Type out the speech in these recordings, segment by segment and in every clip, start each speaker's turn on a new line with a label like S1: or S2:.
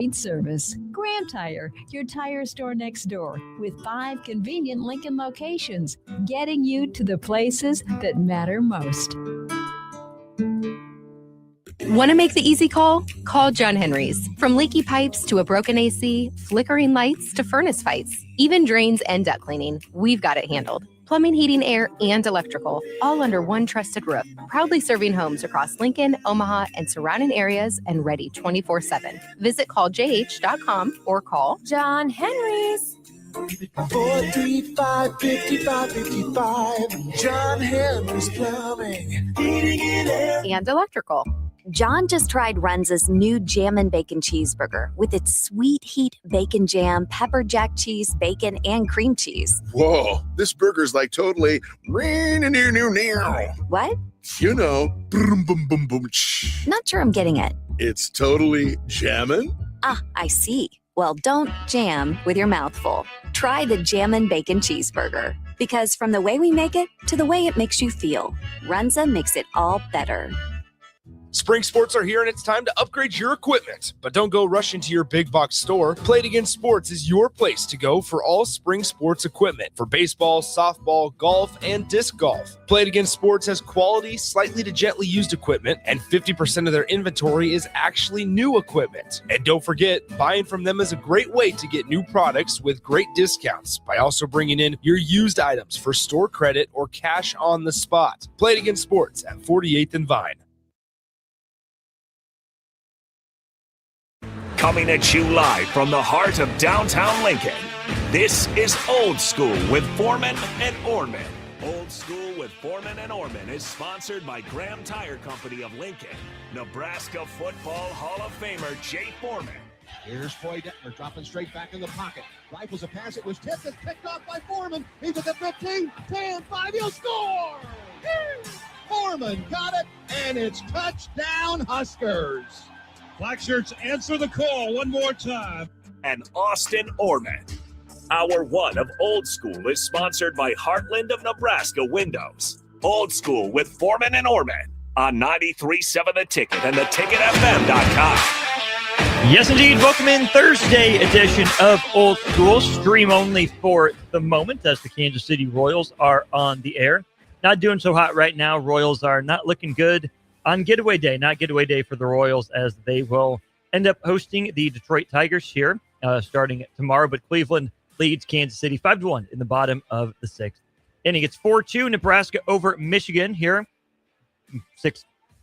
S1: Great service. Graham Tire, your tire store next door, with 5 convenient Lincoln locations, getting you to the places that matter most.
S2: Want to make the easy call? Call John Henry's. From leaky pipes to a broken AC, flickering lights to furnace fights, even drains and duct cleaning, we've got it handled. Plumbing, heating, air, and electrical, all under one trusted roof. Proudly serving homes across Lincoln, Omaha, and surrounding areas, and ready 24/7. Visit calljh.com or call John Henry's.
S3: 435-5555. John Henry's Plumbing, heating and air,
S2: and electrical.
S4: John just tried Runza's new Jammin' Bacon Cheeseburger with its sweet heat bacon jam, pepper jack cheese, bacon, and cream cheese.
S5: Whoa, this burger's like totally...
S4: What?
S5: You know, boom, boom, boom, boom.
S4: Not sure I'm getting it.
S5: It's totally jammin'?
S4: Ah, I see. Well, don't jam with your mouth full. Try the Jammin' Bacon Cheeseburger. Because from the way we make it to the way it makes you feel, Runza makes it all better.
S6: Spring sports are here and it's time to upgrade your equipment. But don't go rushing to your big box store. Play It Again Sports is your place to go for all spring sports equipment for baseball, softball, golf, and disc golf. Play It Again Sports has quality, slightly to gently used equipment, and 50% of their inventory is actually new equipment. And don't forget, buying from them is a great way to get new products with great discounts by also bringing in your used items for store credit or cash on the spot. Play It Again Sports at 48th and Vine.
S7: Coming at you live from the heart of downtown Lincoln, this is Old School with Foreman and Orman. Old School with Foreman and Orman is sponsored by Graham Tire Company of Lincoln, Nebraska Football Hall of Famer Jay Foreman.
S8: Here's Troy Detmer dropping straight back in the pocket. Rifles a pass. It was tipped and picked off by Foreman. He's at the 15, 10, 5. He'll score! Foreman got it, and it's touchdown Huskers.
S9: Black shirts answer the call one more time.
S7: And Austin Orman. Hour 1 of Old School is sponsored by Heartland of Nebraska Windows. Old School with Foreman and Orman on 93.7 The Ticket and theticketfm.com.
S10: Yes, indeed. Welcome in Thursday edition of Old School. Stream only for the moment as the Kansas City Royals are on the air. Not doing so hot right now. Royals are not looking good on getaway day. Not getaway day for the Royals, as they will end up hosting the Detroit Tigers here starting tomorrow. But Cleveland leads Kansas City 5-1 in the bottom of the 6th inning. It's 4-2 Nebraska over Michigan here.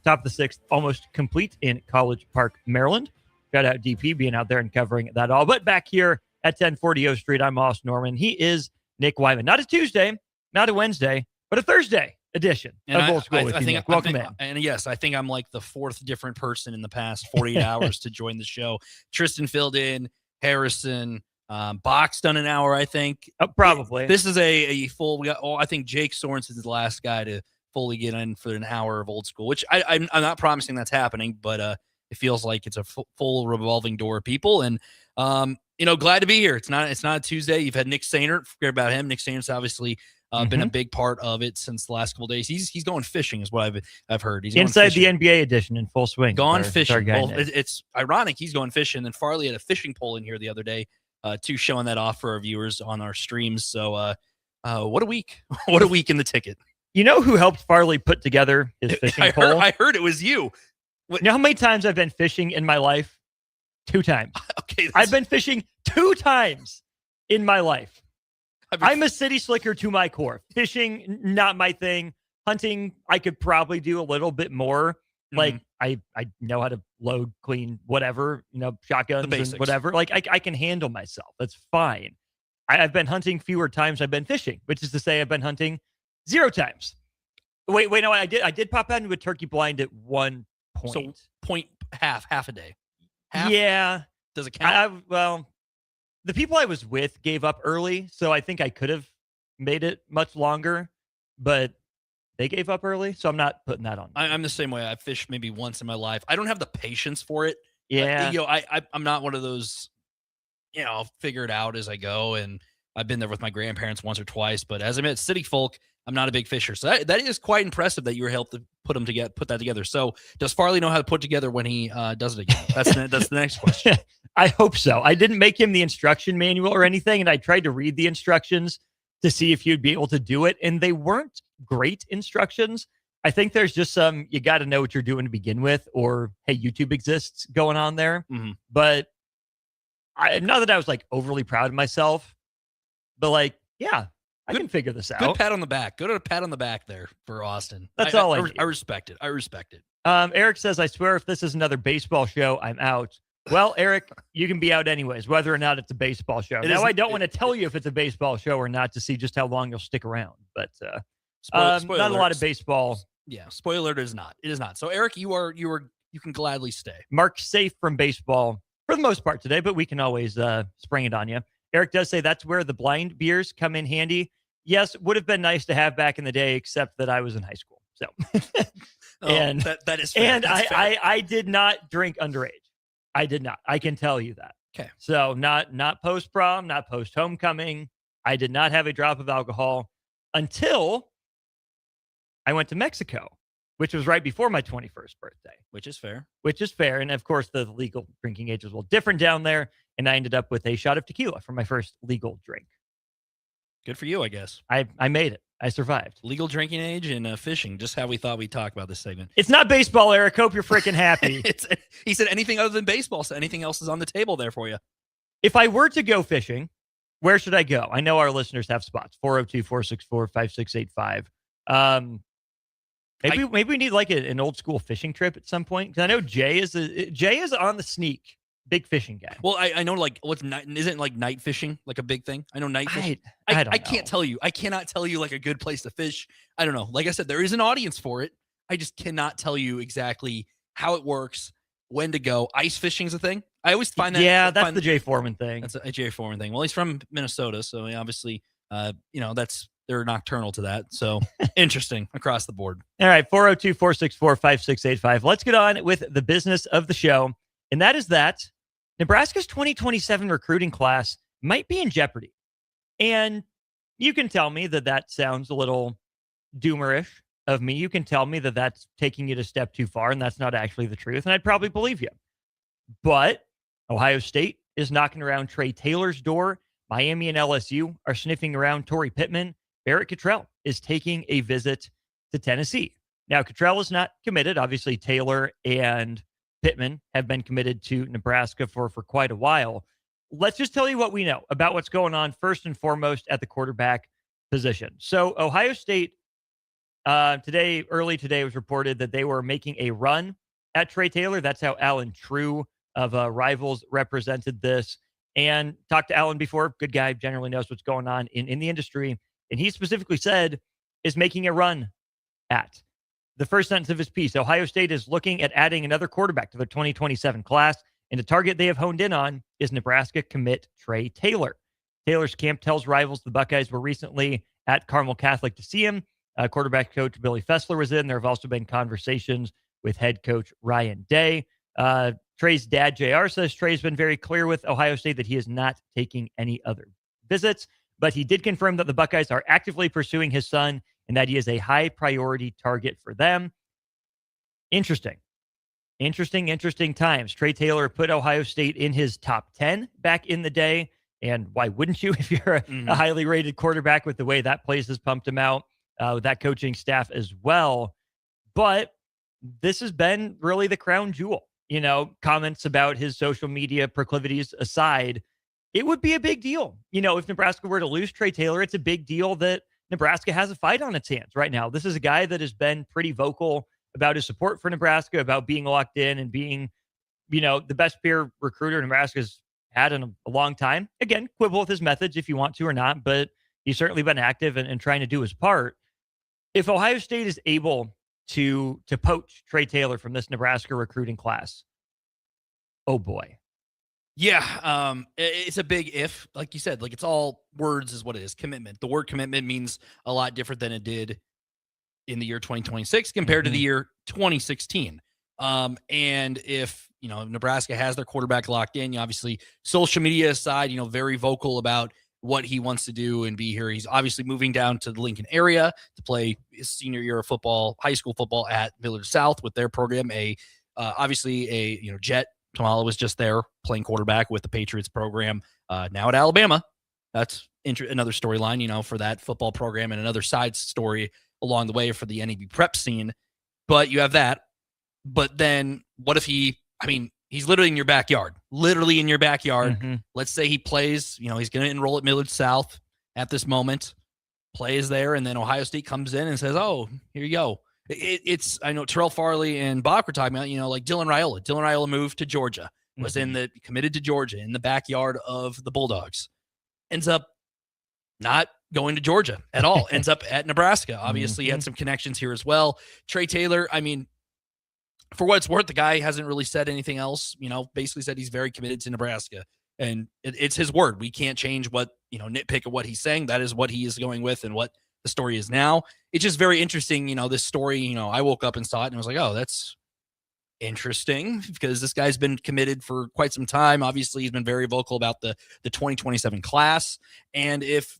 S10: Top of the 6th, almost complete in College Park, Maryland. Shout out DP being out there and covering that all. But back here at 1040 O Street, I'm Austin Norman. He is Nick Wyman. Not a Tuesday, not a Wednesday, but a Thursday edition of Old School with you, Nick. Welcome in.
S11: And yes, I think I'm like the 4th different person in the past 48 hours to join the show. Tristan filled in, Harrison, Box done an hour, I think.
S10: Probably.
S11: This is a full, I think Jake Sorensen's the last guy to fully get in for an hour of Old School, which I'm not promising that's happening, but it feels like it's a full revolving door of people. And, glad to be here. It's not a Tuesday. You've had Nick Sainert. Forget about him. Nick Sainert's obviously been a big part of it since the last couple of days. He's going fishing is what I've heard. He's
S10: inside the NBA edition in full swing.
S11: Gone fishing. Well, it's ironic. He's going fishing, and Farley had a fishing pole in here the other day, too, showing that off for our viewers on our streams. So what a week. What a week in the ticket.
S10: You know who helped Farley put together his fishing pole?
S11: I heard it was you.
S10: You know how many times I've been fishing in my life? 2 times.
S11: Okay.
S10: I've been fishing 2 times in my life. I'm a city slicker to my core. Fishing, not my thing. Hunting, I could probably do a little bit more. Like, I know how to load, clean, whatever, shotguns and whatever. Like, I can handle myself. That's fine. I've been hunting fewer times I've been fishing, which is to say I've been hunting 0 times. Wait, no, I did pop out into a turkey blind at one point.
S11: So half a day. Half?
S10: Yeah.
S11: Does it count?
S10: Well, the people I was with gave up early, so I think I could have made it much longer, but they gave up early, so I'm not putting that on.
S11: I'm the same way. I've fished maybe once in my life. I don't have the patience for it.
S10: Yeah.
S11: I'm not one of those, I'll figure it out as I go. And I've been there with my grandparents once or twice, but as I admit, city folk, I'm not a big fisher. So that is quite impressive that you were able to put that together. So does Farley know how to put together when he does it again? That's the next question.
S10: I hope so. I didn't make him the instruction manual or anything, and I tried to read the instructions to see if you'd be able to do it, and they weren't great instructions. I think there's just some, you got to know what you're doing to begin with, or, hey, YouTube exists going on there.
S11: Mm-hmm.
S10: But not that I was like overly proud of myself, but like, yeah, I can figure this out.
S11: Good pat on the back. Good pat on the back there for Austin.
S10: That's all I need.
S11: I respect it. I respect it.
S10: Eric says, I swear if this is another baseball show, I'm out. Well, Eric, you can be out anyways, whether or not it's a baseball show. Now, I don't want to tell you if it's a baseball show or not to see just how long you'll stick around. But
S11: spoiler
S10: not a lot of baseball.
S11: Yeah, spoiler, it is not. It is not. So, Eric, you can gladly stay.
S10: Mark's safe from baseball for the most part today, but we can always spring it on you. Eric does say that's where the blind beers come in handy. Yes, would have been nice to have back in the day, except that I was in high school. So, and
S11: that is fair.
S10: And I did not drink underage. I did not. I can tell you that.
S11: Okay.
S10: So not post prom, not post homecoming. I did not have a drop of alcohol until I went to Mexico, which was right before my 21st birthday.
S11: Which is fair.
S10: And of course, the legal drinking age was a little different down there. And I ended up with a shot of tequila for my first legal drink.
S11: Good for you, I guess.
S10: I made it. I survived.
S11: Legal drinking age and fishing, just how we thought we'd talk about this segment.
S10: It's not baseball, Eric. Hope you're freaking happy.
S11: He said anything other than baseball, so anything else is on the table there for you.
S10: If I were to go fishing, where should I go? I know our listeners have spots. 402-464-5685. Maybe we need like an old school fishing trip at some point. Because I know Jay is on the sneak. Big fishing guy.
S11: Well, I know, like, isn't like night fishing like a big thing? I know night fishing.
S10: I don't know.
S11: Can't tell you. I cannot tell you like a good place to fish. I don't know. Like I said, there is an audience for it. I just cannot tell you exactly how it works, when to go. Ice fishing's a thing. I always find that.
S10: Yeah, that's the Jay Foreman thing.
S11: That's a Jay Foreman thing. Well, he's from Minnesota, so obviously, they're nocturnal to that. So interesting across the board.
S10: All right, 402-464-5685. Let's get on with the business of the show, and that is that Nebraska's 2027 recruiting class might be in jeopardy. And you can tell me that sounds a little doomerish of me. You can tell me that that's taking it a step too far, and that's not actually the truth, and I'd probably believe you. But Ohio State is knocking around Trey Taylor's door. Miami and LSU are sniffing around Torrey Pittman. Barrett Cottrell is taking a visit to Tennessee. Now, Cottrell is not committed. Obviously, Taylor and Pittman have been committed to Nebraska for quite a while. Let's just tell you what we know about what's going on first and foremost at the quarterback position. So Ohio State early today was reported that they were making a run at Trey Taylor. That's how Alan True of Rivals represented this, and talked to Alan before. Good guy, generally knows what's going on in the industry. And he specifically said is making a run at. The first sentence of his piece, Ohio State is looking at adding another quarterback to their 2027 class, and the target they have honed in on is Nebraska commit Trey Taylor. Taylor's camp tells Rivals the Buckeyes were recently at Carmel Catholic to see him. Quarterback coach Billy Fessler was in. There have also been conversations with head coach Ryan Day. Trey's dad, JR, says Trey's been very clear with Ohio State that he is not taking any other visits, but he did confirm that the Buckeyes are actively pursuing his son and that he is a high priority target for them. Interesting times. Trey Taylor put Ohio State in his top 10 back in the day. And why wouldn't you if you're a highly rated quarterback with the way that place has pumped him out, with that coaching staff as well. But this has been really the crown jewel. Comments about his social media proclivities aside, it would be a big deal. If Nebraska were to lose Trey Taylor, it's a big deal that Nebraska has a fight on its hands right now. This is a guy that has been pretty vocal about his support for Nebraska, about being locked in and being, the best peer recruiter Nebraska's had in a long time. Again, quibble with his methods if you want to or not, but he's certainly been active and trying to do his part. If Ohio State is able to poach Trey Taylor from this Nebraska recruiting class, oh boy.
S11: Yeah, it's a big if. Like you said, like it's all words is what it is. Commitment. The word commitment means a lot different than it did in the year 2026 compared to the year 2016. And if, Nebraska has their quarterback locked in, obviously social media aside, very vocal about what he wants to do and be here. He's obviously moving down to the Lincoln area to play his senior year of football, high school football at Millard South with their program. Obviously Jet Tamala was just there playing quarterback with the Patriots program. Now at Alabama, that's another storyline, for that football program, and another side story along the way for the NEB prep scene. But you have that. But then what if he's literally in your backyard, Mm-hmm. Let's say he plays, he's going to enroll at Millard South at this moment, plays there, and then Ohio State comes in and says, oh, here you go. I know Terrell Farley and Bach were talking about, like Dylan Raiola. Dylan Raiola moved to Georgia, was committed to Georgia in the backyard of the Bulldogs. Ends up not going to Georgia at all. Ends up at Nebraska. Obviously, he had some connections here as well. Trey Taylor, for what it's worth, the guy hasn't really said anything else, basically said he's very committed to Nebraska. And it's his word. We can't change nitpick of what he's saying. That is what he is going with and what the story is now. It's just very interesting, this story. I woke up and saw it and I was like, oh, that's interesting, because this guy's been committed for quite some time. Obviously, he's been very vocal about the 2027 class. And if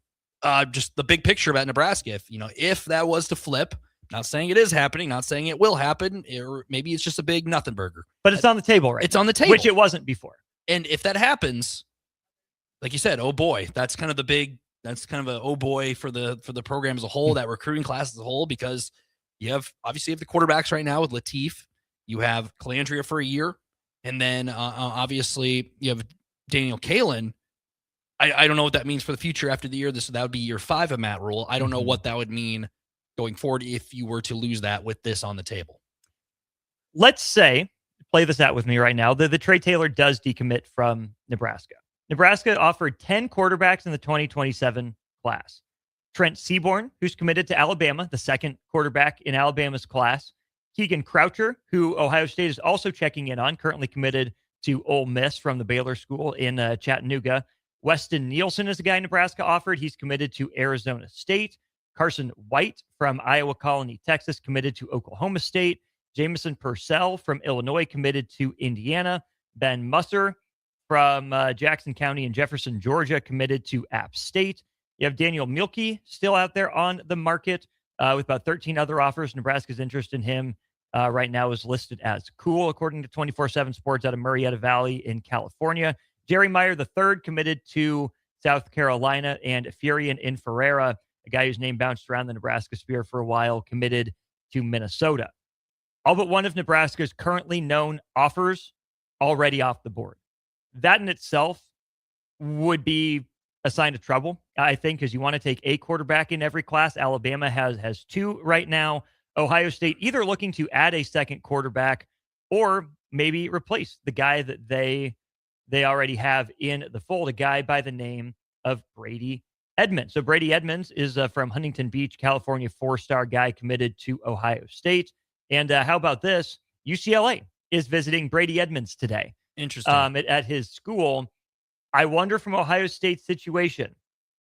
S11: just the big picture about Nebraska, if that was to flip, not saying it is happening, not saying it will happen, or maybe it's just a big nothing burger.
S10: But it's on the table, right?
S11: It's on the table.
S10: Which it wasn't before.
S11: And if that happens, like you said, oh boy, that's kind of a oh boy for the program as a whole, that recruiting class as a whole, because you have the quarterbacks right now with Latif, you have Calandria for a year, and then obviously you have Daniel Kalen. I don't know what that means for the future after the year. That would be year 5 of Matt Rule. I don't know what that would mean going forward if you were to lose that with this on the table.
S10: Let's say, play this out with me right now, the Trey Taylor does decommit from Nebraska. Nebraska offered 10 quarterbacks in the 2027 class. Trent Seaborn, who's committed to Alabama, the second quarterback in Alabama's class. Keegan Croucher, who Ohio State is also checking in on, currently committed to Ole Miss from the Baylor School in Chattanooga. Weston Nielsen is a guy Nebraska offered. He's committed to Arizona State. Carson White from Iowa Colony, Texas, committed to Oklahoma State. Jamison Purcell from Illinois, committed to Indiana. Ben Musser from Jackson County in Jefferson, Georgia, committed to App State. You have Daniel Mielke still out there on the market with about 13 other offers. Nebraska's interest in him right now is listed as cool, according to 24/7 Sports out of Murrieta Valley in California. Jerry Meyer III committed to South Carolina, and Furion Inferrera, a guy whose name bounced around the Nebraska sphere for a while, committed to Minnesota. All but one of Nebraska's currently known offers already off the board. That in itself would be a sign of trouble, I think, because you want to take a quarterback in every class. Alabama has 2 right now. Ohio State either looking to add a second quarterback or maybe replace the guy that they already have in the fold, a guy by the name of Brady Edmonds. So Brady Edmonds is from Huntington Beach, California, 4-star guy committed to Ohio State. And how about this? UCLA is visiting Brady Edmonds today.
S11: Interesting.
S10: At his school. I wonder from Ohio State's situation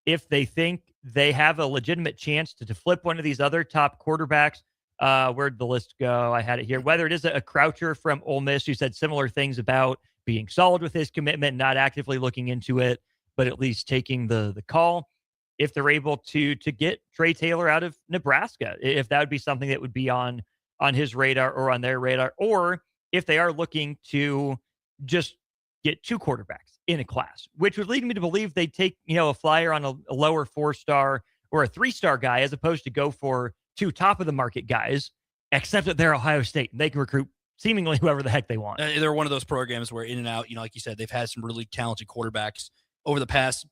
S10: if they think they have a legitimate chance to flip one of these other top quarterbacks. Where'd the list go? I had it here. Whether it is a Croucher from Ole Miss who said similar things about being solid with his commitment, not actively looking into it, but at least taking the call. If they're able to get Trey Taylor out of Nebraska, if that would be something that would be on his radar or on their radar, or if they are looking to just get 2 quarterbacks in a class, which would lead me to believe they'd take, a flyer on a lower 4-star or a 3-star guy as opposed to go for 2 top of the market guys, except that they're Ohio State and they can recruit seemingly whoever the heck they want.
S11: They're one of those programs where in and out, like you said, they've had some really talented quarterbacks over the past,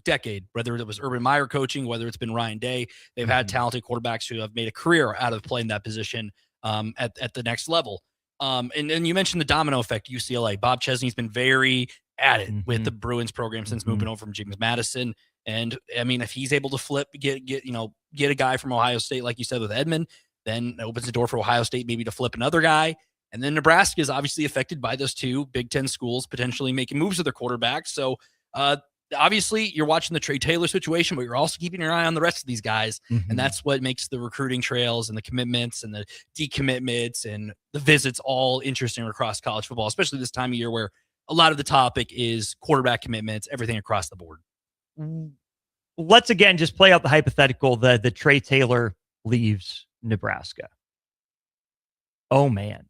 S11: decade, whether it was Urban Meyer coaching, whether it's been Ryan Day. They've had talented quarterbacks who have made a career out of playing that position at the next level. And then you mentioned the domino effect, UCLA. Bob Chesney's been very at it with the Bruins program since moving over from James Madison. And if he's able to get a guy from Ohio State, like you said, with Edmond, then it opens the door for Ohio State maybe to flip another guy. And then Nebraska is obviously affected by those 2 Big Ten schools potentially making moves with their quarterbacks. So obviously you're watching the Trey Taylor situation, but you're also keeping your eye on the rest of these guys. And that's what makes the recruiting trails and the commitments and the decommitments and the visits all interesting across college football, especially this time of year where a lot of the topic is quarterback commitments, everything across the board.
S10: let's again just play out the hypothetical that Trey Taylor leaves Nebraska. Oh, man.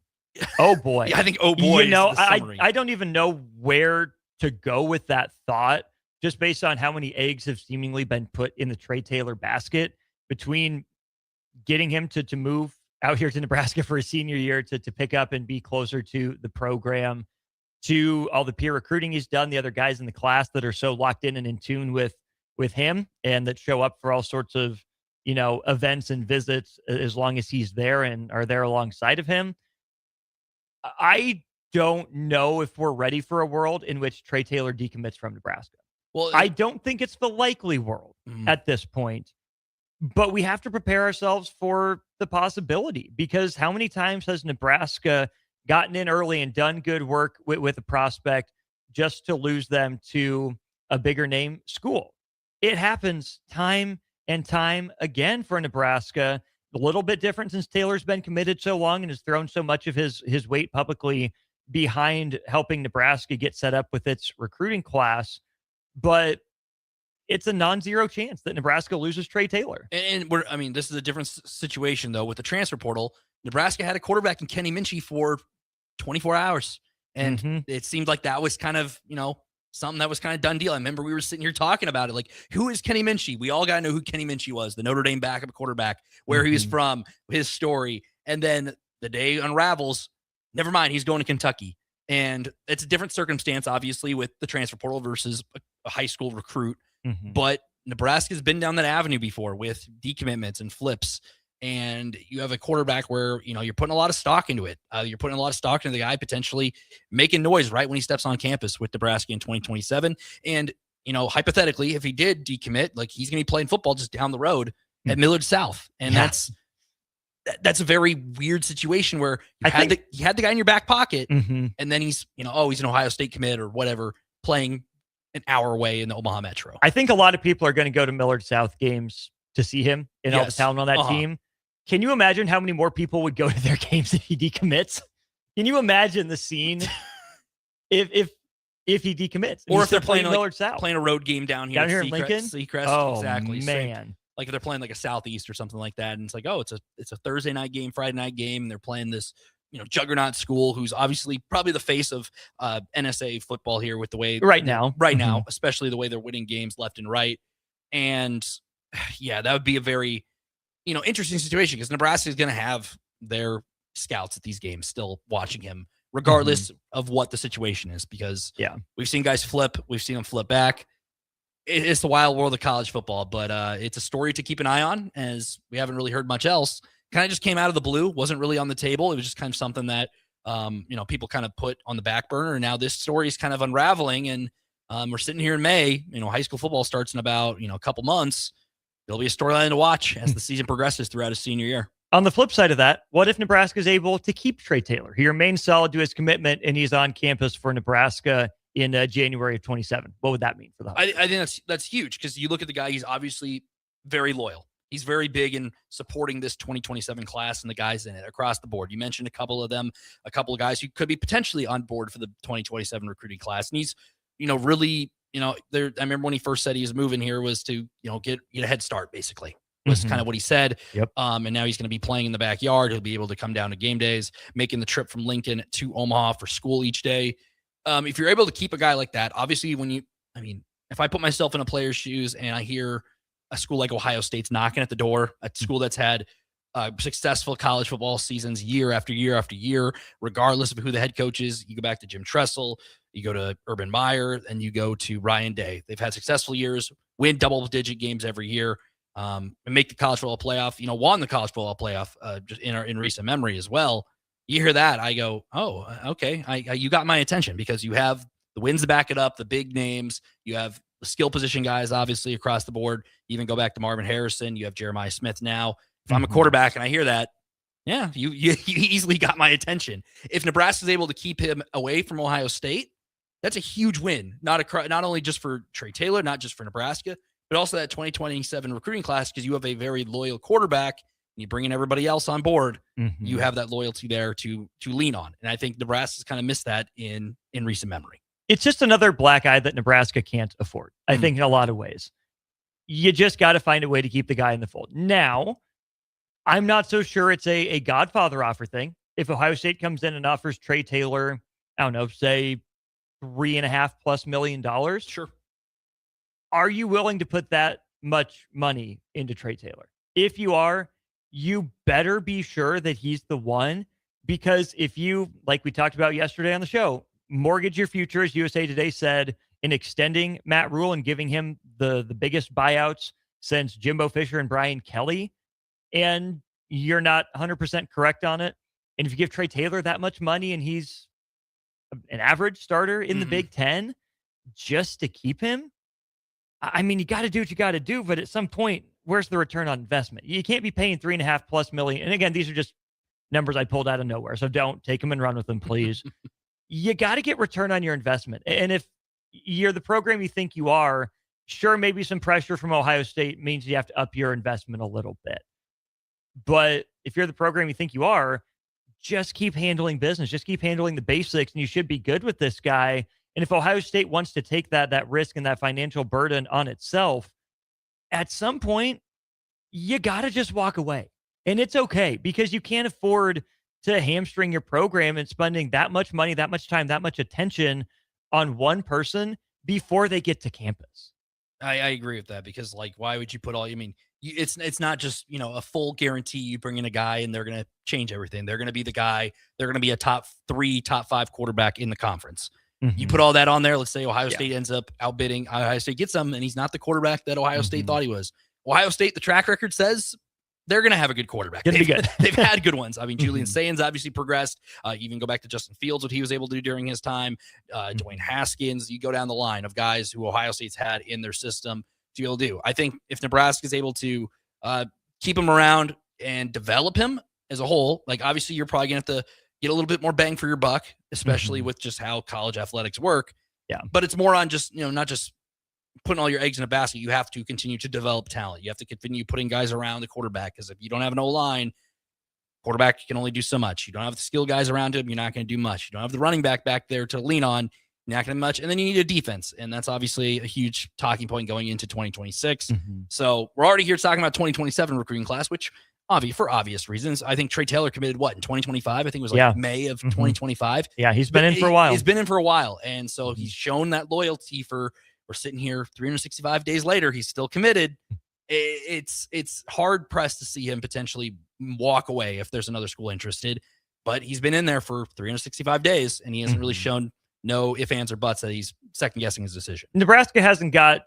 S10: Oh, boy.
S11: Yeah, I think, oh, boy.
S10: I don't even know where to go with that thought, just based on how many eggs have seemingly been put in the Trey Taylor basket between getting him to move out here to Nebraska for his senior year to pick up and be closer to the program, to all the peer recruiting he's done, the other guys in the class that are so locked in and in tune with him and that show up for all sorts of, events and visits as long as he's there and are there alongside of him. I don't know if we're ready for a world in which Trey Taylor decommits from Nebraska.
S11: Well,
S10: I don't think it's the likely world at this point, but we have to prepare ourselves for the possibility, because how many times has Nebraska gotten in early and done good work with a prospect just to lose them to a bigger name school? It happens time and time again for Nebraska. A little bit different since Taylor's been committed so long and has thrown so much of his weight publicly behind helping Nebraska get set up with its recruiting class. But it's a non-zero chance that Nebraska loses Trey Taylor.
S11: And this is a different situation, though, with the transfer portal. Nebraska had a quarterback in Kenny Minchey for 24 hours. And it seemed like that was kind of, something that was kind of done deal. I remember we were sitting here talking about it. Like, who is Kenny Minchey? We all got to know who Kenny Minchey was, the Notre Dame backup quarterback, where he was from, his story. And then the day unravels, never mind, he's going to Kentucky. And it's a different circumstance, obviously, with the transfer portal versus a high school recruit. But Nebraska's been down that avenue before with decommitments and flips. And you have a quarterback where, you're putting a lot of stock into it. You're putting a lot of stock into the guy potentially making noise right when he steps on campus with Nebraska in 2027. And, hypothetically, if he did decommit, like, he's going to be playing football just down the road at Millard South. And that's a very weird situation where you had the guy in your back pocket, and then he's, he's an Ohio State commit or whatever, playing an hour away in the Omaha Metro.
S10: I think a lot of people are going to go to Millard South games to see him in all the talent on that team. Can you imagine how many more people would go to their games if he decommits? Can you imagine the scene if he decommits?
S11: Or if they're playing
S10: Millard South,
S11: playing a road game down here
S10: in Lincoln?
S11: Seacrest,
S10: oh,
S11: exactly.
S10: Man.
S11: Like if they're playing like a Southeast or something like that, and it's like, it's a Thursday night game, Friday night game, and they're playing this, juggernaut school who's obviously probably the face of NSA football here with the way
S10: right now,
S11: especially the way they're winning games left and right. And yeah, that would be a very, interesting situation, because Nebraska is going to have their scouts at these games still watching him, regardless of what the situation is, because we've seen guys flip. We've seen them flip back. It's the wild world of college football, but it's a story to keep an eye on, as we haven't really heard much else. Kind of just came out of the blue, wasn't really on the table. It was just kind of something that, people kind of put on the back burner. And now this story is kind of unraveling, and we're sitting here in May. High school football starts in about, a couple months. There'll be a storyline to watch as the season progresses throughout his senior year.
S10: On the flip side of that, what if Nebraska is able to keep Trey Taylor? He remains solid to his commitment, and he's on campus for Nebraska in January of 2027. What would that mean for the Huskies?
S11: I think that's huge, because you look at the guy, he's obviously very loyal. He's very big in supporting this 2027 class and the guys in it across the board. You mentioned a couple of guys who could be potentially on board for the 2027 recruiting class. And he's, really, I remember when he first said he was moving here was to, get a head start, basically. Was kind of what he said.
S10: Yep.
S11: And now he's going to be playing in the backyard. He'll be able to come down to game days, making the trip from Lincoln to Omaha for school each day. If you're able to keep a guy like that, obviously if I put myself in a player's shoes and I hear a school like Ohio State's knocking at the door, a school that's had successful college football seasons year after year after year, regardless of who the head coach is. You go back to Jim Tressel, you go to Urban Meyer, and you go to Ryan Day. They've had successful years, win double-digit games every year, and make the college football playoff. Won the college football playoff just in recent memory as well. You hear that, I go, oh, okay, you got my attention, because you have the wins to back it up, the big names. You have the skill position guys, obviously, across the board. You even go back to Marvin Harrison. You have Jeremiah Smith now. If I'm a quarterback and I hear that, yeah, you easily got my attention. If Nebraska is able to keep him away from Ohio State, that's a huge win. Not only just for Trey Taylor, not just for Nebraska, but also that 2027 recruiting class, because you have a very loyal quarterback. You bring in everybody else on board, you have that loyalty there to lean on. And I think Nebraska's kind of missed that in recent memory.
S10: It's just another black eye that Nebraska can't afford, I think, in a lot of ways. you just got to find a way to keep the guy in the fold. Now, I'm not so sure it's a Godfather offer thing. If Ohio State comes in and offers Trey Taylor, I don't know, say $3.5+ million.
S11: Sure.
S10: Are you willing to put that much money into Trey Taylor? If you are, you better be sure that he's the one, because if you, like we talked about yesterday on the show, mortgage your future, as USA Today said, in extending Matt Rule and giving him the biggest buyouts since Jimbo Fisher and Brian Kelly, and you're not 100% correct on it, and if you give Trey Taylor that much money and he's an average starter in the Big Ten just to keep him, I mean, you got to do what you got to do, but at some point, where's the return on investment? You can't be paying $3.5+ million. And again, these are just numbers I pulled out of nowhere, so don't take them and run with them, please. You got to get return on your investment. And if you're the program you think you are, sure, maybe some pressure from Ohio State means you have to up your investment a little bit. But if you're the program you think you are, just keep handling business. Just keep handling the basics, and you should be good with this guy. And if Ohio State wants to take that risk and that financial burden on itself, at some point, you got to just walk away. And it's okay, because you can't afford to hamstring your program and spending that much money, that much time, that much attention on one person before they get to campus.
S11: I agree with that, because like, why would you put all, I mean, it's not just, a full guarantee you bring in a guy and they're going to change everything. They're going to be the guy. They're going to be a top 3, top 5 quarterback in the conference. You put all that on there. Let's say Ohio State ends up outbidding. Ohio State gets him, and he's not the quarterback that Ohio State thought he was. Ohio State, the track record says they're going to have a good quarterback.
S10: Gonna be good.
S11: They've had good ones. I mean, Julian Sains obviously progressed. Even go back to Justin Fields, what he was able to do during his time. Dwayne Haskins, you go down the line of guys who Ohio State's had in their system to be able to do. I think if Nebraska is able to keep him around and develop him as a whole, like obviously you're probably going to have to get a little bit more bang for your buck, especially with just how college athletics work.
S10: Yeah.
S11: But it's more on just, not just putting all your eggs in a basket. You have to continue to develop talent. You have to continue putting guys around the quarterback, because if you don't have an O-line, quarterback can only do so much. You don't have the skill guys around him, you're not going to do much. You don't have the running back there to lean on, you're not going to do much. And then you need a defense. And that's obviously a huge talking point going into 2026. So we're already here talking about 2027 recruiting class, which for obvious reasons. I think Trey Taylor committed in 2025? I think it was May of 2025.
S10: Yeah, he's been in for a while.
S11: He's been in for a while. And so he's shown that loyalty we're sitting here 365 days later. He's still committed. It's hard pressed to see him potentially walk away if there's another school interested. But he's been in there for 365 days, and he hasn't really shown no ifs, ands, or buts that he's second guessing his decision.
S10: Nebraska hasn't got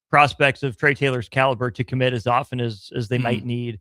S10: prospects of Trey Taylor's caliber to commit as often as they might need.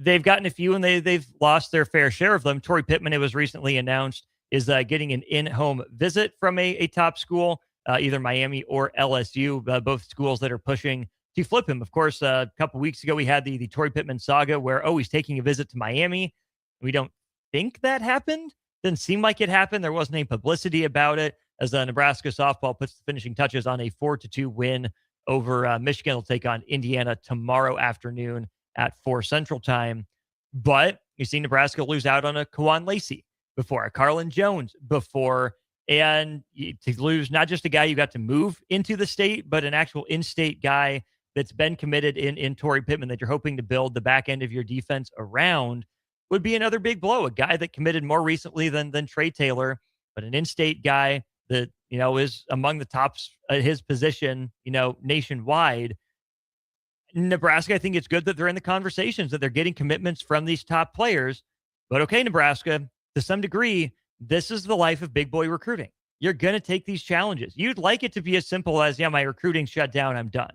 S10: They've gotten a few, and they've lost their fair share of them. Torrey Pittman, it was recently announced, is getting an in-home visit from a top school, either Miami or LSU, both schools that are pushing to flip him. Of course, a couple weeks ago, we had the Torrey Pittman saga where, he's taking a visit to Miami. We don't think that happened. Didn't seem like it happened. There wasn't any publicity about it, as Nebraska softball puts the finishing touches on a 4-2 win over Michigan. Will take on Indiana tomorrow afternoon at 4 Central Time. But you see Nebraska lose out on a Kawan Lacey before, a Carlin Jones before, and to lose not just a guy you got to move into the state, but an actual in-state guy that's been committed in Torrey Pittman that you're hoping to build the back end of your defense around would be another big blow. A guy that committed more recently than Trey Taylor, but an in-state guy that, is among the tops at his position, nationwide. Nebraska, I think it's good that they're in the conversations, that they're getting commitments from these top players. But okay, Nebraska, to some degree, this is the life of big boy recruiting. You're going to take these challenges. You'd like it to be as simple as, my recruiting's shut down, I'm done.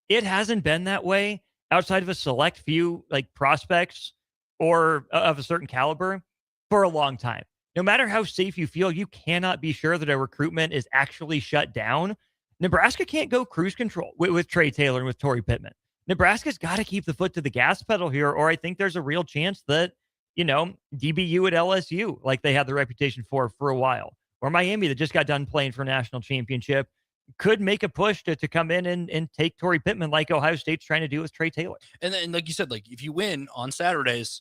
S10: It hasn't been that way outside of a select few prospects or of a certain caliber for a long time. No matter how safe you feel, you cannot be sure that a recruitment is actually shut down. Nebraska can't go cruise control with Trey Taylor and with Torrey Pittman. Nebraska's got to keep the foot to the gas pedal here, or I think there's a real chance that, DBU at LSU, like they had the reputation for a while, or Miami that just got done playing for a national championship, could make a push to come in and take Torrey Pittman like Ohio State's trying to do with Trey Taylor.
S11: And then, like you said, if you win on Saturdays,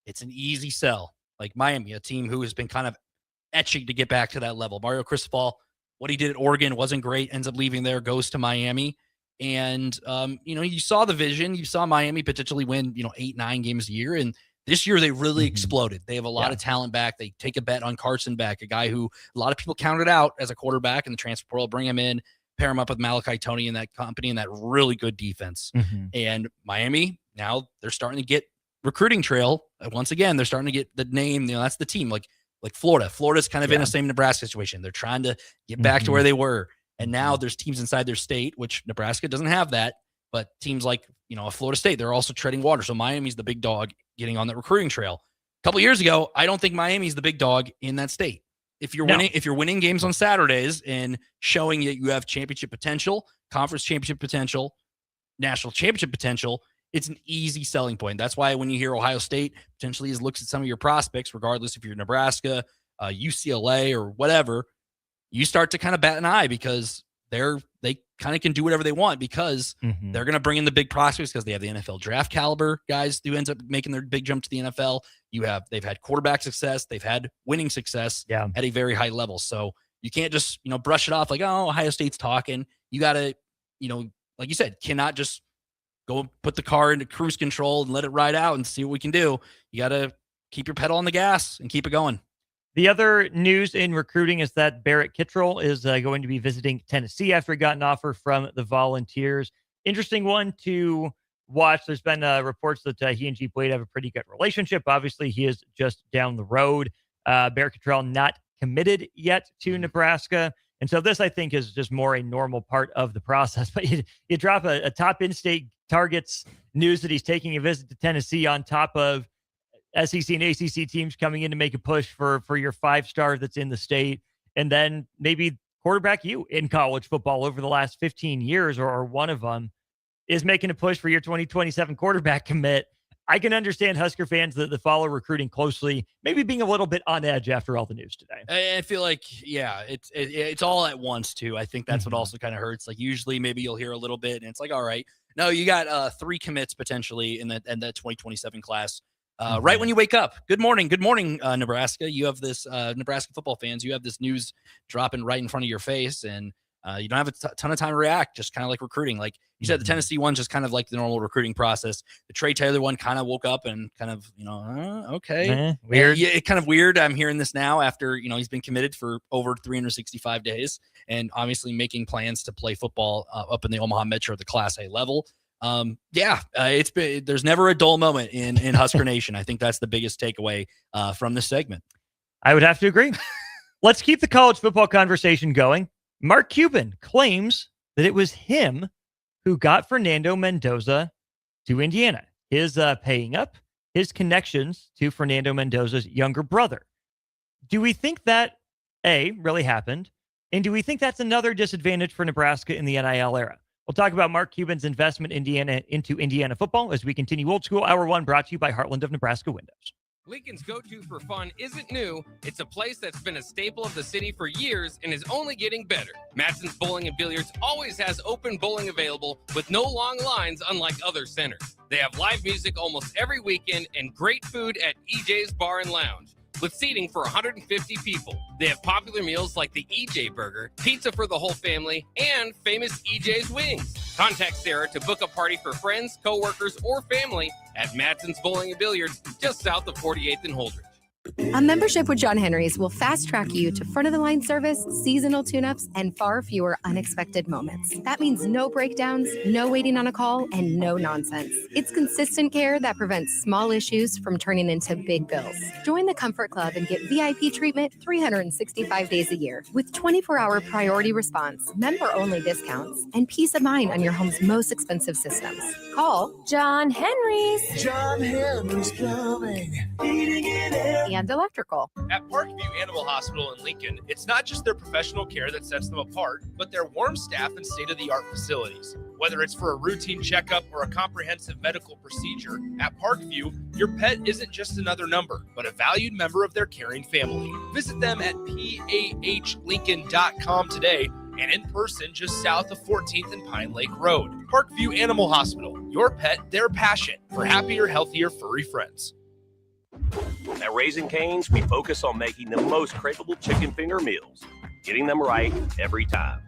S11: it's an easy sell. Like Miami, a team who has been kind of etching to get back to that level. Mario Cristobal, what he did at Oregon wasn't great, ends up leaving there, goes to Miami. And, you saw the vision. You saw Miami potentially win, 8-9 games a year. And this year they really exploded. They have a lot of talent back. They take a bet on Carson Beck, a guy who a lot of people counted out as a quarterback in the transfer portal, bring him in, pair him up with Malachi Toney and that company and that really good defense. And Miami, now they're starting to get recruiting trail. Once again, they're starting to get the name. That's the team like Florida. Florida's kind of in the same Nebraska situation. They're trying to get back to where they were. And now there's teams inside their state, which Nebraska doesn't have that. But teams like, a Florida State, they're also treading water. So Miami's the big dog getting on that recruiting trail. A couple of years ago, I don't think Miami's the big dog in that state. If you're winning games on Saturdays and showing that you have championship potential, conference championship potential, national championship potential, it's an easy selling point. That's why when you hear Ohio State potentially looks at some of your prospects, regardless if you're Nebraska, UCLA, or whatever, you start to kind of bat an eye because they kind of can do whatever they want because they're going to bring in the big prospects because they have the NFL draft caliber guys who ends up making their big jump to the NFL. They've had quarterback success. They've had winning success at a very high level. So you can't just, brush it off like, oh, Ohio State's talking. You got to, like you said, cannot just go put the car into cruise control and let it ride out and see what we can do. You got to keep your pedal on the gas and keep it going.
S10: The other news in recruiting is that Barrett Kittrell is going to be visiting Tennessee after he got an offer from the Volunteers. Interesting one to watch. There's been reports that he and Jeep Wade have a pretty good relationship. Obviously, he is just down the road. Barrett Kittrell not committed yet to Nebraska. And so this, I think, is just more a normal part of the process. But you drop a top in-state targets news that he's taking a visit to Tennessee on top of SEC and ACC teams coming in to make a push for your 5-star that's in the state, and then maybe quarterback you in college football over the last 15 years, or one of them is making a push for your 2027 quarterback commit. I can understand Husker fans that follow recruiting closely, maybe being a little bit on edge after all the news today.
S11: I feel like, it's all at once too. I think that's what also kind of hurts. Like usually maybe you'll hear a little bit and it's like, all right, no, you got 3 commits potentially in the 2027 class. Right when you wake up. Good morning, Nebraska. You have this Nebraska football fans. You have this news dropping right in front of your face, and you don't have a ton of time to react. Just kind of like recruiting, like you said. The Tennessee one's just kind of like the normal recruiting process. The Trey Taylor one kind of woke up and kind of okay,
S10: weird.
S11: Yeah, it's kind of weird. I'm hearing this now after he's been committed for over 365 days, and obviously making plans to play football up in the Omaha Metro at the Class A level. There's never a dull moment in Husker Nation. I think that's the biggest takeaway from this segment.
S10: I would have to agree. Let's keep the college football conversation going. Mark Cuban claims that it was him who got Fernando Mendoza to Indiana. His paying up, his connections to Fernando Mendoza's younger brother. Do we think that really happened? And do we think that's another disadvantage for Nebraska in the NIL era? We'll talk about Mark Cuban's investment into Indiana football as we continue Old School Hour 1, brought to you by Heartland of Nebraska Windows.
S12: Lincoln's go-to for fun isn't new. It's a place that's been a staple of the city for years and is only getting better. Matson's Bowling and Billiards always has open bowling available with no long lines, unlike other centers. They have live music almost every weekend and great food at EJ's Bar and Lounge, with seating for 150 people. They have popular meals like the EJ Burger, pizza for the whole family, and famous EJ's Wings. Contact Sarah to book a party for friends, coworkers, or family at Matson's Bowling and Billiards, just south of 48th and Holdridge.
S2: A membership with John Henry's will fast-track you to front-of-the-line service, seasonal tune-ups, and far fewer unexpected moments. That means no breakdowns, no waiting on a call, and no nonsense. It's consistent care that prevents small issues from turning into big bills. Join the Comfort Club and get VIP treatment 365 days a year with 24-hour priority response, member-only discounts, and peace of mind on your home's most expensive systems. Call John Henry's.
S3: John Henry's Plumbing, heating and air.
S2: And electrical.
S6: At Parkview Animal Hospital in Lincoln, it's not just their professional care that sets them apart, but their warm staff and state-of-the-art facilities. Whether it's for a routine checkup or a comprehensive medical procedure, at Parkview, your pet isn't just another number, but a valued member of their caring family. Visit them at pahlincoln.com today and in person just south of 14th and Pine Lake Road. Parkview Animal Hospital, your pet, their passion for happier, healthier, furry friends.
S13: At Raising Cane's, we focus on making the most craveable chicken finger meals, getting them right every time.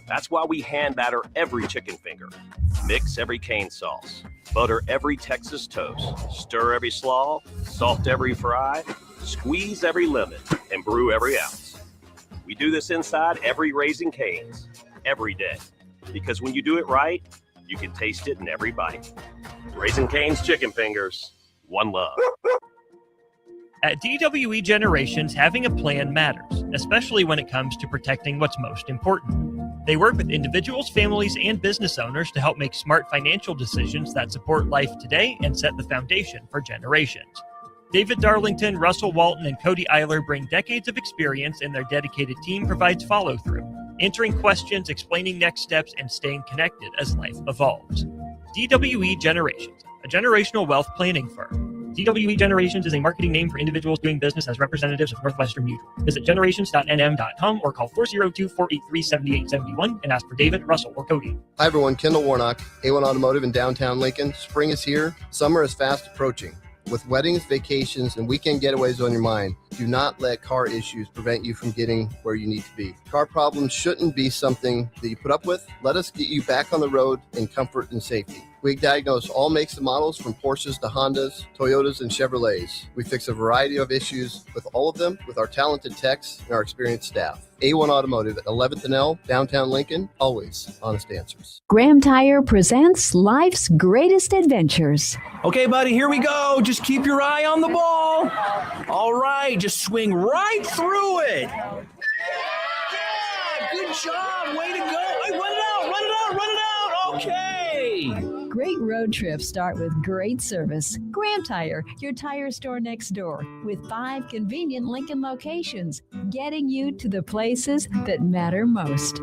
S13: That's why we hand batter every chicken finger, mix every cane sauce, butter every Texas toast, stir every slaw, salt every fry, squeeze every lemon, and brew every ounce. We do this inside every Raising Cane's, every day. Because when you do it right, you can taste it in every bite. Raising Cane's chicken fingers, one love.
S10: At DWE Generations, having a plan matters, especially when it comes to protecting what's most important. They work with individuals, families, and business owners to help make smart financial decisions that support life today and set the foundation for generations. David Darlington, Russell Walton, and Cody Eiler bring decades of experience, and their dedicated team provides follow-through, answering questions, explaining next steps, and staying connected as life evolves. DWE Generations, a generational wealth planning firm. DWE Generations is a marketing name for individuals doing business as representatives of Northwestern Mutual. Visit generations.nm.com or call 402-483-7871 and ask for David, Russell, or Cody.
S14: Hi everyone, Kendall Warnock, A1 Automotive in downtown Lincoln. Spring is here. Summer is fast approaching. With weddings, vacations, and weekend getaways on your mind, do not let car issues prevent you from getting where you need to be. Car problems shouldn't be something that you put up with. Let us get you back on the road in comfort and safety. We diagnose all makes and models from Porsches to Hondas, Toyotas, and Chevrolets. We fix a variety of issues with all of them with our talented techs and our experienced staff. A1 Automotive at 11th and L, downtown Lincoln, always honest answers.
S1: Graham Tire presents life's greatest adventures.
S15: Okay, buddy, here we go. Just keep your eye on the ball. All right, just swing right through it. Yeah, good job. Way to go. Hey, run it out. Okay.
S1: Great road trips start with great service. Graham Tire, your tire store next door, with 5 convenient Lincoln locations, getting you to the places that matter most.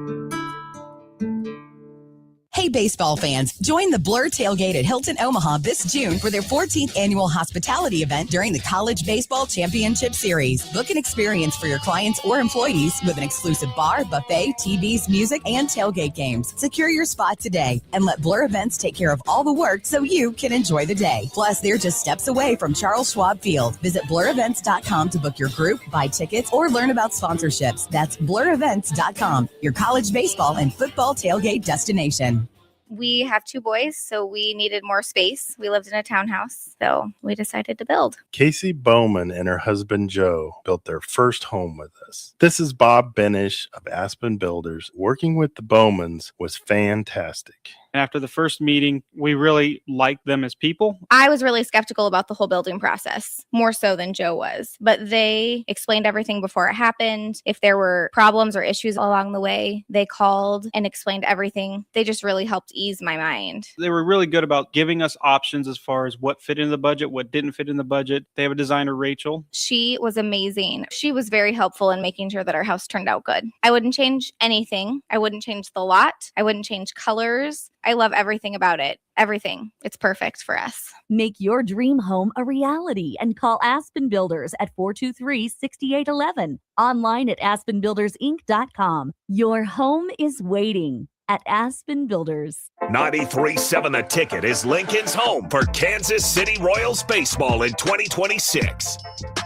S16: Hey, baseball fans, join the Blur Tailgate at Hilton Omaha this June for their 14th annual hospitality event during the College Baseball Championship Series. Book an experience for your clients or employees with an exclusive bar, buffet, TVs, music, and tailgate games. Secure your spot today and let Blur Events take care of all the work so you can enjoy the day. Plus, they're just steps away from Charles Schwab Field. Visit blurevents.com to book your group, buy tickets, or learn about sponsorships. That's blurevents.com, your college baseball and football tailgate destination.
S17: We have 2 boys, so we needed more space. We lived in a townhouse, so we decided to build.
S18: Casey Bowman and her husband Joe built their first home with us. This is Bob Benish of Aspen Builders. Working with the Bowmans was fantastic.
S19: After the first meeting, we really liked them as people.
S17: I was really skeptical about the whole building process, more so than Joe was. But they explained everything before it happened. If there were problems or issues along the way, they called and explained everything. They just really helped ease my mind.
S19: They were really good about giving us options as far as what fit in the budget, what didn't fit in the budget. They have a designer, Rachel.
S17: She was amazing. She was very helpful in making sure that our house turned out good. I wouldn't change anything. I wouldn't change the lot. I wouldn't change colors. I love everything about it. Everything. It's perfect for us.
S20: Make your dream home a reality and call Aspen Builders at 423-6811. Online at aspenbuildersinc.com. Your home is waiting at Aspen Builders.
S7: 93.7 The Ticket is Lincoln's home for Kansas City Royals baseball in 2026.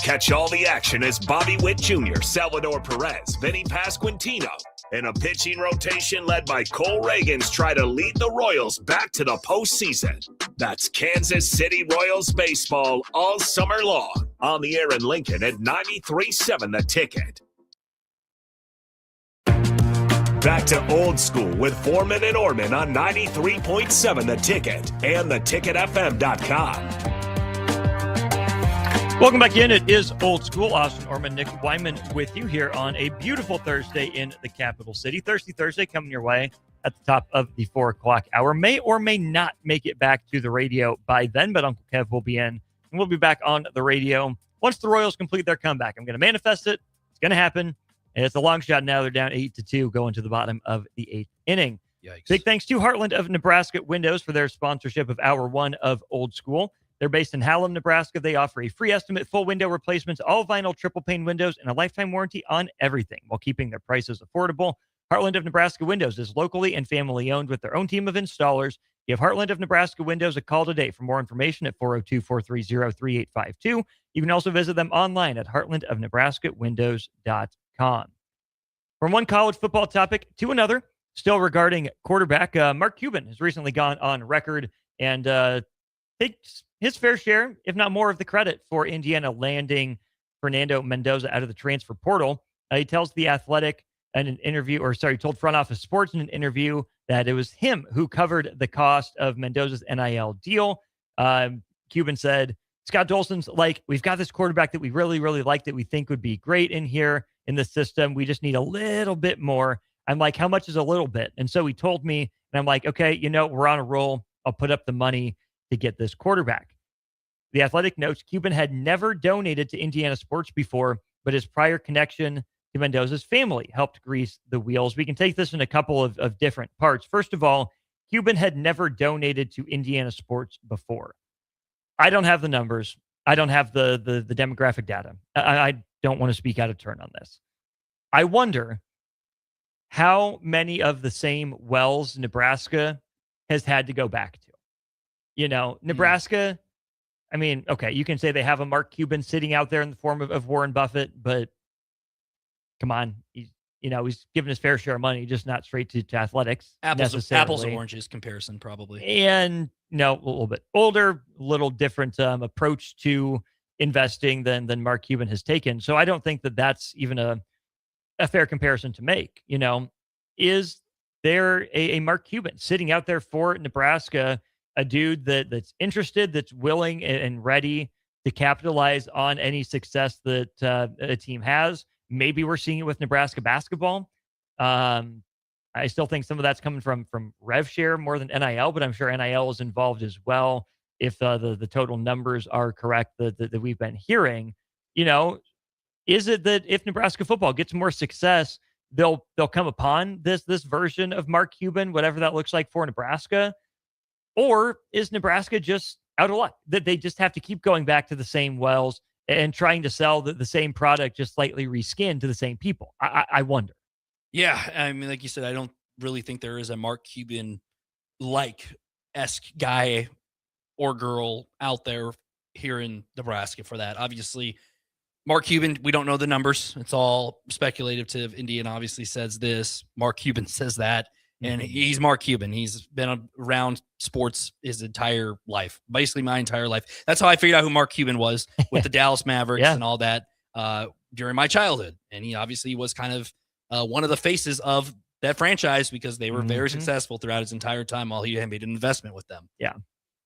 S7: Catch all the action as Bobby Witt Jr., Salvador Perez, Vinny Pasquantino, and a pitching rotation led by Cole Reagans try to lead the Royals back to the postseason. That's Kansas City Royals baseball all summer long. On the air in Lincoln at 93.7 The Ticket. Back to Old School with Foreman and Orman on 93.7 The Ticket and theticketfm.com.
S10: Welcome back in. It is Old School. Austin Orman, Nick Wyman with you here on a beautiful Thursday in the capital city. Thirsty Thursday coming your way at the top of the 4 o'clock hour. May or may not make it back to the radio by then, but Uncle Kev will be in, and we'll be back on the radio once the Royals complete their comeback. I'm going to manifest it. It's going to happen. And it's a long shot now. They're down 8-2 going to the bottom of the 8th inning.
S11: Yikes.
S10: Big thanks to Heartland of Nebraska Windows for their sponsorship of Hour 1 of Old School. They're based in Hallam, Nebraska. They offer a free estimate, full window replacements, all vinyl triple pane windows, and a lifetime warranty on everything while keeping their prices affordable. Heartland of Nebraska Windows is locally and family owned with their own team of installers. Give Heartland of Nebraska Windows a call today for more information at 402-430-3852. You can also visit them online at heartlandofnebraskawindows.com. From one college football topic to another, Still regarding quarterback, Mark Cuban has recently gone on record and takes his fair share, if not more, of the credit for Indiana landing Fernando Mendoza out of the transfer portal. He tells The Athletic in an interview, told Front Office Sports in an interview that it was him who covered the cost of Mendoza's NIL deal. Cuban said, Scott Dolson's like, we've got this quarterback that we really, really like that we think would be great in here in the system. We just need a little bit more. I'm like, how much is a little bit? And so he told me, and I'm like, okay, we're on a roll. I'll put up the money to get this quarterback. The Athletic notes Cuban had never donated to Indiana sports before, but his prior connection to Mendoza's family helped grease the wheels. We can take this in a couple of different parts. First of all, Cuban had never donated to Indiana sports before. I don't have the numbers. I don't have the demographic data. I don't want to speak out of turn on this. I wonder how many of the same wells Nebraska has had to go back to. Nebraska, I mean, okay, you can say they have a Mark Cuban sitting out there in the form of Warren Buffett, but come on, he's given his fair share of money, just not straight to athletics.
S11: Apples and oranges comparison, probably.
S10: And a little bit older, little different approach to investing than Mark Cuban has taken. So I don't think that that's even a fair comparison to make. Is there a Mark Cuban sitting out there for Nebraska, a dude that's interested, that's willing and ready to capitalize on any success that a team has? Maybe we're seeing it with Nebraska basketball. I still think some of that's coming from rev share more than NIL, but I'm sure NIL is involved as well. If the total numbers are correct that we've been hearing, is it that if Nebraska football gets more success, they'll come upon this version of Mark Cuban, whatever that looks like for Nebraska? Or is Nebraska just out of luck that they just have to keep going back to the same wells and trying to sell the same product, just slightly reskinned to the same people? I wonder.
S11: Yeah, I mean, like you said, I don't really think there is a Mark Cuban esque guy or girl out there here in Nebraska for that. Obviously, Mark Cuban, we don't know the numbers. It's all speculative. Indiana obviously says this. Mark Cuban says that. And he's Mark Cuban. He's been around sports his entire life, basically my entire life. That's how I figured out who Mark Cuban was with the Dallas Mavericks and all that during my childhood. And he obviously was kind of one of the faces of that franchise because they were very successful throughout his entire time while he had made an investment with them.
S10: Yeah.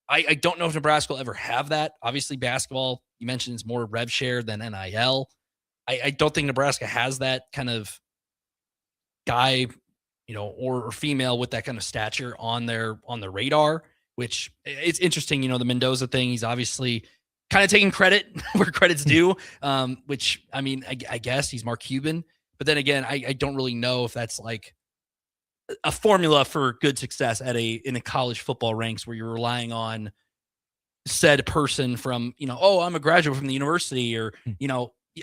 S11: I don't know if Nebraska will ever have that. Obviously, basketball, you mentioned, is more rev share than NIL. I don't think Nebraska has that kind of guy, or female with that kind of stature on the radar, which it's interesting. The Mendoza thing, he's obviously kind of taking credit where credit's due, which, I mean, I guess he's Mark Cuban. But then again, I don't really know if that's like a formula for good success in a college football ranks where you're relying on said person from, I'm a graduate from the university, or,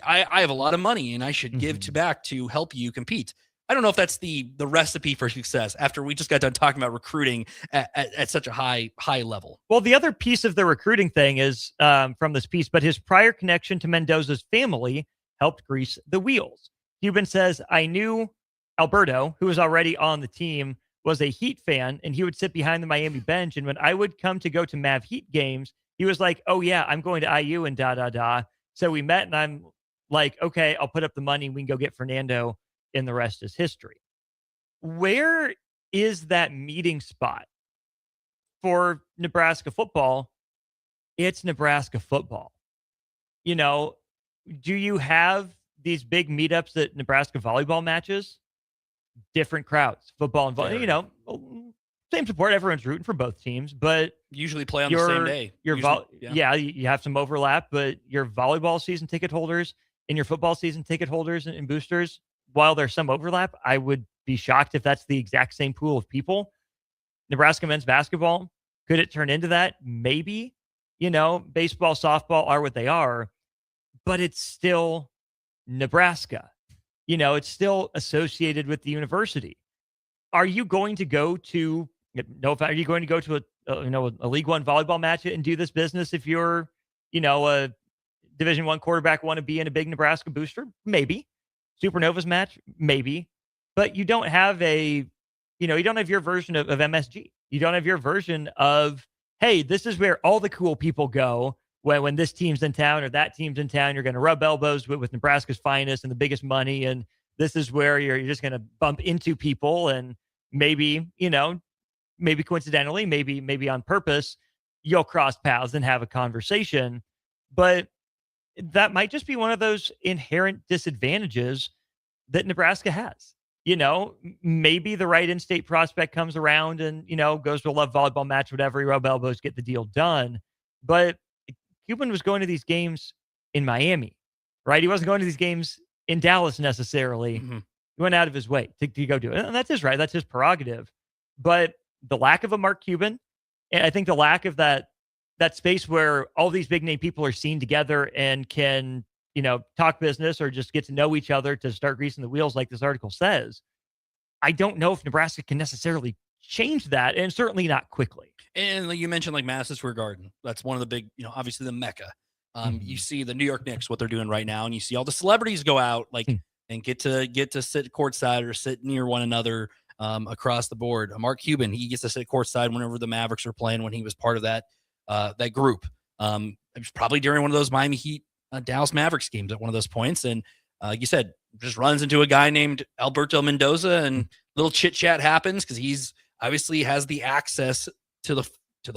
S11: I have a lot of money and I should give back to help you compete. I don't know if that's the recipe for success after we just got done talking about recruiting at such a high level.
S10: Well, the other piece of the recruiting thing is from this piece, but his prior connection to Mendoza's family helped grease the wheels. Cuban says, I knew Alberto, who was already on the team, was a Heat fan, and he would sit behind the Miami bench. And when I would come to go to Mav Heat games, he was like, oh, yeah, I'm going to IU and da. So we met, and I'm like, okay, I'll put up the money. We can go get Fernando, and the rest is history. Where is that meeting spot for Nebraska football? It's Nebraska football. Do you have these big meetups at Nebraska volleyball matches? Different crowds, football and volleyball, same support. Everyone's rooting for both teams, but
S11: usually play on the same day.
S10: You have some overlap, but your volleyball season ticket holders and your football season ticket holders and boosters, while there's some overlap, I would be shocked if that's the exact same pool of people. Nebraska men's basketball, could it turn into that? Maybe. Baseball, softball are what they are, but it's still Nebraska. It's still associated with the university. Are you going to go to a League One volleyball match and do this business if you're, a Division I quarterback want to be in a big Nebraska booster? Maybe. Supernovas match? Maybe. But you don't have a You don't have your version of MSG. You don't have your version of, hey, this is where all the cool people go when this team's in town or that team's in town. You're going to rub elbows with Nebraska's finest and the biggest money. And this is where you're just going to bump into people and maybe, maybe coincidentally, maybe on purpose, you'll cross paths and have a conversation. But that might just be one of those inherent disadvantages that Nebraska has. Maybe the right in-state prospect comes around and, goes to a love volleyball match, whatever, rub elbows, get the deal done. But Cuban was going to these games in Miami, right? He wasn't going to these games in Dallas necessarily.
S11: Mm-hmm.
S10: He went out of his way to go do it. And that's his right. That's his prerogative. But the lack of a Mark Cuban, and I think the lack of that space where all these big name people are seen together and can, talk business or just get to know each other to start greasing the wheels like this article says. I don't know if Nebraska can necessarily change that, and certainly not quickly.
S11: And like you mentioned, like Madison Square Garden, that's one of the big, obviously the Mecca. You see the New York Knicks, what they're doing right now, and you see all the celebrities go out and get to sit courtside or sit near one another across the board. Mark Cuban, he gets to sit courtside whenever the Mavericks are playing when he was part of that group. It was probably during one of those Miami Heat Dallas Mavericks games at one of those points, and like you said, just runs into a guy named Alberto Mendoza, and little chit chat happens because he's obviously has the access to the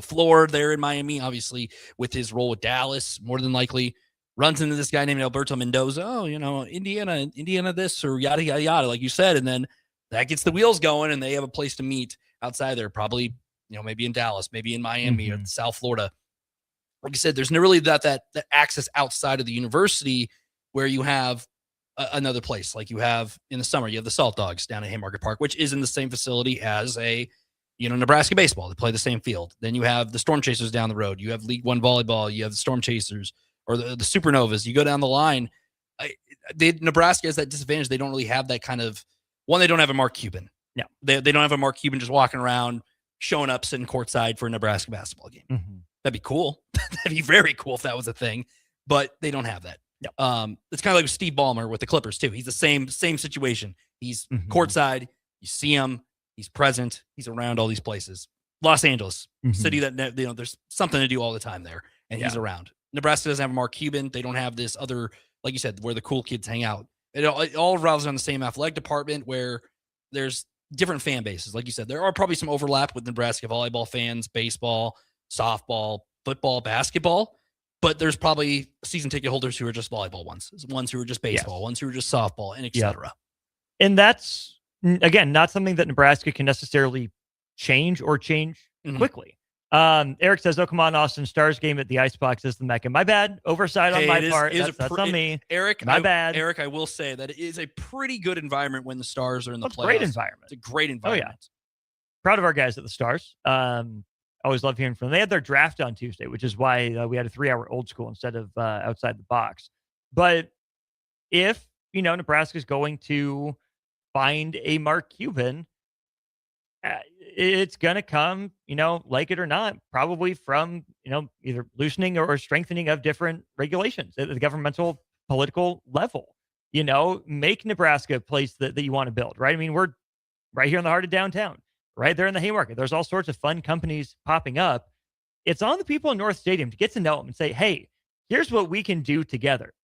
S11: floor there in Miami, obviously with his role with Dallas, more than likely runs into this guy named Alberto Mendoza. Oh, Indiana this or yada, yada, yada, like you said. And then that gets the wheels going and they have a place to meet outside there, probably, maybe in Dallas, maybe in Miami or South Florida. Like I said, there's no really that access outside of the university where you have another place. Like you have in the summer, you have the Salt Dogs down at Haymarket Park, which is in the same facility as Nebraska baseball. They play the same field. Then you have the Storm Chasers down the road. You have League One volleyball. You have the Storm Chasers or the Supernovas. You go down the line. Nebraska has that disadvantage. They don't really have that kind of one. They don't have a Mark Cuban.
S10: No,
S11: they don't have a Mark Cuban just walking around, showing up, sitting courtside for a Nebraska basketball game.
S10: Mm-hmm.
S11: That'd be cool. That'd be very cool if that was a thing. But they don't have that.
S10: No.
S11: It's kind of like with Steve Ballmer with the Clippers too. He's the same situation. He's courtside. You see him. He's present. He's around all these places. Los Angeles, city that there's something to do all the time there, and he's around. Nebraska doesn't have a Mark Cuban. They don't have this other, like you said, where the cool kids hang out. It all revolves around the same athletic department where there's different fan bases. Like you said, there are probably some overlap with Nebraska volleyball fans, baseball, softball, football, basketball. But there's probably season ticket holders who are just volleyball ones who are just baseball, ones who are just softball, and et cetera.
S10: And that's, again, not something that Nebraska can necessarily change quickly. Eric says, oh, come on, Austin. Stars game at the Icebox is the Mecca. My bad. Oversight on my part. That's on me.
S11: Eric,
S10: bad.
S11: Eric, I will say that it is a pretty good environment when the Stars are in the playoffs.
S10: Great environment.
S11: It's a great environment.
S10: Oh, yeah. Proud of our guys at the Stars. Always love hearing from them. They had their draft on Tuesday, which is why we had a 3-hour old school instead of outside the box. But if, Nebraska's going to find a Mark Cuban, it's going to come, like it or not, probably from, either loosening or strengthening of different regulations at the governmental political level. Make Nebraska a place that you want to build, right? I mean, we're right here in the heart of downtown. Right there in the Haymarket. There's all sorts of fun companies popping up. It's on the people in North Stadium to get to know them and say, hey, here's what we can do together.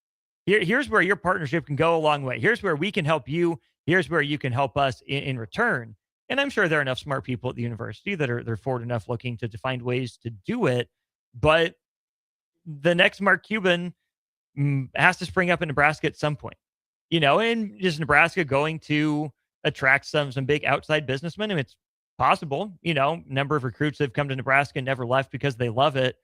S10: Here's where your partnership can go a long way. Here's where we can help you. Here's where you can help us in return. And I'm sure there are enough smart people at the university that they're forward enough looking to find ways to do it. But the next Mark Cuban has to spring up in Nebraska at some point. And just Nebraska going to attract some big outside businessmen. And it's possible, number of recruits that have come to Nebraska and never left because they love it.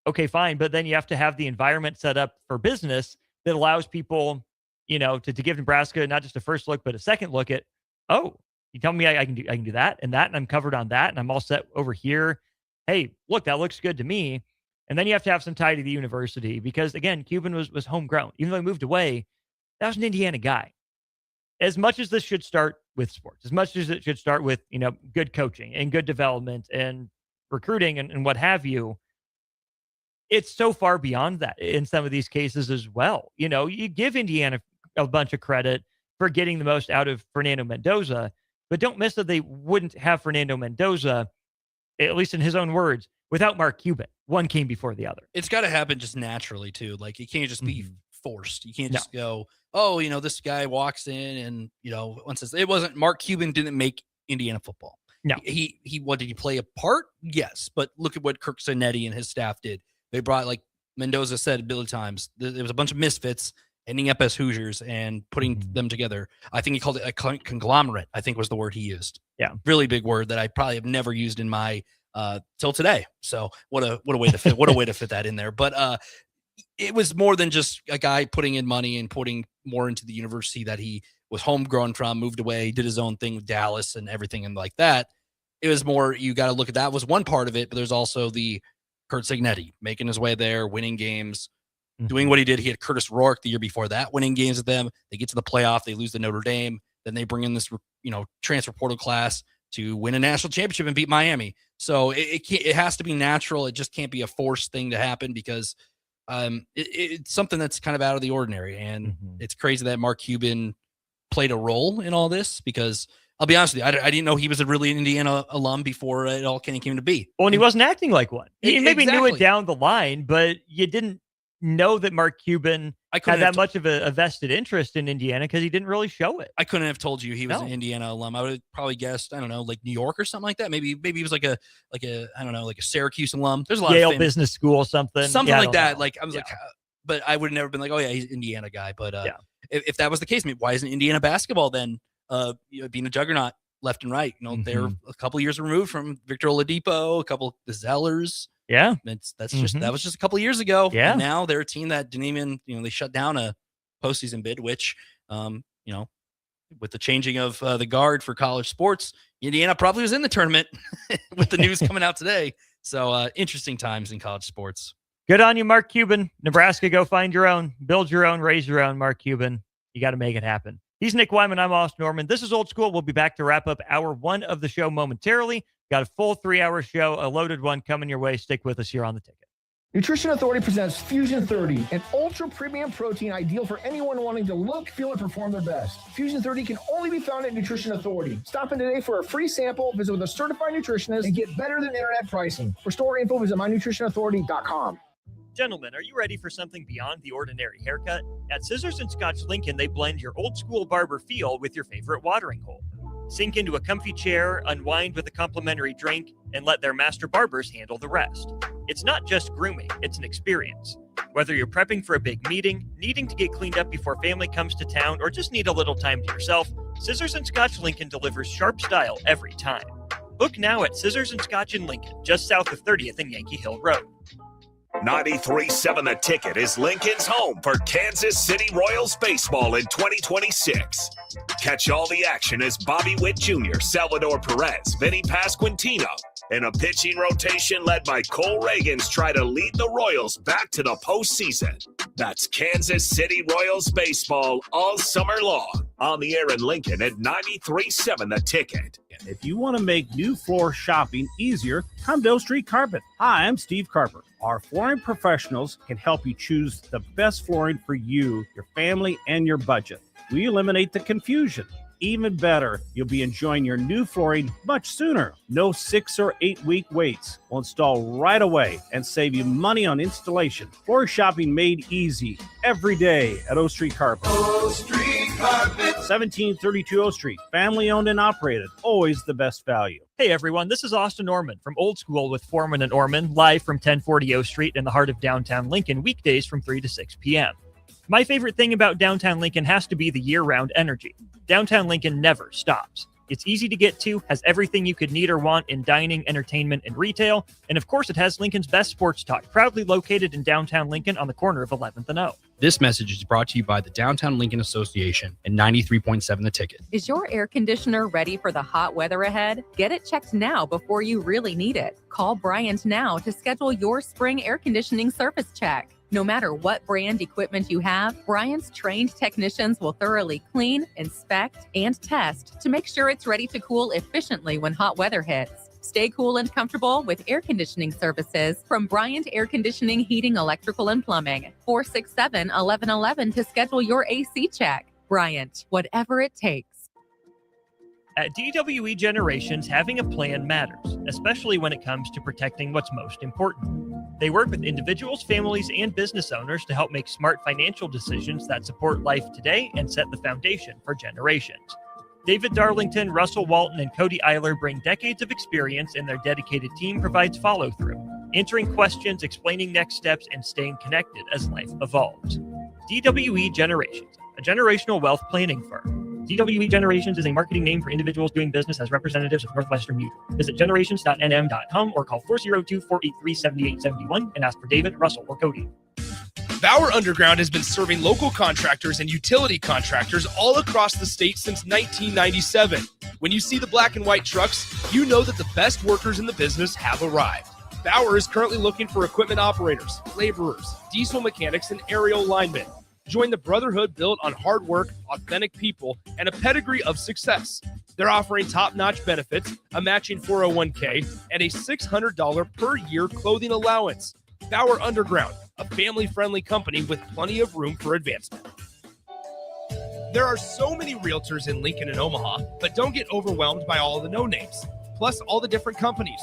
S10: Okay, fine. But then you have to have the environment set up for business that allows people, to give Nebraska not just a first look, but a second look at, oh, you tell me I can do that, and I'm covered on that, and I'm all set over here. Hey, look, that looks good to me. And then you have to have some tie to the university because, again, Cuban was homegrown. Even though he moved away, that was an Indiana guy. As much as this should start with sports, as much as it should start with, good coaching and good development and recruiting and what have you, it's so far beyond that in some of these cases as well. You give Indiana a bunch of credit for getting the most out of Fernando Mendoza, But don't miss that they wouldn't have Fernando Mendoza, at least in his own words, without Mark Cuban. One came before the other.
S11: It's got to happen just naturally, too. Like, it can't just be forced. You can't
S10: No.
S11: just go, oh, this guy walks in and, once it wasn't Mark Cuban didn't make Indiana football.
S10: No.
S11: He what, did he play a part? Yes. But look at what Kirk Zanetti and his staff did. They brought, like Mendoza said a billion times, there was a bunch of misfits ending up as Hoosiers and putting them together. I think he called it a conglomerate, I think was the word he used.
S10: Yeah.
S11: Really big word that I probably have never used in my till today. So what a way to fit that in there. But it was more than just a guy putting in money and putting more into the university that he was homegrown from, moved away, did his own thing with Dallas and everything and like that. It was more, you got to look at that was one part of it, but there's also the Kurt Zanetti making his way there, winning games, doing what he did. He had Curtis Rourke the year before that, winning games with them. They get to the playoff, they lose to Notre Dame. Then they bring in this, transfer portal class to win a national championship and beat Miami. So it has to be natural. It just can't be a forced thing to happen because it's something that's kind of out of the ordinary. And it's crazy that Mark Cuban played a role in all this because I'll be honest with you, I didn't know he was a really Indiana alum before it all came to be.
S10: Well, and he wasn't acting like one. He maybe knew
S11: Exactly.
S10: it down the line, but you didn't know that Mark Cuban had that much of a vested interest in Indiana because he didn't really show it.
S11: I couldn't have told you he was an Indiana alum. I would have probably guessed, I don't know, like New York or something like that. Maybe he was like a I don't know, like a Syracuse alum. There's a lot
S10: Yale
S11: of
S10: Business School, something
S11: like that.
S10: know.
S11: Like I was like, but I would have never been like, oh yeah, he's an Indiana guy. But if that was the case, why isn't Indiana basketball then being a juggernaut left and right? They're a couple years removed from Victor Oladipo, a couple of the Zellers.
S10: Yeah,
S11: that was just a couple of years ago.
S10: Yeah,
S11: and now they're a team that didn't even they shut down a postseason bid, which with the changing of the guard for college sports, Indiana probably was in the tournament with the news coming out today. So interesting times in college sports.
S10: Good on you, Mark Cuban. Nebraska, go find your own, build your own, raise your own. Mark Cuban, you got to make it happen. He's Nick Wyman. I'm Austin Norman. This is Old School. We'll be back to wrap up hour one of the show momentarily. Got a full 3-hour show, a loaded one coming your way. Stick with us here on The Ticket.
S21: Nutrition Authority presents Fusion 30, an ultra premium protein ideal for anyone wanting to look, feel, and perform their best. Fusion 30 can only be found at Nutrition Authority. Stop in today for a free sample, visit with a certified nutritionist, and get better than internet pricing. For store info, visit mynutritionauthority.com.
S10: Gentlemen, are you ready for something beyond the ordinary haircut? At Scissors and Scotch Lincoln, they blend your old school barber feel with your favorite watering hole. Sink into a comfy chair, unwind with a complimentary drink, and let their master barbers handle the rest. It's not just grooming, it's an experience. Whether you're prepping for a big meeting, needing to get cleaned up before family comes to town, or just need a little time to yourself, Scissors and Scotch Lincoln delivers sharp style every time. Book now at Scissors and Scotch in Lincoln, just south of 30th and Yankee Hill Road.
S7: 93.7 The Ticket is Lincoln's home for Kansas City Royals baseball in 2026. Catch all the action as Bobby Witt Jr., Salvador Perez, Vinny Pasquantino, and a pitching rotation led by Cole Reagans try to lead the Royals back to the postseason. That's Kansas City Royals baseball all summer long. On the air in Lincoln at 93.7 The Ticket.
S22: If you want to make new floor shopping easier, come to O Street Carpet. Hi, I'm Steve Carper. Our flooring professionals can help you choose the best flooring for you, your family, and your budget. We eliminate the confusion. Even better, you'll be enjoying your new flooring much sooner. No 6 or 8 week waits. We'll install right away and save you money on installation. Floor shopping made easy every day at O Street Carpet.
S3: O Street Carpet.
S22: 1732 O Street. Family owned and operated. Always the best value.
S10: Hey everyone, this is Austin Norman from Old School with Foreman and Orman, live from 1040 O Street in the heart of downtown Lincoln, weekdays from 3 to 6 p.m. My favorite thing about downtown Lincoln has to be the year-round energy. Downtown Lincoln never stops. It's easy to get to, has everything you could need or want in dining, entertainment, and retail, and of course it has Lincoln's best sports talk, proudly located in downtown Lincoln on the corner of 11th and O.
S23: This message is brought to you by the Downtown Lincoln Association and 93.7 The Ticket.
S24: Is your air conditioner ready for the hot weather ahead? Get it checked now before you really need it. Call Bryant now to schedule your spring air conditioning service check. No matter what brand equipment you have, Bryant's trained technicians will thoroughly clean, inspect, and test to make sure it's ready to cool efficiently when hot weather hits. Stay cool and comfortable with air conditioning services from Bryant Air Conditioning, Heating, Electrical, and Plumbing. 467-1111 to schedule your AC check. Bryant, whatever it takes.
S10: At DWE Generations, having a plan matters, especially when it comes to protecting what's most important. They work with individuals, families, and business owners to help make smart financial decisions that support life today and set the foundation for generations. David Darlington, Russell Walton, and Cody Eiler bring decades of experience, and their dedicated team provides follow-through, answering questions, explaining next steps, and staying connected as life evolves. DWE Generations, a generational wealth planning firm. DWE Generations is a marketing name for individuals doing business as representatives of Northwestern Mutual. Visit generations.nm.com or call 402-483-7871 and ask for David, Russell, or Cody.
S6: Bauer Underground has been serving local contractors and utility contractors all across the state since 1997. When you see the black and white trucks, you know that the best workers in the business have arrived. Bauer is currently looking for equipment operators, laborers, diesel mechanics, and aerial linemen. Join the brotherhood built on hard work, authentic people, and a pedigree of success. They're offering top-notch benefits, a matching 401k, and a $600 per year clothing allowance. Bauer Underground, a family-friendly company with plenty of room for advancement. There are so many realtors in Lincoln and Omaha, but don't get overwhelmed by all the no-names, plus all the different companies.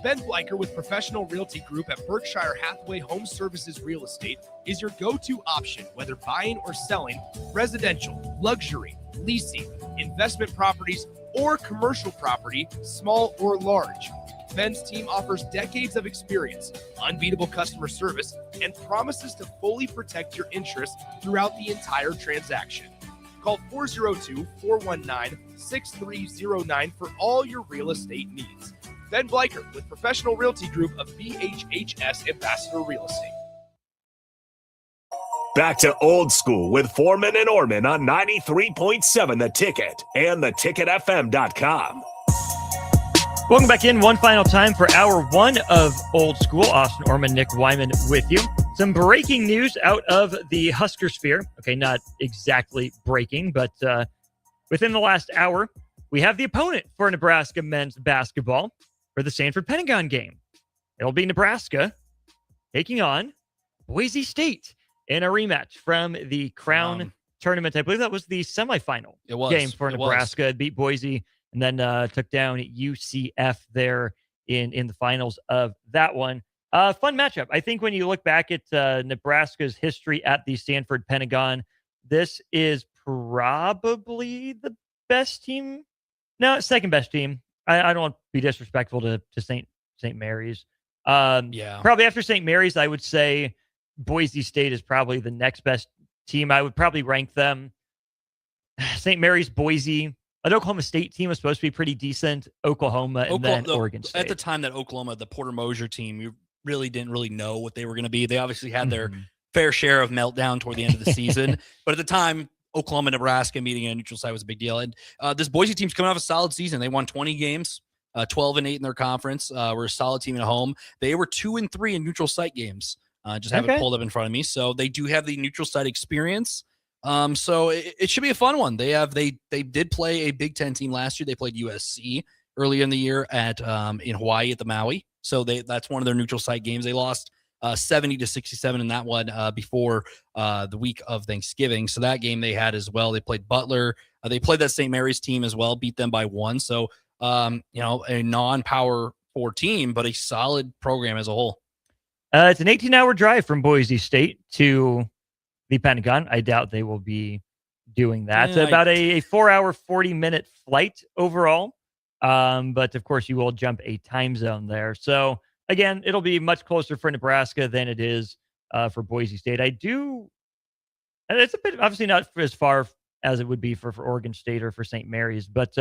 S6: Ben Bleicher with Professional Realty Group at Berkshire Hathaway Home Services Real Estate is your go-to option, whether buying or selling residential, luxury, leasing, investment properties, or commercial property, small or large. Ben's team offers decades of experience, unbeatable customer service, and promises to fully protect your interests throughout the entire transaction. Call 402-419-6309 for all your real estate needs. Ben Bleicher with Professional Realty Group of BHHS Ambassador Real Estate.
S7: Back to Old School with Foreman and Orman on 93.7 The Ticket and theticketfm.com.
S10: Welcome back in one final time for hour one of Old School. Austin Orman, Nick Wyman with you. Some breaking news out of the Husker sphere. Okay, not exactly breaking, but within the last hour, we have the opponent for Nebraska men's basketball for the Sanford-Pentagon game. It'll be Nebraska taking on Boise State in a rematch from the Crown tournament. I believe that was the semifinal game for Nebraska. It beat Boise and then took down UCF there in the finals of that one. Fun matchup. I think when you look back at Nebraska's history at the Sanford-Pentagon, this is probably the best team. No, second best team. I don't want to be disrespectful to St. Mary's. Probably after St. Mary's, I would say Boise State is probably the next best team. I would probably rank them St. Mary's, Boise. An Oklahoma State team was supposed to be pretty decent. Oklahoma, and then Oregon State.
S11: At the time that Oklahoma, the Porter Moser team, you really didn't know what they were going to be. They obviously had their fair share of meltdown toward the end of the season. But at the time, Oklahoma, Nebraska meeting on a neutral site was a big deal. And this Boise team's coming off a solid season. They won 20 games, 12-8 in their conference. We're a solid team at home. They were 2-3 in neutral site games. Just have it pulled up in front of me. So they do have the neutral site experience. So it should be a fun one. They did play a Big Ten team last year. They played USC earlier in the year at in Hawaii at the Maui. So that's one of their neutral site games. They lost 70-67 in that one before the week of Thanksgiving. So that game they had as well. They played Butler. They played that St. Mary's team as well, beat them by 1. So, a non-Power 4 team, but a solid program as a whole.
S10: It's an 18-hour drive from Boise State to the Pentagon. I doubt they will be doing that. It's about a 4-hour, 40-minute flight overall. But, of course, you will jump a time zone there. So, again, it'll be much closer for Nebraska than it is for Boise State. It's a bit, obviously not as far as it would be for Oregon State or for St. Mary's, but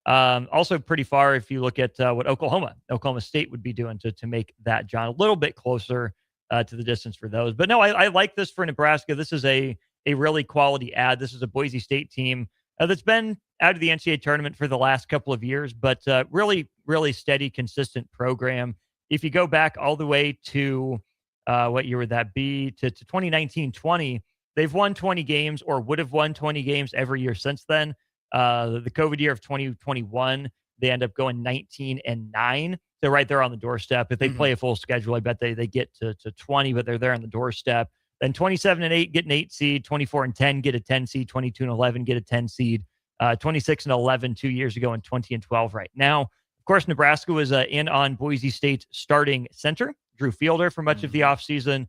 S10: also pretty far if you look at what Oklahoma State would be doing to make that, John, a little bit closer to the distance for those. But no, I like this for Nebraska. This is a really quality ad. This is a Boise State team that's been out of the NCAA tournament for the last couple of years, but really, really steady, consistent program. If you go back all the way to what year would that be, to 2019-20, they've won 20 games or would have won 20 games every year since then. The COVID year of 2021, they end up going 19-9. So right there on the doorstep. If they play a full schedule, I bet they get to 20, but they're there on the doorstep. Then 27-8, get an 8 seed, 24-10, get a 10 seed, 22-11, get a 10 seed. 26-11 2 years ago, and 20-12 right now. Of course, Nebraska was in on Boise State's starting center, Drew Fielder, for much of the offseason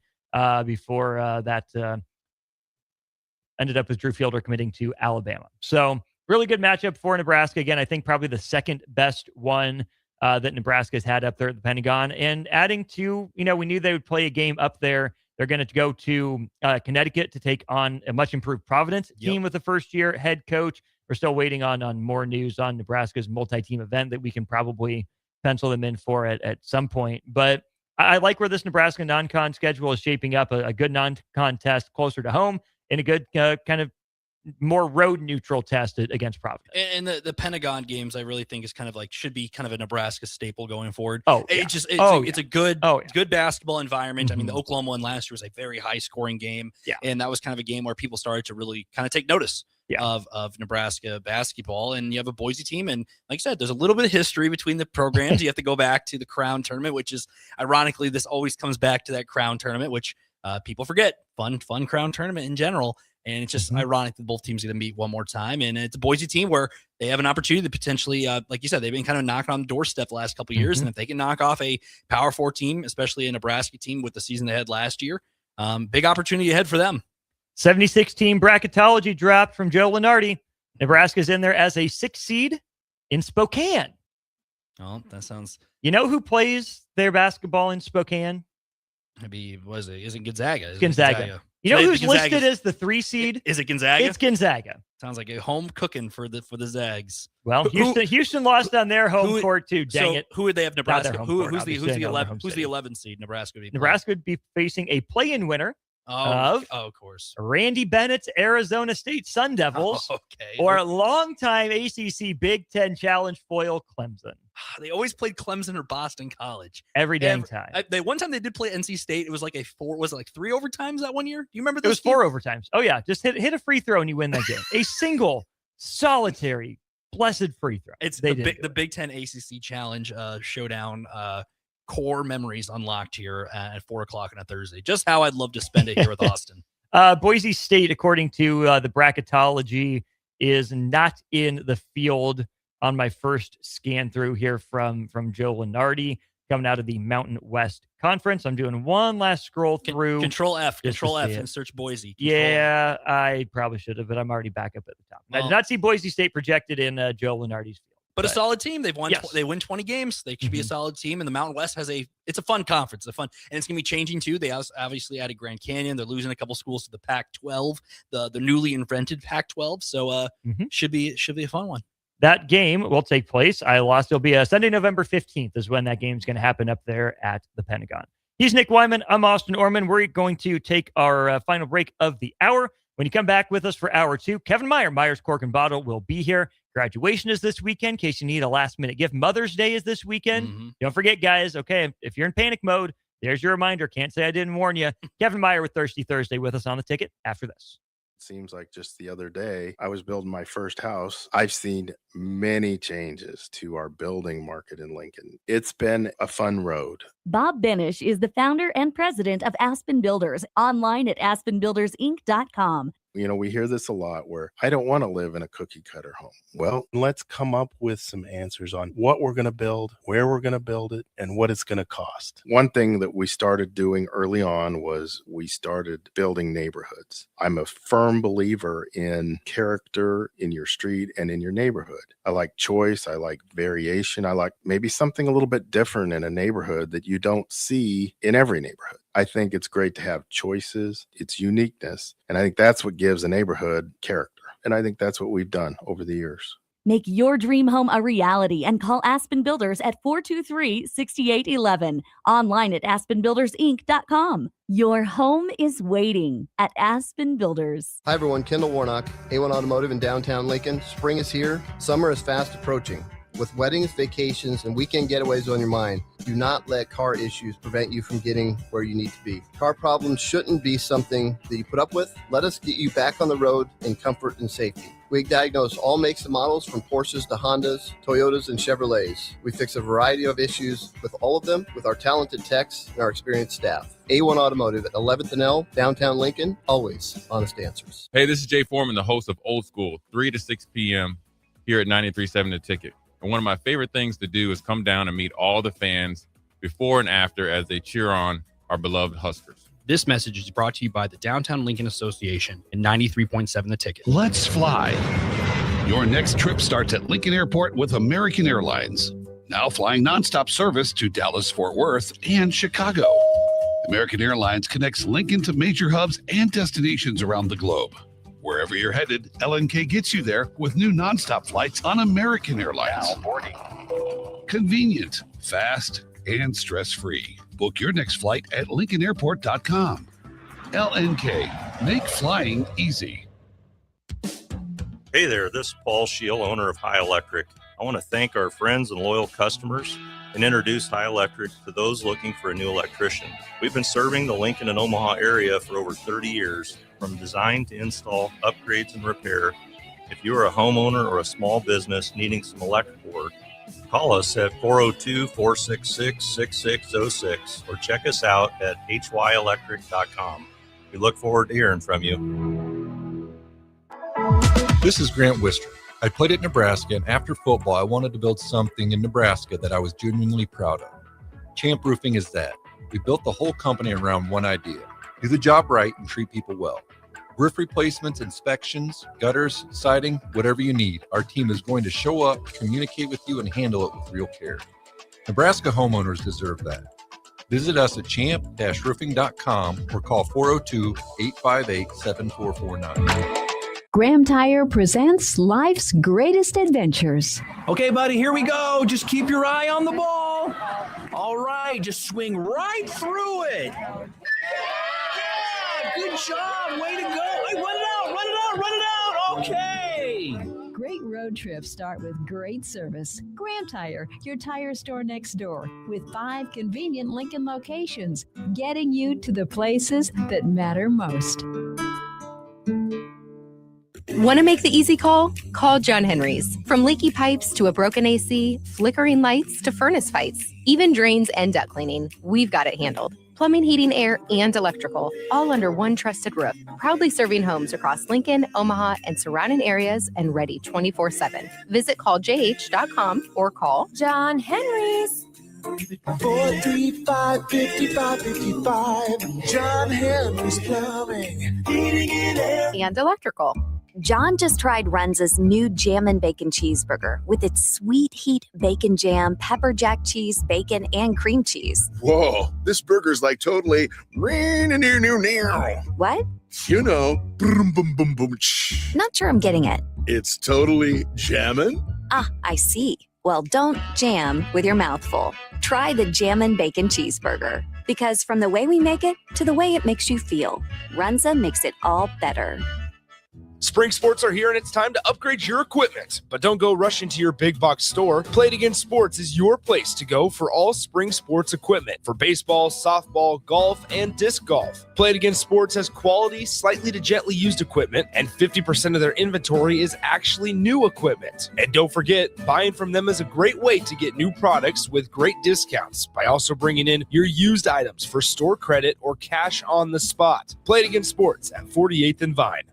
S10: before that ended up with Drew Fielder committing to Alabama. So really good matchup for Nebraska. Again, I think probably the second best one that Nebraska has had up there at the Pentagon. And adding to, we knew they would play a game up there. They're going to go to Connecticut to take on a much improved Providence team with a first-year head coach. We're still waiting on more news on Nebraska's multi-team event that we can probably pencil them in for at some point. But I like where this Nebraska non-con schedule is shaping up, a good non-con test closer to home and a good kind of more road neutral test against Providence.
S11: And the Pentagon games, I really think is kind of like should be kind of a Nebraska staple going forward. It's a good basketball environment. I mean, the Oklahoma one last year was a very high scoring game. Yeah. And that was kind of a game where people started to really kind of take notice of Nebraska basketball. And you have a Boise team. And like I said, there's a little bit of history between the programs. You have to go back to the Crown tournament, which is ironically, this always comes back to that Crown tournament, which people forget. Fun Crown tournament in general. And it's just ironic that both teams are going to meet one more time. And it's a Boise team where they have an opportunity to potentially, like you said, they've been kind of knocking on the doorstep the last couple of years. And if they can knock off a Power 4 team, especially a Nebraska team with the season they had last year, big opportunity ahead for them.
S10: 76-team bracketology dropped from Joe Lenardi. Nebraska's in there as a 6th seed in Spokane.
S11: Oh, that sounds...
S10: You know who plays their basketball in Spokane?
S11: Maybe, was it? Isn't Gonzaga?
S10: Gonzaga. You know who's listed as the 3 seed?
S11: Is it Gonzaga?
S10: It's Gonzaga.
S11: Sounds like a home cooking for the Zags.
S10: Well, Houston lost on their home court too. Dang it!
S11: Who would they have? Nebraska. Who's the
S10: 11th
S11: 11th seed? Nebraska would be.
S10: Nebraska would be facing a play-in winner of
S11: course,
S10: Randy Bennett's Arizona State Sun Devils, or longtime ACC Big Ten Challenge foil Clemson.
S11: They always played Clemson or Boston College
S10: every dang time.
S11: One time they did play NC State. It was like was it like 3 overtimes that one year? Do you remember
S10: this? It was 4 overtimes. Oh yeah, just hit a free throw and you win that game. A single solitary blessed free throw.
S11: It's the Big Ten ACC Challenge showdown. Core memories unlocked here at 4:00 on a Thursday. Just how I'd love to spend it here with Austin.
S10: Boise State, according to the bracketology, is not in the field on my first scan through here from Joe Lenardi, coming out of the Mountain West Conference. I'm doing one last scroll through.
S11: Control F and search Boise.
S10: Yeah, I probably should have, but I'm already back up at the top. I did not see Boise State projected in Joe Lenardi's field.
S11: But a solid team. They've won. They win 20 games. They should be a solid team. And the Mountain West it's a fun conference. And it's gonna be changing too. They obviously added Grand Canyon. They're losing a couple schools to the Pac-12, the newly invented Pac-12. So should be a fun one.
S10: That game will take place. It'll be Sunday, November 15th is when that game's going to happen up there at the Pentagon. He's Nick Wyman. I'm Austin Orman. We're going to take our final break of the hour. When you come back with us for hour 2, Kevin Myers Cork and Bottle will be here. Graduation is this weekend in case you need a last-minute gift. Mother's Day is this weekend. Don't forget, guys, okay, if you're in panic mode, there's your reminder. Can't say I didn't warn you. Kevin Meyer with Thirsty Thursday with us on the ticket after this.
S18: Seems like just the other day, I was building my first house. I've seen many changes to our building market in Lincoln. It's been a fun road.
S20: Bob Benish is the founder and president of Aspen Builders, online at aspenbuildersinc.com.
S18: You know, we hear this a lot where I don't want to live in a cookie cutter home. Well, let's come up with some answers on what we're going to build, where we're going to build it, and what it's going to cost. One thing that we started doing early on was we started building neighborhoods. I'm a firm believer in character in your street and in your neighborhood. I like choice. I like variation. I like maybe something a little bit different in a neighborhood that you don't see in every neighborhood. I think it's great to have choices, its uniqueness, and I think that's what gives a neighborhood character. And I think that's what we've done over the years.
S20: Make your dream home a reality and call Aspen Builders at 423-6811. Online at aspenbuildersinc.com. Your home is waiting at Aspen Builders.
S14: Hi, everyone. Kendall Warnock, A1 Automotive in downtown Lincoln. Spring is here. Summer is fast approaching. With weddings, vacations, and weekend getaways on your mind, do not let car issues prevent you from getting where you need to be. Car problems shouldn't be something that you put up with. Let us get you back on the road in comfort and safety. We diagnose all makes and models from Porsches to Hondas, Toyotas, and Chevrolets. We fix a variety of issues with all of them with our talented techs and our experienced staff. A1 Automotive at 11th and L, downtown Lincoln, always honest answers.
S4: Hey, this is Jay Foreman, the host of Old School, 3 to 6 p.m. here at 93.7 The Ticket. And one of my favorite things to do is come down and meet all the fans before and after as they cheer on our beloved Huskers.
S23: This message is brought to you by the Downtown Lincoln Association and 93.7 The Ticket.
S5: Let's fly. Your next trip starts at Lincoln Airport with American Airlines. Now flying nonstop service to Dallas, Fort Worth, and Chicago. American Airlines connects Lincoln to major hubs and destinations around the globe. Wherever you're headed, LNK gets you there with new nonstop flights on American Airlines.
S7: Now boarding.
S5: Convenient, fast, and stress-free. Book your next flight at LincolnAirport.com. LNK, make flying easy.
S8: Hey there, this is Paul Scheel, owner of High Electric. I want to thank our friends and loyal customers and introduce High Electric to those looking for a new electrician. We've been serving the Lincoln and Omaha area for over 30 years, from design to install, upgrades, and repair. If you are a homeowner or a small business needing some electrical work, call us at 402-466-6606 or check us out at hyelectric.com. We look forward to hearing from you.
S9: This is Grant Wister. I played at Nebraska, and after football, I wanted to build something in Nebraska that I was genuinely proud of. Champ Roofing is that. We built the whole company around one idea: do the job right and treat people well. Roof replacements, inspections, gutters, siding, whatever you need, our team is going to show up, communicate with you, and handle it with real care. Nebraska homeowners deserve that. Visit us at champ-roofing.com or call 402-858-7449.
S1: Graham Tire presents life's greatest adventures.
S15: Okay, buddy, here we go. Just keep your eye on the ball. All right, just swing right through it. Yeah, good job. Way to go. Hey, run it out. Okay.
S1: Great road trips start with great service. Graham Tire, your tire store next door, with 5 convenient Lincoln locations, getting you to the places that matter most.
S2: Want to make the easy call? Call John Henry's. From leaky pipes to a broken AC, flickering lights to furnace fights, even drains and duct cleaning, we've got it handled. Plumbing, heating, air, and electrical, all under one trusted roof. Proudly serving homes across Lincoln, Omaha, and surrounding areas, and ready 24/7. Visit calljh.com or call John Henry's.
S3: 435-5555. John Henry's Plumbing, Heating and Air.
S2: And electrical.
S25: John just tried Renza's new Jammin' Bacon Cheeseburger with its sweet heat bacon jam, pepper jack cheese, bacon, and cream cheese.
S26: Whoa, this burger's like totally
S25: What?
S26: you know, boom, boom, boom, boom.
S25: Not sure I'm getting it.
S26: It's totally jammin'.
S25: Ah, I see. Well, don't jam with your mouth full. Try the Jammin' Bacon Cheeseburger. Because from the way we make it to the way it makes you feel, Renza makes it all better.
S6: Spring sports are here and it's time to upgrade your equipment. But don't go rushing to your big box store. Play It Again Sports is your place to go for all spring sports equipment for baseball, softball, golf, and disc golf. Play It Again Sports has quality, slightly to gently used equipment, and 50% of their inventory is actually new equipment. And don't forget, buying from them is a great way to get new products with great discounts by also bringing in your used items for store credit or cash on the spot. Play It Again Sports at 48th and Vine.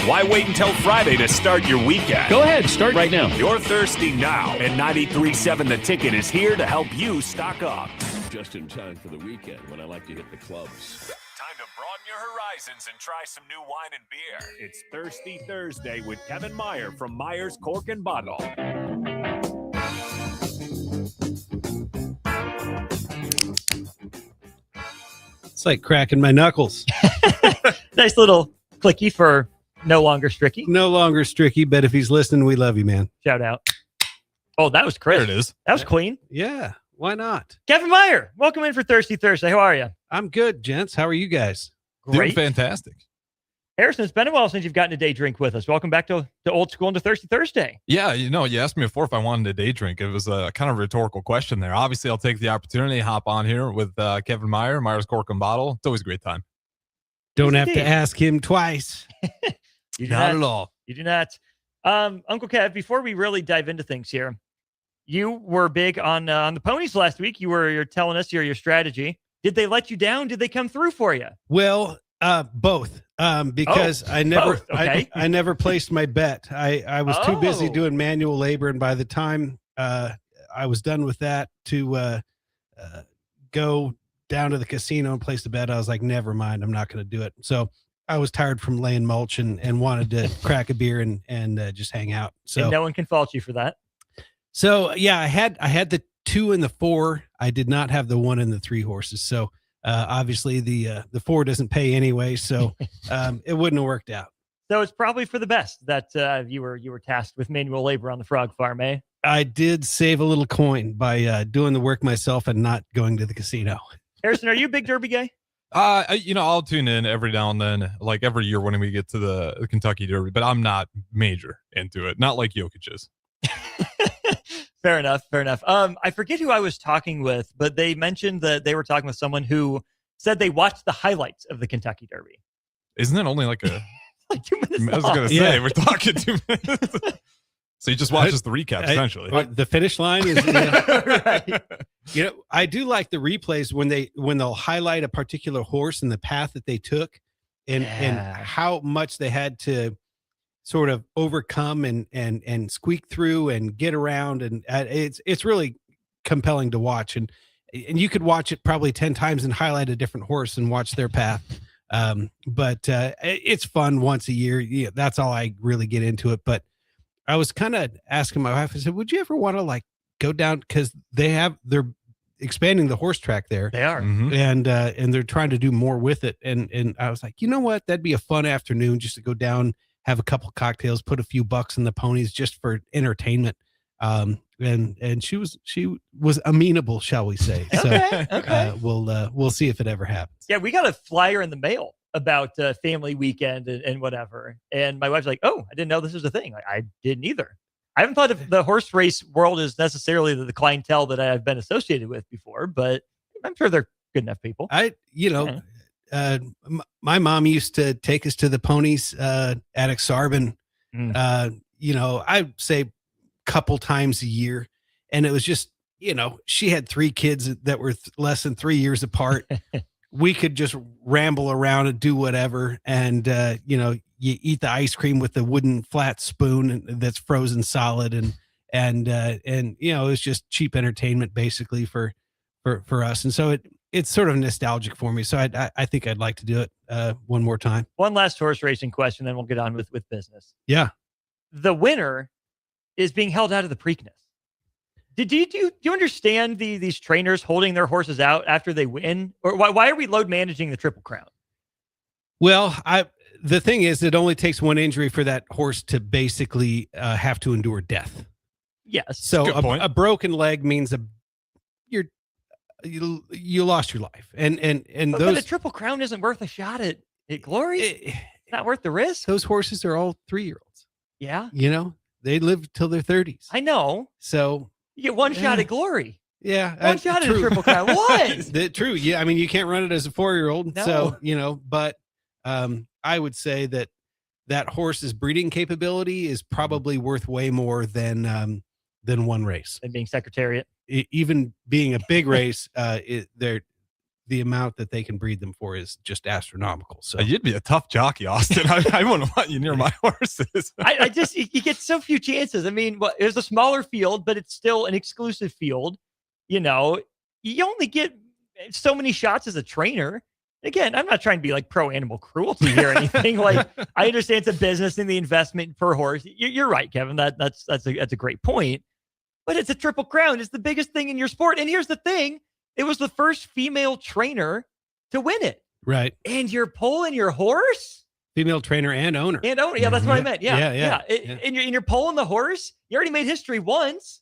S7: Why wait until Friday to start your weekend?
S22: Go ahead, start right now.
S7: You're thirsty now, and 93.7 The Ticket is here to help you stock up.
S27: Just in time for the weekend when I like to hit the clubs.
S7: Time to broaden your horizons and try some new wine and beer. It's Thirsty Thursday with Kevin Meyer from Meyer's Cork and Bottle.
S28: It's like cracking my knuckles.
S10: Nice little clicky for No Longer Stricky.
S28: No Longer Stricky, but if he's listening, we love you, man.
S10: Shout out. Oh, that was Chris.
S27: There it is.
S10: That was clean.
S28: Yeah, why not?
S10: Kevin Meyer, welcome in for Thirsty Thursday. How are you?
S28: I'm good, gents. How are you guys?
S10: Great.
S27: Doing fantastic.
S10: Harrison, it's been a while since you've gotten a day drink with us. Welcome back to Old School and to Thirsty Thursday.
S11: Yeah, you asked me before if I wanted a day drink. It was a kind of rhetorical question there. Obviously, I'll take the opportunity to hop on here with Kevin Meyer's Cork and Bottle. It's always a great time.
S28: Don't have to ask him twice.
S10: Not
S28: at all.
S10: You do not. Uncle Kev, before we really dive into things here, you were big on the ponies last week. You're telling us your strategy. Did they let you down? Did they come through for you?
S28: Well, both. Because I never,
S10: both. Okay.
S28: I never placed my bet. I was too busy doing manual labor, and by the time I was done with that to go down to the casino and place the bet, I was like, never mind, I'm not going to do it. So I was tired from laying mulch and wanted to crack a beer and just hang out. So
S10: and no one can fault you for that.
S28: So yeah, I had the 2 and the 4. I did not have the 1 and the 3 horses. So obviously the 4 doesn't pay anyway, so it wouldn't have worked out.
S10: So it's probably for the best that you were tasked with manual labor on the frog farm, eh?
S28: I did save a little coin by doing the work myself and not going to the casino.
S10: Harrison, are you a big Derby guy?
S11: I'll tune in every now and then, like every year when we get to the Kentucky Derby, but I'm not major into it. Not like Jokic is.
S10: Fair enough. I forget who I was talking with, but they mentioned that they were talking with someone who said they watched the highlights of the Kentucky Derby.
S11: Isn't it only like
S10: like 2 minutes
S11: I was
S10: long?
S11: going to say, we're talking 2 minutes. So you just watch the recap, essentially.
S28: The finish line is,
S10: right.
S28: I do like the replays when they'll highlight a particular horse and the path that they took and how much they had to sort of overcome and squeak through and get around. And it's really compelling to watch. And you could watch it probably 10 times and highlight a different horse and watch their path. But it's fun once a year. Yeah, that's all I really get into it. But I was kind of asking my wife, I said, would you ever want to like go down? Cause they're expanding the horse track there.
S10: They are.
S11: Mm-hmm.
S28: And they're trying to do more with it. And I was like, you know what? That'd be a fun afternoon just to go down, have a couple cocktails, put a few bucks in the ponies just for entertainment. And she was amenable, shall we say. So
S10: Okay.
S28: We'll see if it ever happens.
S10: Yeah, we got a flyer in the mail about family weekend and whatever. And my wife's like, oh, I didn't know this was a thing. I didn't either. I haven't thought of the horse race world as necessarily the clientele that I've been associated with before, but I'm sure they're good enough people.
S28: My mom used to take us to the ponies at Exarban. I'd say couple times a year, and it was just, she had 3 kids that were less than 3 years apart. We could just ramble around and do whatever. And, you eat the ice cream with the wooden flat spoon that's frozen solid. And it was just cheap entertainment basically for us. And so it's sort of nostalgic for me. So I think I'd like to do it one more time.
S10: One last horse racing question, then we'll get on with business.
S28: Yeah.
S10: The winner is being held out of the Preakness. Do you understand these trainers holding their horses out after they win? Or why are we load managing the Triple Crown?
S28: Well, the thing is, it only takes one injury for that horse to basically have to endure death.
S10: Yes.
S28: So a broken leg means you lost your life.
S10: But a Triple Crown isn't worth a shot at glory. It's not worth the risk.
S28: Those horses are all 3-year-olds.
S10: Yeah.
S28: They live till their 30s.
S10: I know.
S28: So
S10: you get one shot at glory.
S28: Yeah.
S10: One shot at a Triple Crown. What?
S28: True. Yeah. I mean, you can't run it as a 4-year-old.
S10: No.
S28: So, but I would say that horse's breeding capability is probably worth way more than one race.
S10: And being Secretariat.
S28: Even being a big race, the amount that they can breed them for is just astronomical. So
S11: you'd be a tough jockey, Austin. I wouldn't want you near my horses.
S10: I just, you get so few chances. I mean, it was a smaller field, but it's still an exclusive field. You only get so many shots as a trainer. Again, I'm not trying to be like pro animal cruelty here or anything. Like, I understand it's a business and the investment per horse. You're right, Kevin. That's a great point. But it's a Triple Crown. It's the biggest thing in your sport. And here's the thing. It was the first female trainer to win it.
S28: Right.
S10: And you're pulling your horse?
S28: Female trainer and owner.
S10: Yeah, that's what I meant. Yeah.
S28: Yeah.
S10: And you're pulling the horse? You already made history once.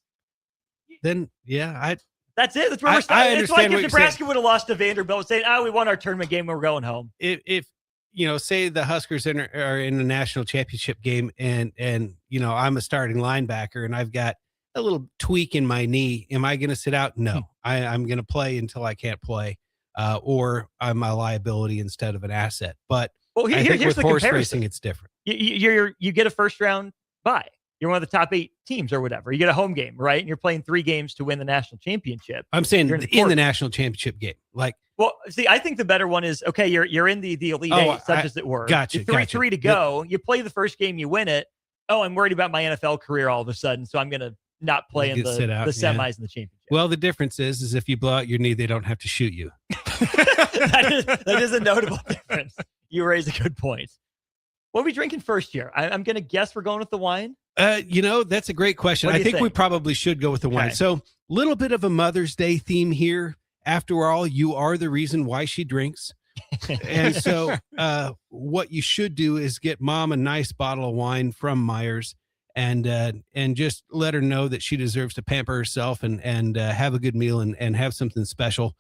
S28: Then, yeah,
S10: that's it. That's where we're starting. It's like if
S28: what
S10: Nebraska would have lost to Vanderbilt saying, we won our tournament game and we're going home.
S28: If say the Huskers are in a national championship game and I'm a starting linebacker and I've got a little tweak in my knee. Am I going to sit out? No, I'm going to play until I can't play, or I'm a liability instead of an asset. But I think
S10: here's
S28: with
S10: the
S28: horse
S10: comparison.
S28: racing, it's different.
S10: You get a first round bye. You're one of the top 8 teams or whatever. You get a home game, right? And you're playing 3 games to win the national championship.
S28: I'm saying in the national championship game.
S10: Well, see, I think the better one is, okay, you're in the Elite Eight, such as it were.
S28: Gotcha.
S10: 3-3 to go. You play the first game, you win it. Oh, I'm worried about my NFL career all of a sudden, so I'm going to not play in the semis and the championship.
S28: Well, the difference is if you blow out your knee, they don't have to shoot you.
S10: that is a notable difference. You raise a good point. What are we drinking first here? I'm going to guess we're going with the wine.
S28: That's a great question. I think we probably should go with the wine. So, little bit of a Mother's Day theme here. After all, you are the reason why she drinks. And so what you should do is get Mom a nice bottle of wine from Myers and just let her know that she deserves to pamper herself and have a good meal and have something special.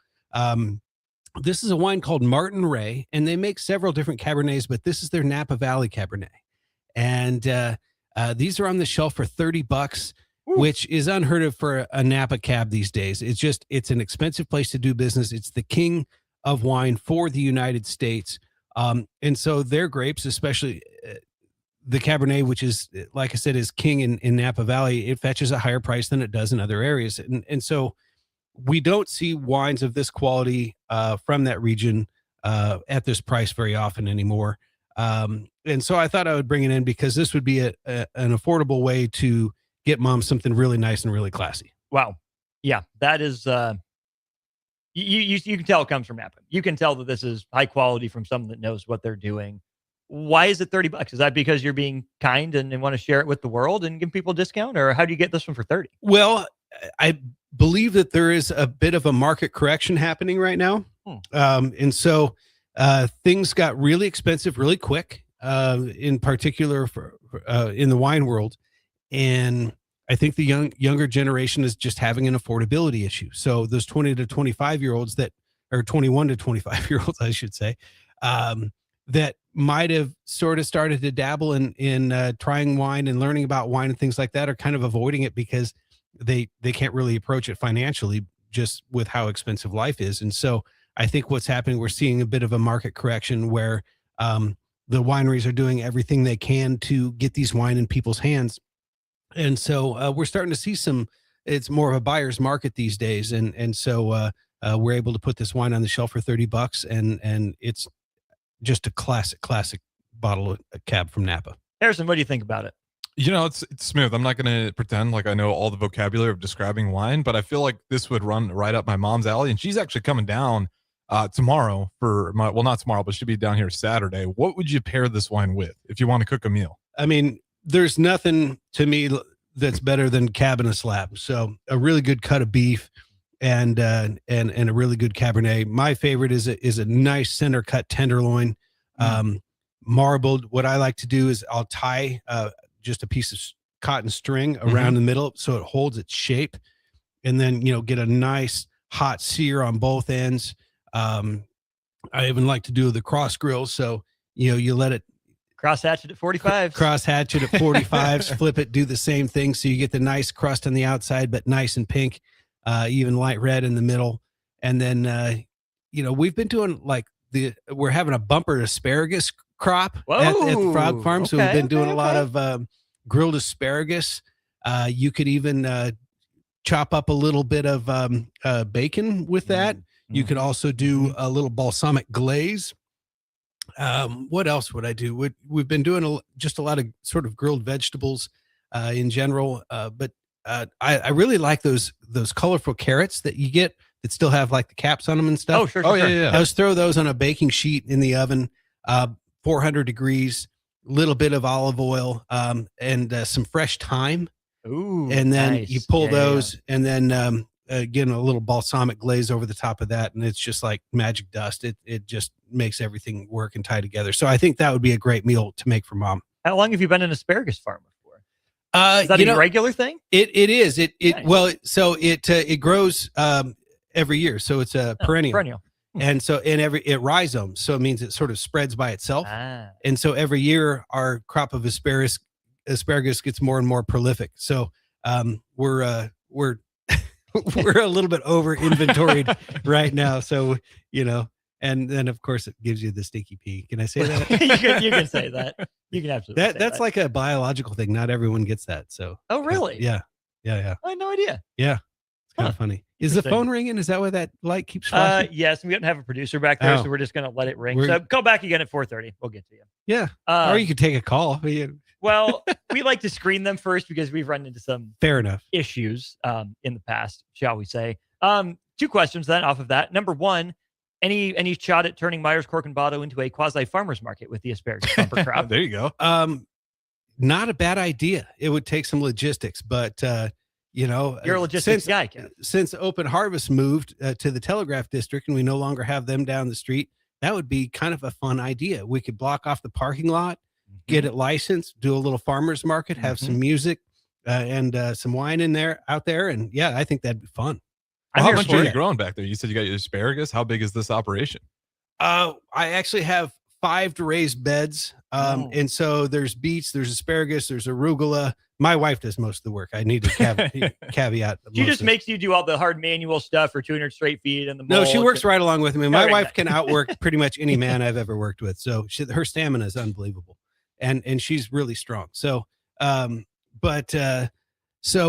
S28: This is a wine called Martin Ray, and they make several different Cabernets, but this is their Napa Valley Cabernet. And these are on the shelf for $30, which is unheard of for a Napa cab these days. It's an expensive place to do business. It's the king of wine for the United States. And so their grapes, especially the Cabernet, which is, like I said, is king in Napa Valley, it fetches a higher price than it does in other areas. And so we don't see wines of this quality from that region at this price very often anymore. And so I thought I would bring it in because this would be an affordable way to get Mom something really nice and really classy.
S10: Wow. Yeah, that is, you can tell it comes from Napa. You can tell that this is high quality from someone that knows what they're doing. Why is it $30? Is that because you're being kind and want to share it with the world and give people a discount, or how do you get this one for 30?
S28: Well, I believe that there is a bit of a market correction happening right now. And so things got really expensive really quick, in particular for in the wine world. And I think the younger generation is just having an affordability issue. So those 20 to 25-year-olds or 21 to 25-year-olds, I should say, that might have sort of started to dabble in trying wine and learning about wine and things like that are kind of avoiding it because they can't really approach it financially just with how expensive life is. And so I think what's happening, we're seeing a bit of a market correction where the wineries are doing everything they can to get these wine in people's hands. And so we're starting to see it's more of a buyer's market these days. And so we're able to put this wine on the shelf for $30 and it's just a classic bottle of Cab from Napa.
S10: Harrison, what do you think about it?
S11: It's smooth. I'm not going to pretend like I know all the vocabulary of describing wine, but I feel like this would run right up my mom's alley. And she's actually coming down tomorrow not tomorrow, but she'll be down here Saturday. What would you pair this wine with if you want to cook a meal?
S28: I mean, there's nothing to me that's better than Cab in a slab. So a really good cut of beef and a really good Cabernet. My favorite is a nice center cut tenderloin, marbled. What I like to do is I'll tie just a piece of cotton string around the middle so it holds its shape, and then get a nice hot sear on both ends. I even like to do the cross grill, so you let it
S10: cross hatchet at 45s.
S28: Cross hatchet at 45s, flip it, do the same thing, so you get the nice crust on the outside, but nice and pink, even light red in the middle. And then we've been doing we're having a bumper asparagus crop at the Frog Farm, so we've been doing a lot of grilled asparagus. You could even chop up a little bit of bacon with that. You could also do a little balsamic glaze. What else would I do? We've been doing just a lot of sort of grilled vegetables in general, but I really like those colorful carrots that you get that still have like the caps on them and stuff.
S10: Oh, sure.
S11: Yeah.
S28: I just throw those on a baking sheet in the oven, 400 degrees, little bit of olive oil, and some fresh thyme.
S10: Ooh,
S28: and then
S10: nice.
S28: you pull those, and then again a little balsamic glaze over the top of that, and it's just like magic dust. It just makes everything work and tie together. So I think that would be a great meal to make for Mom.
S10: How long have you been an asparagus farmer for? Is that a regular thing?
S28: It is.
S10: Nice.
S28: Well, so it grows every year, so it's a perennial. And so it rhizomes, so it means it sort of spreads by itself. And so every year our crop of asparagus gets more and more prolific. So we're we're a little bit over inventoried right now. So, and then of course it gives you the stinky pea. Can I say that?
S10: you can say that. You can absolutely say
S28: that's
S10: that.
S28: like a biological thing. Not everyone gets that. So
S10: Oh, really?
S28: yeah.
S10: I had no idea.
S28: Yeah. It's kind of funny. Is the phone ringing? Is that why that light keeps flashing?
S10: Yes, we don't have a producer back there, so we're just gonna let it ring. So call back again at 4:30. We'll get to you.
S28: Yeah. Or you could take a call.
S10: Well, we like to screen them first because we've run into some
S28: fair enough
S10: issues in the past, shall we say. 2 questions then off of that. Number 1, any shot at turning Myers Corcovado into a quasi farmers market with the asparagus bumper crop?
S11: There you go.
S28: Not a bad idea. It would take some logistics, but
S10: you're a logistics guy, Ken.
S28: Since Open Harvest moved to the Telegraph District and we no longer have them down the street, that would be kind of a fun idea. We could block off the parking lot, get it licensed, do a little farmer's market, have some music and some wine out there. And yeah, I think that'd be fun.
S11: Well, how much are you growing back there? You said you got your asparagus. How big is this operation?
S28: I actually have 5 raised beds. And so there's beets, there's asparagus, there's arugula. My wife does most of the work. I need to caveat.
S10: She just makes you do all the hard manual stuff for 200 straight feet and the
S28: No, she works right along with me. My wife
S10: nice.
S28: can outwork pretty much any man I've ever worked with. So her stamina is unbelievable. And she's really strong. So, so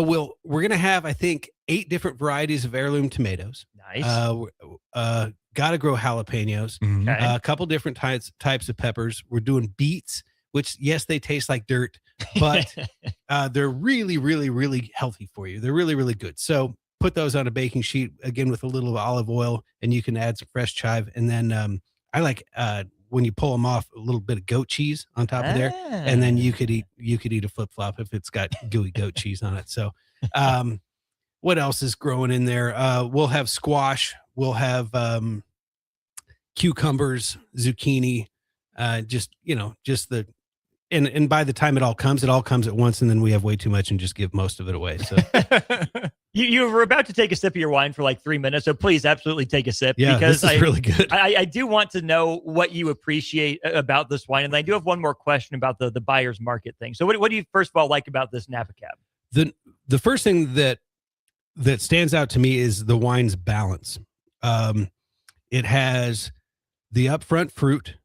S28: we're going to have, I think, 8 different varieties of heirloom tomatoes.
S10: Nice.
S28: Got to grow jalapenos, a couple different types of peppers. We're doing beets, which, yes, they taste like dirt, but they're really, really, really healthy for you. They're really, really good. So put those on a baking sheet, again, with a little olive oil, and you can add some fresh chive. And then I like when you pull them off, a little bit of goat cheese on top of there. And then you could eat a flip-flop if it's got gooey goat cheese on it. So what else is growing in there? We'll have squash. We'll have cucumbers, zucchini, and by the time it all comes at once, and then we have way too much and just give most of it away. So
S10: you were about to take a sip of your wine for like 3 minutes, so please absolutely take a sip.
S28: Yeah,
S10: because
S28: this is really good.
S10: I do want to know what you appreciate about this wine, and I do have one more question about the buyer's market thing. So what do you first of all like about this Napa Cab?
S28: The first thing that stands out to me is the wine's balance. It has the upfront fruit,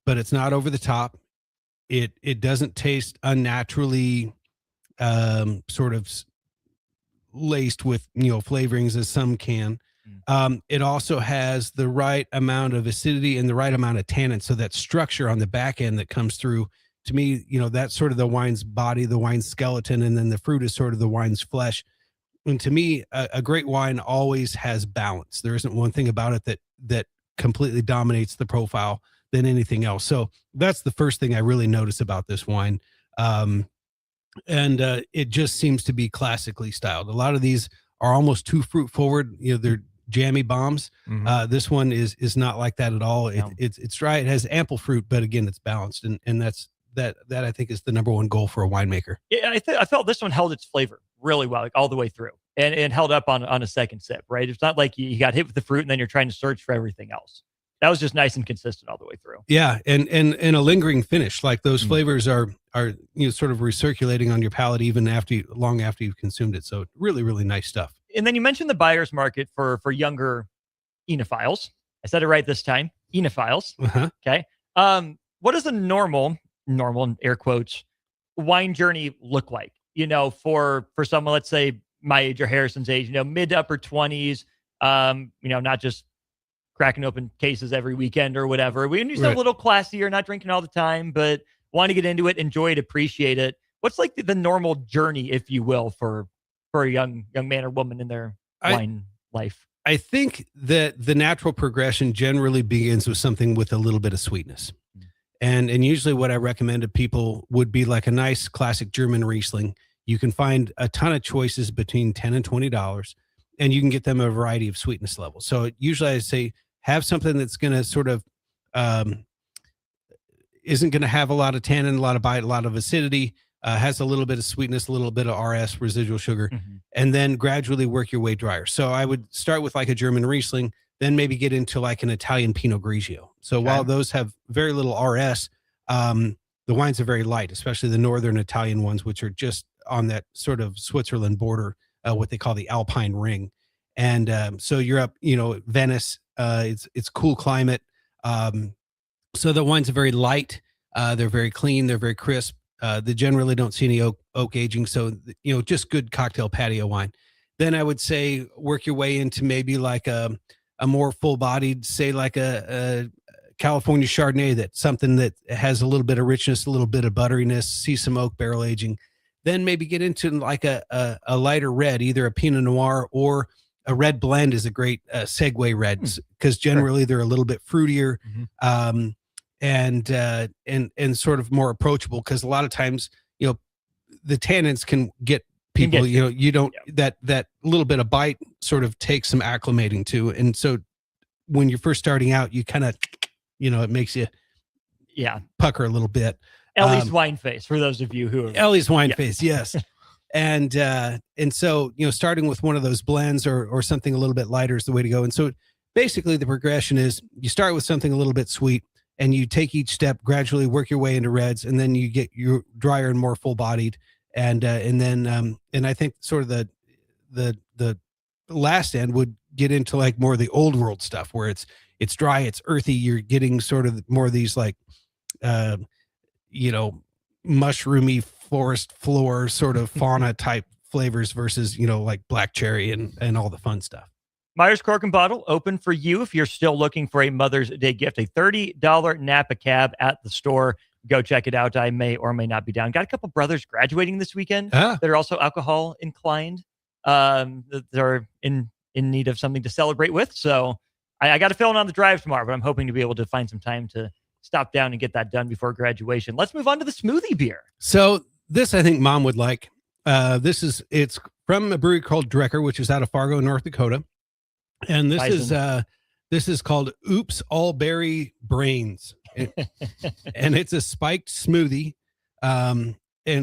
S28: but it's not over the top. It doesn't taste unnaturally sort of laced with flavorings as some can. It also has the right amount of acidity and the right amount of tannin, so that structure on the back end that comes through, to me, that's sort of the wine's body, the wine's skeleton, and then the fruit is sort of the wine's flesh. And to me, a great wine always has balance. There isn't one thing about it that completely dominates the profile than anything else. So that's the first thing I really notice about this wine. And it just seems to be classically styled. A lot of these are almost too fruit forward. They're jammy bombs. This one is not like that at all. It's dry. It has ample fruit, but again, it's balanced. And that's that I think is the number one goal for a winemaker.
S10: Yeah, I felt this one held its flavor really well, like all the way through, and held up on a second sip, right? It's not like you got hit with the fruit and then you're trying to search for everything else. That was just nice and consistent all the way through.
S28: Yeah, and a lingering finish. Like those flavors are sort of recirculating on your palate even long after you've consumed it. So really, really nice stuff.
S10: And then you mentioned the buyer's market for younger enophiles. I said it right this time. Enophiles. Okay. What does a normal in air quotes wine journey look like? For someone, let's say my age or Harrison's age, mid to upper 20s, not just cracking open cases every weekend or whatever. We need something a little classier, not drinking all the time, but want to get into it, enjoy it, appreciate it. What's like the normal journey, if you will, for a young man or woman in their wine life?
S28: I think that the natural progression generally begins with something with a little bit of sweetness. And usually what I recommend to people would be like a nice classic German Riesling. You can find a ton of choices between $10 and $20, and you can get them a variety of sweetness levels. So usually I say have something that's going to sort of isn't going to have a lot of tannin, a lot of bite, a lot of acidity, has a little bit of sweetness, a little bit of RS, residual sugar, and then gradually work your way drier. So I would start with like a German Riesling, then maybe get into like an Italian Pinot Grigio. So while those have very little RS, the wines are very light, especially the northern Italian ones, which are just on that sort of Switzerland border, what they call the Alpine Ring. And so you're up, Venice, it's cool climate. So the wines are very light. They're very clean. They're very crisp. They generally don't see any oak aging. So, just good cocktail patio wine. Then I would say work your way into maybe like a more full bodied, say like a California Chardonnay, that's something that has a little bit of richness, a little bit of butteriness, see some oak barrel aging. Then maybe get into like a lighter red, either a Pinot Noir or a red blend is a great segue red, because generally they're a little bit fruitier. And sort of more approachable, because a lot of times, the tannins can get people, you don't, that little bit of bite sort of takes some acclimating to. And so when you're first starting out, you kind of, it makes you pucker a little bit.
S10: Ellie's wine face, for those of you who are
S28: Ellie's wine face. Yes. And so, starting with one of those blends or something a little bit lighter is the way to go. And so basically the progression is you start with something a little bit sweet, and you take each step, gradually work your way into reds, and then you get your drier and more full bodied. And then I think sort of the last end would get into like more of the old world stuff, where it's dry, it's earthy. You're getting sort of more of these like, mushroomy forest floor sort of fauna type flavors versus, like black cherry and all the fun stuff.
S10: Myers Cork and Bottle, open for you if you're still looking for a Mother's Day gift. A $30 Napa cab at the store. Go check it out. I may or may not be down. Got a couple brothers graduating this weekend that are also alcohol inclined. That are in need of something to celebrate with. So I got a feeling on the drive tomorrow, but I'm hoping to be able to find some time to stop down and get that done before graduation. Let's move on to the smoothie beer.
S28: So this, I think Mom would like. It's from a brewery called Drecker, which is out of Fargo, North Dakota. And this is called Oops All Berry Brains. And it's a spiked smoothie. And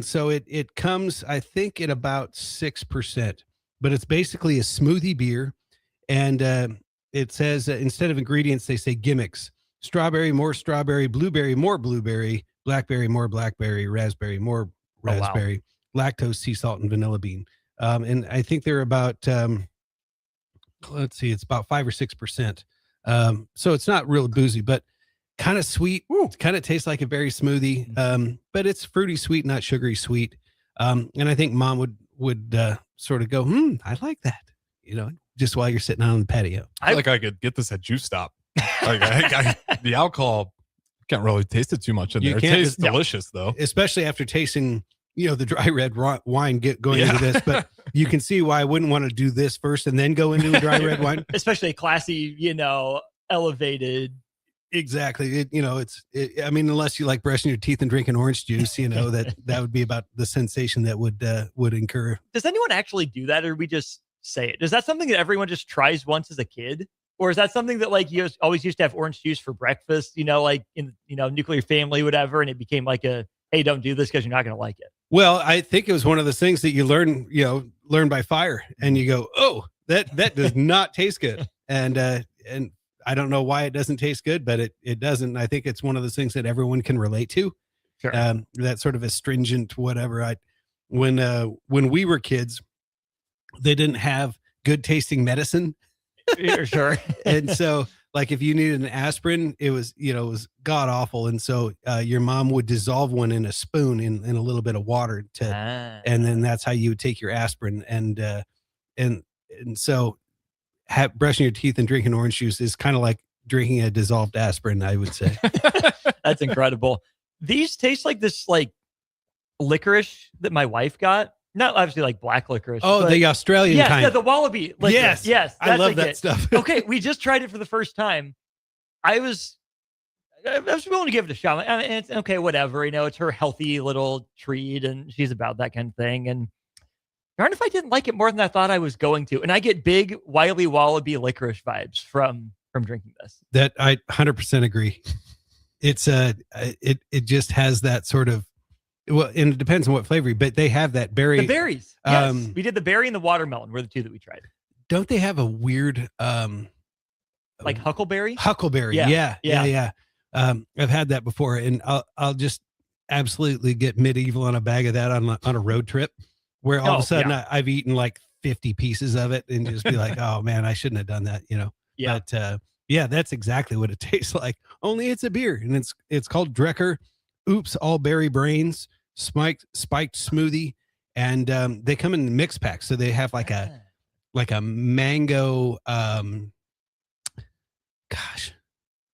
S28: so it comes, I think, at about 6%, but it's basically a smoothie beer. And it says, instead of ingredients, they say gimmicks: strawberry, more strawberry; blueberry, more blueberry; blackberry, more blackberry; raspberry, more raspberry; lactose, sea salt, and vanilla bean. And I think they're about, let's see, it's about 5 or 6%. So it's not real boozy, but kind of sweet. Kind of tastes like a berry smoothie. But it's fruity sweet, not sugary sweet. And I think Mom would sort of go, I like that, just while you're sitting out on the patio.
S11: I feel like I could get this at Juice Stop. Like the alcohol, can't really taste it too much in there. It tastes delicious though.
S28: Especially after tasting, the dry red wine going into this, but you can see why I wouldn't want to do this first and then go into a dry red wine.
S10: Especially a classy, elevated.
S28: Exactly. I mean, unless you like brushing your teeth and drinking orange juice, that would be about the sensation that would incur.
S10: Does anyone actually do that, or we just say it? Is that something that everyone just tries once as a kid? Or is that something that like you always used to have orange juice for breakfast, like in, nuclear family, whatever. And it became like hey, don't do this because you're not going to like it.
S28: Well, I think it was one of those things that you learn by fire, and you go, oh, that does not taste good. And I don't know why it doesn't taste good, but it doesn't. I think it's one of those things that everyone can relate to.
S10: Sure.
S28: That sort of astringent, whatever. When we were kids, they didn't have good tasting medicine.
S10: Sure.
S28: And so like if you needed an aspirin, it was god awful. And so your mom would dissolve one in a spoon in a little bit of water and then that's how you would take your aspirin. And so brushing your teeth and drinking orange juice is kind of like drinking a dissolved aspirin, I would say.
S10: That's incredible. These taste like this like licorice that my wife got. Not obviously like black licorice.
S28: Oh, the Australian kind.
S10: Yeah, the wallaby licorice. Yes.
S28: I love that stuff.
S10: Okay, we just tried it for the first time. I was willing to give it a shot. I mean, it's okay, whatever. It's her healthy little treat, and she's about that kind of thing. And darn if I didn't like it more than I thought I was going to. And I get big Wily Wallaby licorice vibes from drinking this.
S28: That I 100% agree. It's it just has that sort of. Well, and it depends on what flavor, but they have that berry.
S10: The berries. Yes. We did the berry and the watermelon were the two that we tried.
S28: Don't they have a weird
S10: Like Huckleberry?
S28: Huckleberry. Yeah. I've had that before, and I'll just absolutely get medieval on a bag of that on a road trip, where all of a sudden I've eaten like 50 pieces of it and just be like, oh man, I shouldn't have done that,
S10: Yeah.
S28: But that's exactly what it tastes like. Only it's a beer, and it's called Drecker. Oops, all berry brains, spiked smoothie, and they come in mix packs, so they have like a mango.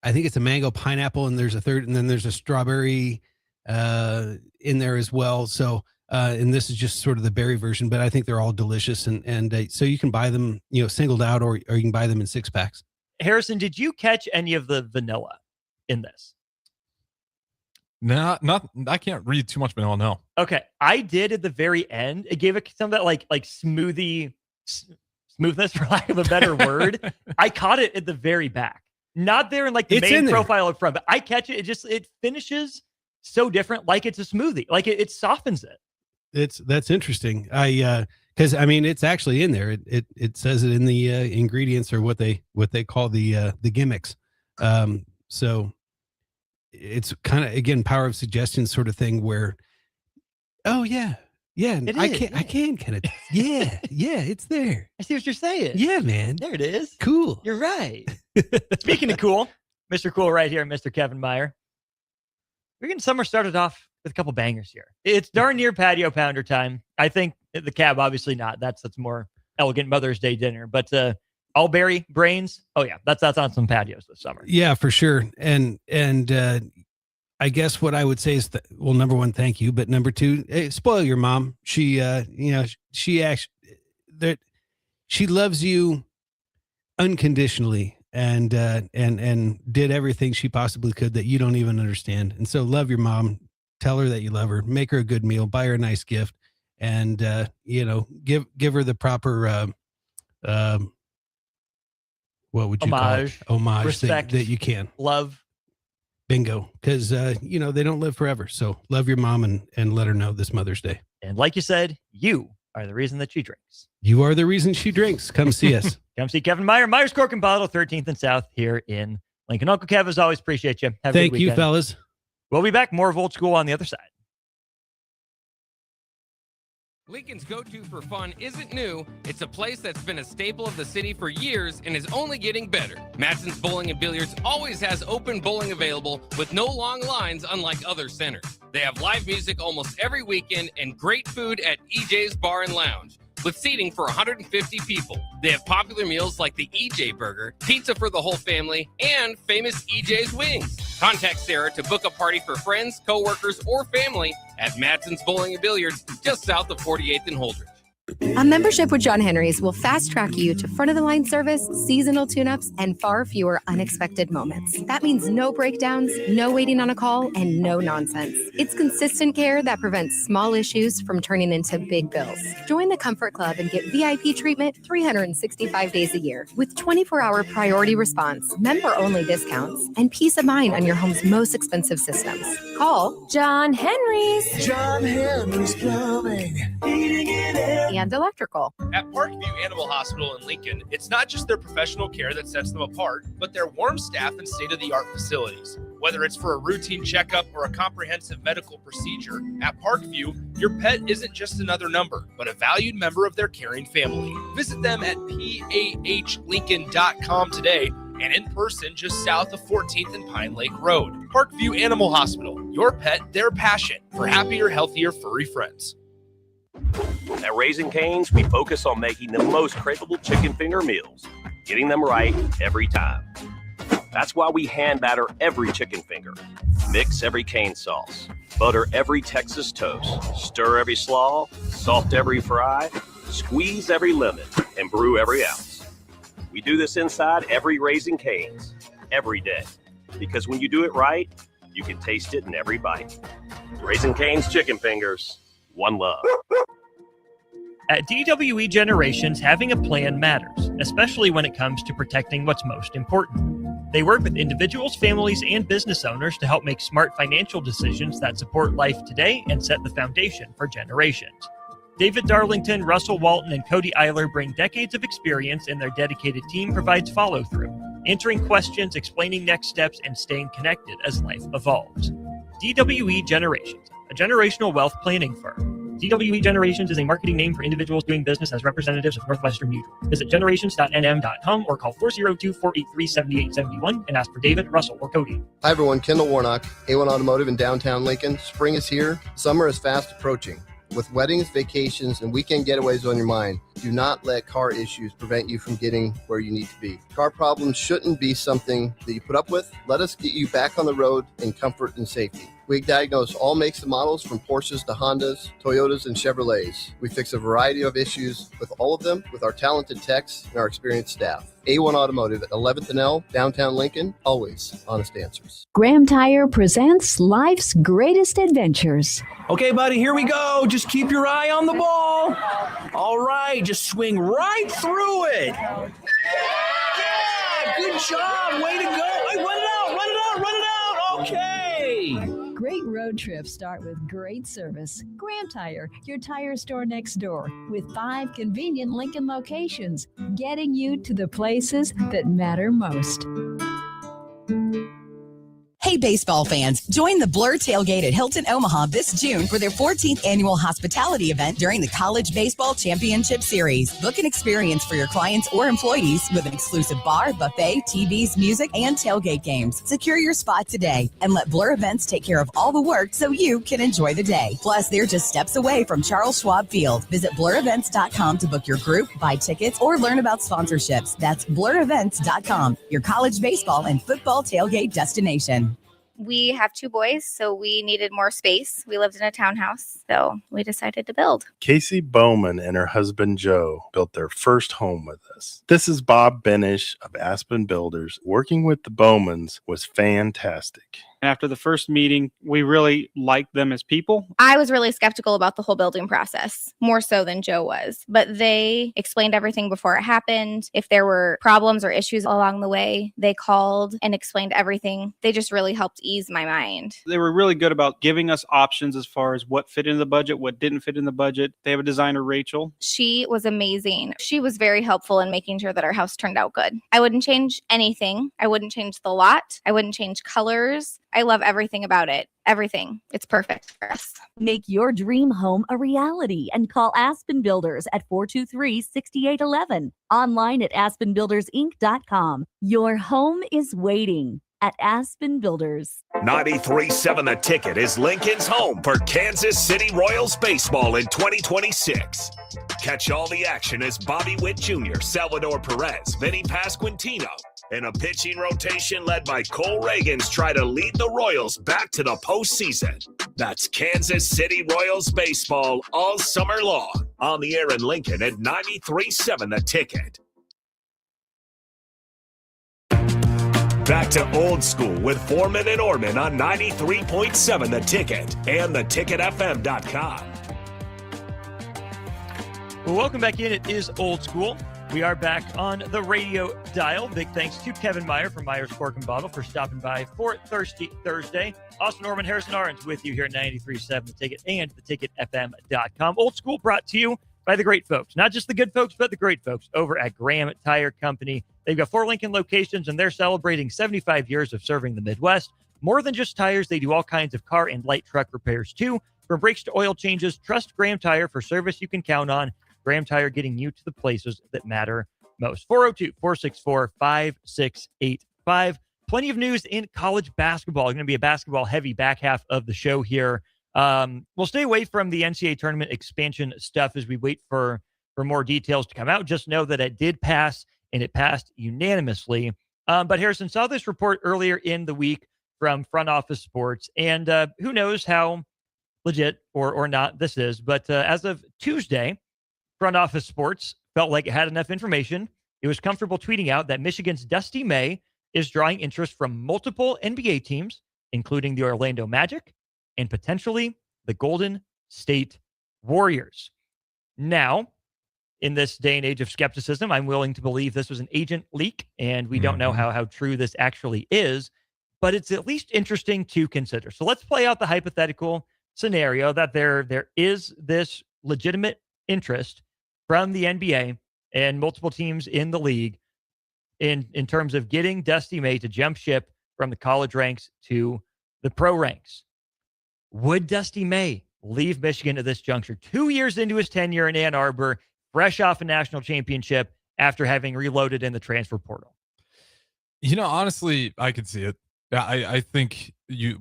S28: I think it's a mango pineapple, and there's a third, and then there's a strawberry in there as well. So, and this is just sort of the berry version, but I think they're all delicious, and so you can buy them, singled out, or you can buy them in 6-packs.
S10: Harrison, did you catch any of the vanilla in this?
S11: No, I can't read too much vanilla. No.
S10: Okay, I did at the very end. It gave it some of that like smoothness, for lack of a better word. I caught it at the very back. Not there in like the main profile up front, but I catch it. It finishes so different, like it's a smoothie. Like it softens it.
S28: That's interesting. Because I mean, it's actually in there. It says it in the ingredients, or what they call the gimmicks. So it's kind of, again, power of suggestion sort of thing where, oh yeah. I can kind of, yeah, it's there.
S10: I see what you're saying.
S28: Yeah, man.
S10: There it is.
S28: Cool.
S10: You're right. Speaking of cool, Mr. Cool right here, Mr. Kevin Meyer. We're getting summer started off with a couple bangers here. It's darn near patio pounder time. I think the cab, obviously not. That's more elegant Mother's Day dinner. But all berry brains. Oh yeah, that's on some patios this summer.
S28: Yeah, for sure. And I guess what I would say is that, well, number one, thank you, but number two, spoil your mom. She she loves you unconditionally, and did everything she possibly could that you don't even understand. And so love your mom, tell her that you love her, make her a good meal, buy her a nice gift, and give her the proper what would you
S10: homage,
S28: call it? Homage,
S10: respect,
S28: that you can.
S10: Love.
S28: Bingo. Because they don't live forever. So love your mom and let her know this Mother's Day.
S10: And like you said, you are the reason that she drinks.
S28: You are the reason she drinks. Come see us.
S10: Come see Kevin Meyer, Myers Cork and Bottle, 13th and South here in Lincoln. Uncle Kev, as always, appreciate you. Have a
S28: Thank
S10: good
S28: you,
S10: weekend.
S28: fellas.
S10: We'll be back. More of Old School on the other side.
S12: Lincoln's go-to for fun isn't new. It's a place that's been a staple of the city for years and is only getting better. Matson's Bowling and Billiards always has open bowling available with no long lines, unlike other centers. They have live music almost every weekend and great food at EJ's Bar and Lounge, with seating for 150 people. They have popular meals like the EJ Burger, pizza for the whole family, and famous EJ's Wings. Contact Sarah to book a party for friends, coworkers, or family at Matson's Bowling and Billiards, just south of 48th and Holdridge.
S2: A membership with John Henry's will fast track you to front of the line service, seasonal tune-ups, and far fewer unexpected moments. That means no breakdowns, no waiting on a call, and no nonsense. It's consistent care that prevents small issues from turning into big bills. Join the Comfort Club and get VIP treatment 365 days a year with 24-hour priority response, member-only discounts, and peace of mind on your home's most expensive systems. Call John Henry's.
S3: John Henry's Plumbing, Heating and Air.
S2: And electrical.
S6: At Parkview Animal Hospital in Lincoln, it's not just their professional care that sets them apart, but their warm staff and state-of-the-art facilities. Whether it's for a routine checkup or a comprehensive medical procedure, at Parkview, your pet isn't just another number, but a valued member of their caring family. Visit them at pahlincoln.com today and in person just south of 14th and Pine Lake Road. Parkview Animal Hospital, your pet, their passion for happier, healthier, furry friends.
S13: At Raising Cane's, we focus on making the most craveable chicken finger meals, getting them right every time. That's why we hand batter every chicken finger, mix every cane sauce, butter every Texas toast, stir every slaw, salt every fry, squeeze every lemon, and brew every ounce. We do this inside every Raising Cane's, every day, because when you do it right, you can taste it in every bite. Raising Cane's chicken fingers, one love.
S10: At DWE Generations, having a plan matters, especially when it comes to protecting what's most important. They work with individuals, families, and business owners to help make smart financial decisions that support life today and set the foundation for generations. David Darlington, Russell Walton, and Cody Eiler bring decades of experience, and their dedicated team provides follow-through. answering questions, explaining next steps, and staying connected as life evolves. DWE Generations, a generational wealth planning firm. DWE Generations is a marketing name for individuals doing business as representatives of Northwestern Mutual. Visit generations.nm.com or call 402-483-7871 and ask for David, Russell, or Cody.
S14: Hi everyone, Kendall Warnock, A1 Automotive in downtown Lincoln. Spring is here. Summer is fast approaching. With weddings, vacations, and weekend getaways on your mind, do not let car issues prevent you from getting where you need to be. Car problems shouldn't be something that you put up with. Let us get you back on the road in comfort and safety. We diagnose all makes and models from Porsches to Hondas, Toyotas, and Chevrolets. We fix a variety of issues with all of them with our talented techs and our experienced staff. A1 Automotive at 11th and L, downtown Lincoln, always honest answers.
S1: Graham Tire presents life's greatest adventures.
S15: Okay, buddy, here we go. Just keep your eye on the ball. All right, just swing right through it. Yeah, good job. Way to go. Hey, run it out. Okay.
S1: Great road trips start with great service. Graham Tire, your tire store next door, with 5 convenient Lincoln locations, getting you to the places that matter most.
S16: Hey, baseball fans, join the Blur Tailgate at Hilton Omaha this June for their 14th annual hospitality event during the College Baseball Championship Series. Book an experience for your clients or employees with an exclusive bar, buffet, TVs, music, and tailgate games. Secure your spot today and let Blur Events take care of all the work so you can enjoy the day. Plus, they're just steps away from Charles Schwab Field. Visit blurevents.com to book your group, buy tickets, or learn about sponsorships. That's blurevents.com, your college baseball and football tailgate destination.
S17: We have 2 boys, so we needed more space. We lived in a townhouse, so we decided to build.
S18: Casey Bowman and her husband Joe built their first home with us. This is Bob Benish of Aspen Builders. Working with the Bowmans was fantastic.
S19: After the first meeting, we really liked them as people.
S17: I was really skeptical about the whole building process, more so than Joe was. But they explained everything before it happened. If there were problems or issues along the way, they called and explained everything. They just really helped ease my mind.
S19: They were really good about giving us options as far as what fit in the budget, what didn't fit in the budget. They have a designer, Rachel.
S17: She was amazing. She was very helpful in making sure that our house turned out good. I wouldn't change anything. I wouldn't change the lot. I wouldn't change colors. I love everything about it. Everything. It's perfect for us.
S20: Make your dream home a reality and call Aspen Builders at 423-6811. Online at aspenbuildersinc.com. Your home is waiting at Aspen Builders.
S7: 93.7 The Ticket is Lincoln's home for Kansas City Royals baseball in 2026. Catch all the action as Bobby Witt Jr., Salvador Perez, Vinny Pasquantino, and a pitching rotation led by Cole Reagans try to lead the Royals back to the postseason. That's Kansas City Royals baseball all summer long. On the air in Lincoln at 93.7 The Ticket. Back to Old School with Foreman and Orman on 93.7 The Ticket and theticketfm.com.
S10: Well, welcome back in. It is Old School. We are back on the radio dial. Big thanks to Kevin Meyer from Meyer's Cork and Bottle for stopping by for Thirsty Thursday. Austin Orman, Harrison Orange with you here at 93.7 The Ticket and theticketfm.com. Old School brought to you by the great folks. Not just the good folks, but the great folks over at Graham Tire Company. They've got 4 Lincoln locations, and they're celebrating 75 years of serving the Midwest. More than just tires, they do all kinds of car and light truck repairs, too. From brakes to oil changes, trust Graham Tire for service you can count on. Graham Tire getting you to the places that matter most. 402-464-5685. Plenty of news in college basketball. It's going to be a basketball-heavy back half of the show here. We'll stay away from the NCAA tournament expansion stuff as we wait for more details to come out. Just know that it did pass, and it passed unanimously. But Harrison saw this report earlier in the week from Front Office Sports, and who knows how legit or not this is. But as of Tuesday, Front Office Sports felt like it had enough information. It was comfortable tweeting out that Michigan's Dusty May is drawing interest from multiple NBA teams, including the Orlando Magic and potentially the Golden State Warriors. Now, in this day and age of skepticism, I'm willing to believe this was an agent leak, and we don't know how true this actually is, but it's at least interesting to consider. So let's play out the hypothetical scenario that there is this legitimate interest from the NBA and multiple teams in the league in terms of getting Dusty May to jump ship from the college ranks to the pro ranks. Would Dusty May leave Michigan at this juncture, 2 years into his tenure in Ann Arbor, fresh off a national championship after having reloaded in the transfer portal?
S11: Honestly, I could see it. Yeah, I think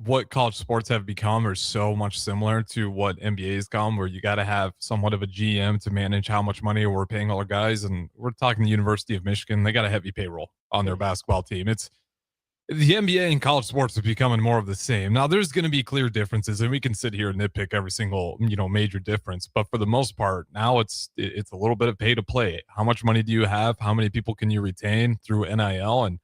S11: what college sports have become are so much similar to what NBA has come, where you got to have somewhat of a GM to manage how much money we're paying all our guys. And we're talking the University of Michigan. They got a heavy payroll on their basketball team. It's the NBA and college sports are becoming more of the same. Now, there's going to be clear differences, and we can sit here and nitpick every single, major difference. But for the most part, now it's a little bit of pay to play. How much money do you have? How many people can you retain through NIL? And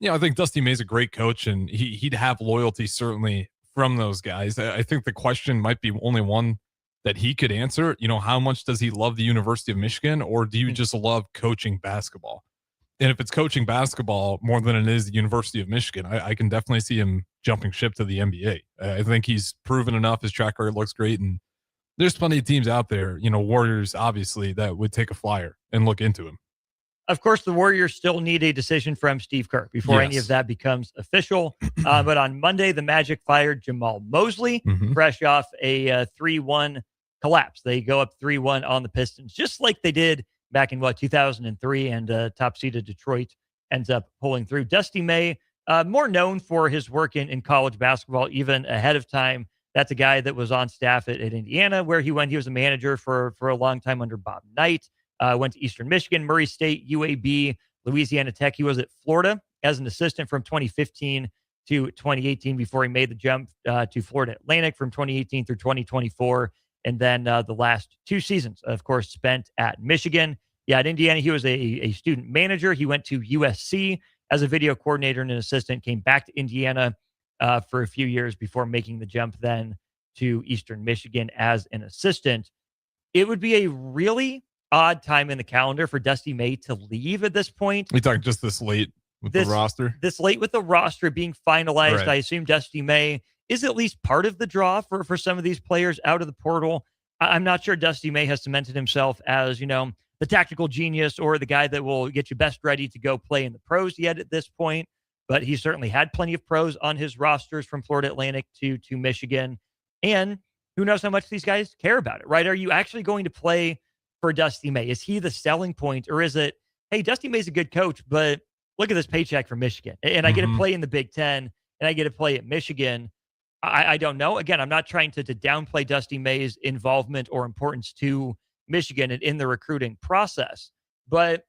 S11: I think Dusty May's a great coach, and he'd have loyalty certainly from those guys. I think the question might be only one that he could answer. How much does he love the University of Michigan, or do you just love coaching basketball? And if it's coaching basketball more than it is the University of Michigan, I can definitely see him jumping ship to the NBA. I think he's proven enough. His track record looks great, and there's plenty of teams out there, Warriors obviously, that would take a flyer and look into him.
S10: Of course, the Warriors still need a decision from Steve Kerr before any of that becomes official. But on Monday, the Magic fired Jamal Mosley, fresh off a 3-1 collapse. They go up 3-1 on the Pistons, just like they did back in 2003, and top seeded Detroit ends up pulling through. Dusty May, more known for his work in college basketball, even ahead of time. That's a guy that was on staff at Indiana, where he was a manager for a long time under Bob Knight. Went to Eastern Michigan, Murray State, UAB, Louisiana Tech. He was at Florida as an assistant from 2015 to 2018 before he made the jump to Florida Atlantic from 2018 through 2024. And then the last 2 seasons, of course, spent at Michigan. Yeah, at Indiana, he was a student manager. He went to USC as a video coordinator and an assistant, came back to Indiana for a few years before making the jump then to Eastern Michigan as an assistant. It would be a really odd time in the calendar for Dusty May to leave at this point.
S11: We talk just this late with the roster.
S10: This late with the roster being finalized.
S11: Right.
S10: I assume Dusty May is at least part of the draw for some of these players out of the portal. I'm not sure Dusty May has cemented himself as, the tactical genius or the guy that will get you best ready to go play in the pros yet at this point. But he certainly had plenty of pros on his rosters from Florida Atlantic to Michigan. And who knows how much these guys care about it, right? Are you actually going to play for Dusty May? Is he the selling point, or is it, hey, Dusty May's a good coach, but look at this paycheck from Michigan, and I get to play in the Big Ten, and I get to play at Michigan? I don't know. Again, I'm not trying to downplay Dusty May's involvement or importance to Michigan and in the recruiting process, but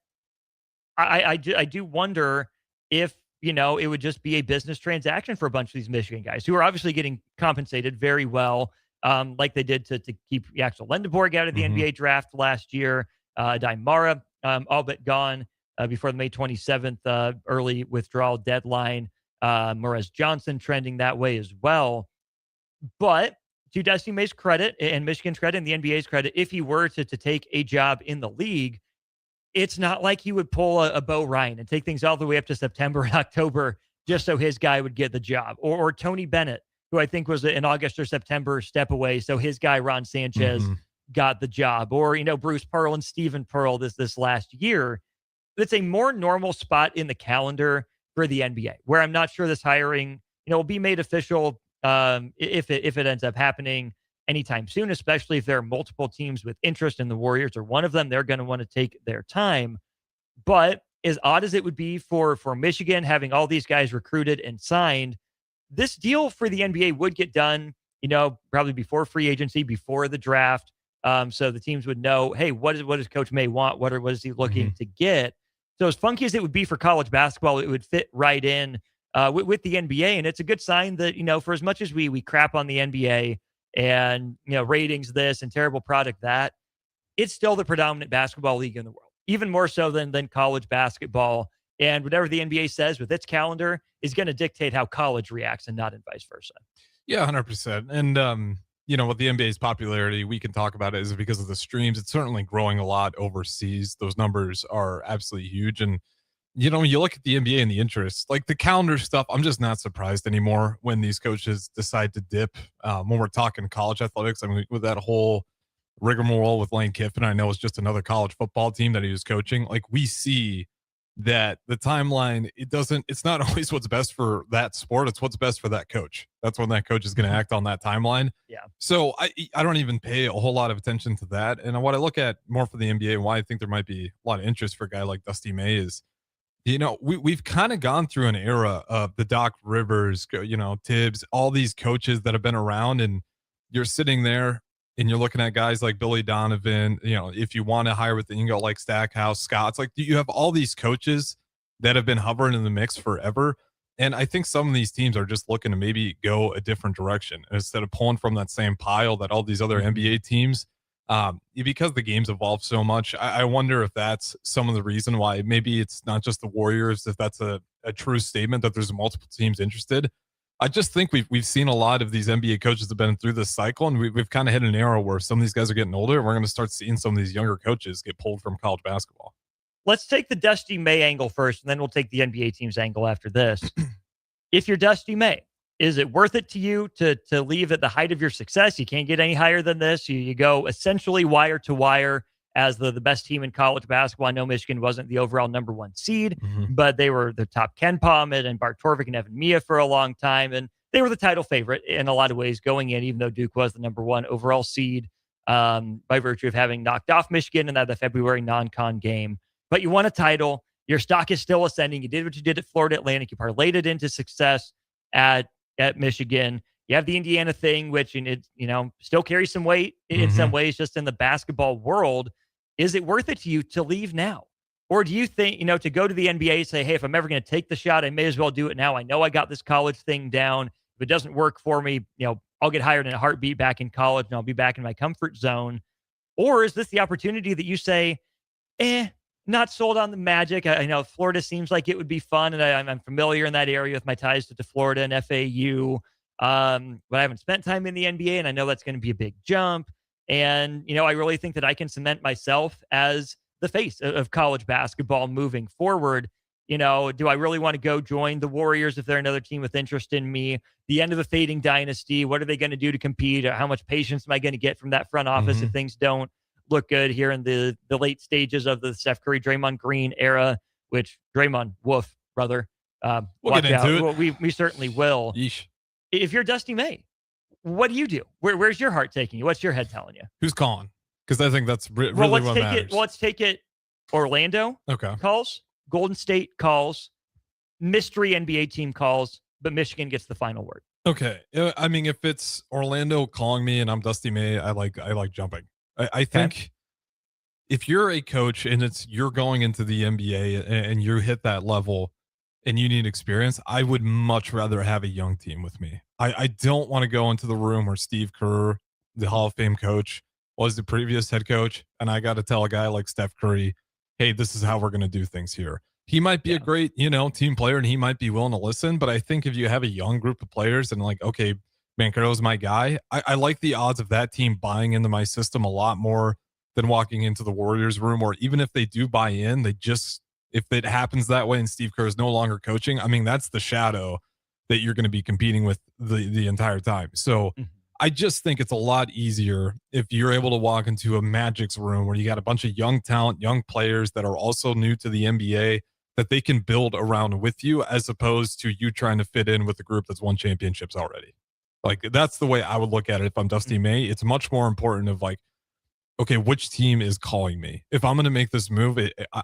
S10: I do wonder if, it would just be a business transaction for a bunch of these Michigan guys who are obviously getting compensated very well, like they did to keep Axel Lendeborg out of the NBA draft last year. Daimara, all but gone before the May 27th early withdrawal deadline. Morez Johnson trending that way as well. But to Dusty May's credit and Michigan's credit and the NBA's credit, if he were to take a job in the league, it's not like he would pull a Bo Ryan and take things all the way up to September and October just so his guy would get the job. Or Tony Bennett, who I think was an August or September step away, so his guy, Ron Sanchez, got the job. Or, Bruce Pearl and Stephen Pearl this last year. It's a more normal spot in the calendar for the NBA, where I'm not sure this hiring, will be made official if it ends up happening anytime soon, especially if there are multiple teams with interest in the Warriors or one of them. They're going to want to take their time. But as odd as it would be for Michigan having all these guys recruited and signed, this deal for the NBA would get done, probably before free agency, before the draft. So the teams would know, hey, what does Coach May want? What is he looking to get? So as funky as it would be for college basketball, it would fit right in with the NBA. And it's a good sign that, for as much as we crap on the NBA and, ratings this and terrible product that, it's still the predominant basketball league in the world, even more so than college basketball. And whatever the NBA says with its calendar is going to dictate how college reacts and not in vice versa.
S11: Yeah, 100%. And, with the NBA's popularity, we can talk about it is because of the streams. It's certainly growing a lot overseas. Those numbers are absolutely huge. And, when you look at the NBA and the interest, like the calendar stuff, I'm just not surprised anymore when these coaches decide to dip. When we're talking college athletics, I mean, with that whole rigmarole with Lane Kiffin, I know it's just another college football team that he was coaching. Like we see that the timeline, it's not always what's best for that sport. It's what's best for that coach. That's when that coach is going to act on that timeline.
S10: Yeah.
S11: So I don't even pay a whole lot of attention to that. And what I look at more for the NBA and why I think there might be a lot of interest for a guy like Dusty May is, we've kind of gone through an era of the Doc Rivers, Tibbs, all these coaches that have been around, and you're sitting there and you're looking at guys like Billy Donovan, if you want to hire with the Ingo like Stackhouse, Scott's, like you have all these coaches that have been hovering in the mix forever. And I think some of these teams are just looking to maybe go a different direction instead of pulling from that same pile that all these other NBA teams. Because the game's evolved so much, I wonder if that's some of the reason why maybe it's not just the Warriors, if that's a true statement that there's multiple teams interested. I just think we've seen a lot of these NBA coaches have been through this cycle, and we've kind of hit an era where some of these guys are getting older, and we're going to start seeing some of these younger coaches get pulled from college basketball.
S10: Let's take the Dusty May angle first, and then we'll take the NBA team's angle after this. If you're Dusty May, is it worth it to you to leave at the height of your success? You can't get any higher than this. You go essentially wire to wire as the best team in college basketball. I know Michigan wasn't the overall number 1 seed, but they were the top Ken Palmet and Bart Torvik and Evan Mia for a long time. And they were the title favorite in a lot of ways going in, even though Duke was the number 1 overall seed by virtue of having knocked off Michigan in that February non-con game. But you won a title. Your stock is still ascending. You did what you did at Florida Atlantic. You parlayed it into success at Michigan. You have the Indiana thing, which still carries some weight in some ways, just in the basketball world. Is it worth it to you to leave now? Or do you think, to go to the NBA and say, hey, if I'm ever going to take the shot, I may as well do it now. I know I got this college thing down. If it doesn't work for me, I'll get hired in a heartbeat back in college and I'll be back in my comfort zone. Or is this the opportunity that you say, not sold on the Magic? I know Florida seems like it would be fun, and I'm familiar in that area with my ties to Florida and FAU. But I haven't spent time in the NBA, and I know that's going to be a big jump. And, I really think that I can cement myself as the face of college basketball moving forward. Do I really want to go join the Warriors if they're another team with interest in me? The end of a fading dynasty. What are they going to do to compete? How much patience am I going to get from that front office if things don't look good here in the late stages of the Steph Curry, Draymond Green era, which Draymond, woof, brother.
S11: We'll get into
S10: it. We certainly will.
S11: Yeesh.
S10: If you're Dusty May, what do you do? Where's your heart taking you? What's your head telling you?
S11: Who's calling? Because I think that's really what matters.
S10: Let's take it. Orlando calls, Golden State calls, mystery NBA team calls, but Michigan gets the final word.
S11: Okay. I mean, if it's Orlando calling me and I'm Dusty May, I like jumping. I think if you're a coach and you're going into the NBA and you hit that level and you need experience, I would much rather have a young team with me. I don't want to go into the room where Steve Kerr, the Hall of Fame coach, was the previous head coach, and I got to tell a guy like Steph Curry, hey, this is how we're going to do things here. He might be a great, team player, and he might be willing to listen, but I think if you have a young group of players and like, okay, Banchero's my guy, I like the odds of that team buying into my system a lot more than walking into the Warriors room, or even if they do buy in, if it happens that way and Steve Kerr is no longer coaching, I mean, that's the shadow that you're going to be competing with the entire time. So I just think it's a lot easier if you're able to walk into a Magic's room where you got a bunch of young talent, young players that are also new to the NBA that they can build around with you, as opposed to you trying to fit in with a group that's won championships already. Like, that's the way I would look at it if I'm Dusty May. It's much more important of like, okay, which team is calling me? If I'm going to make this move,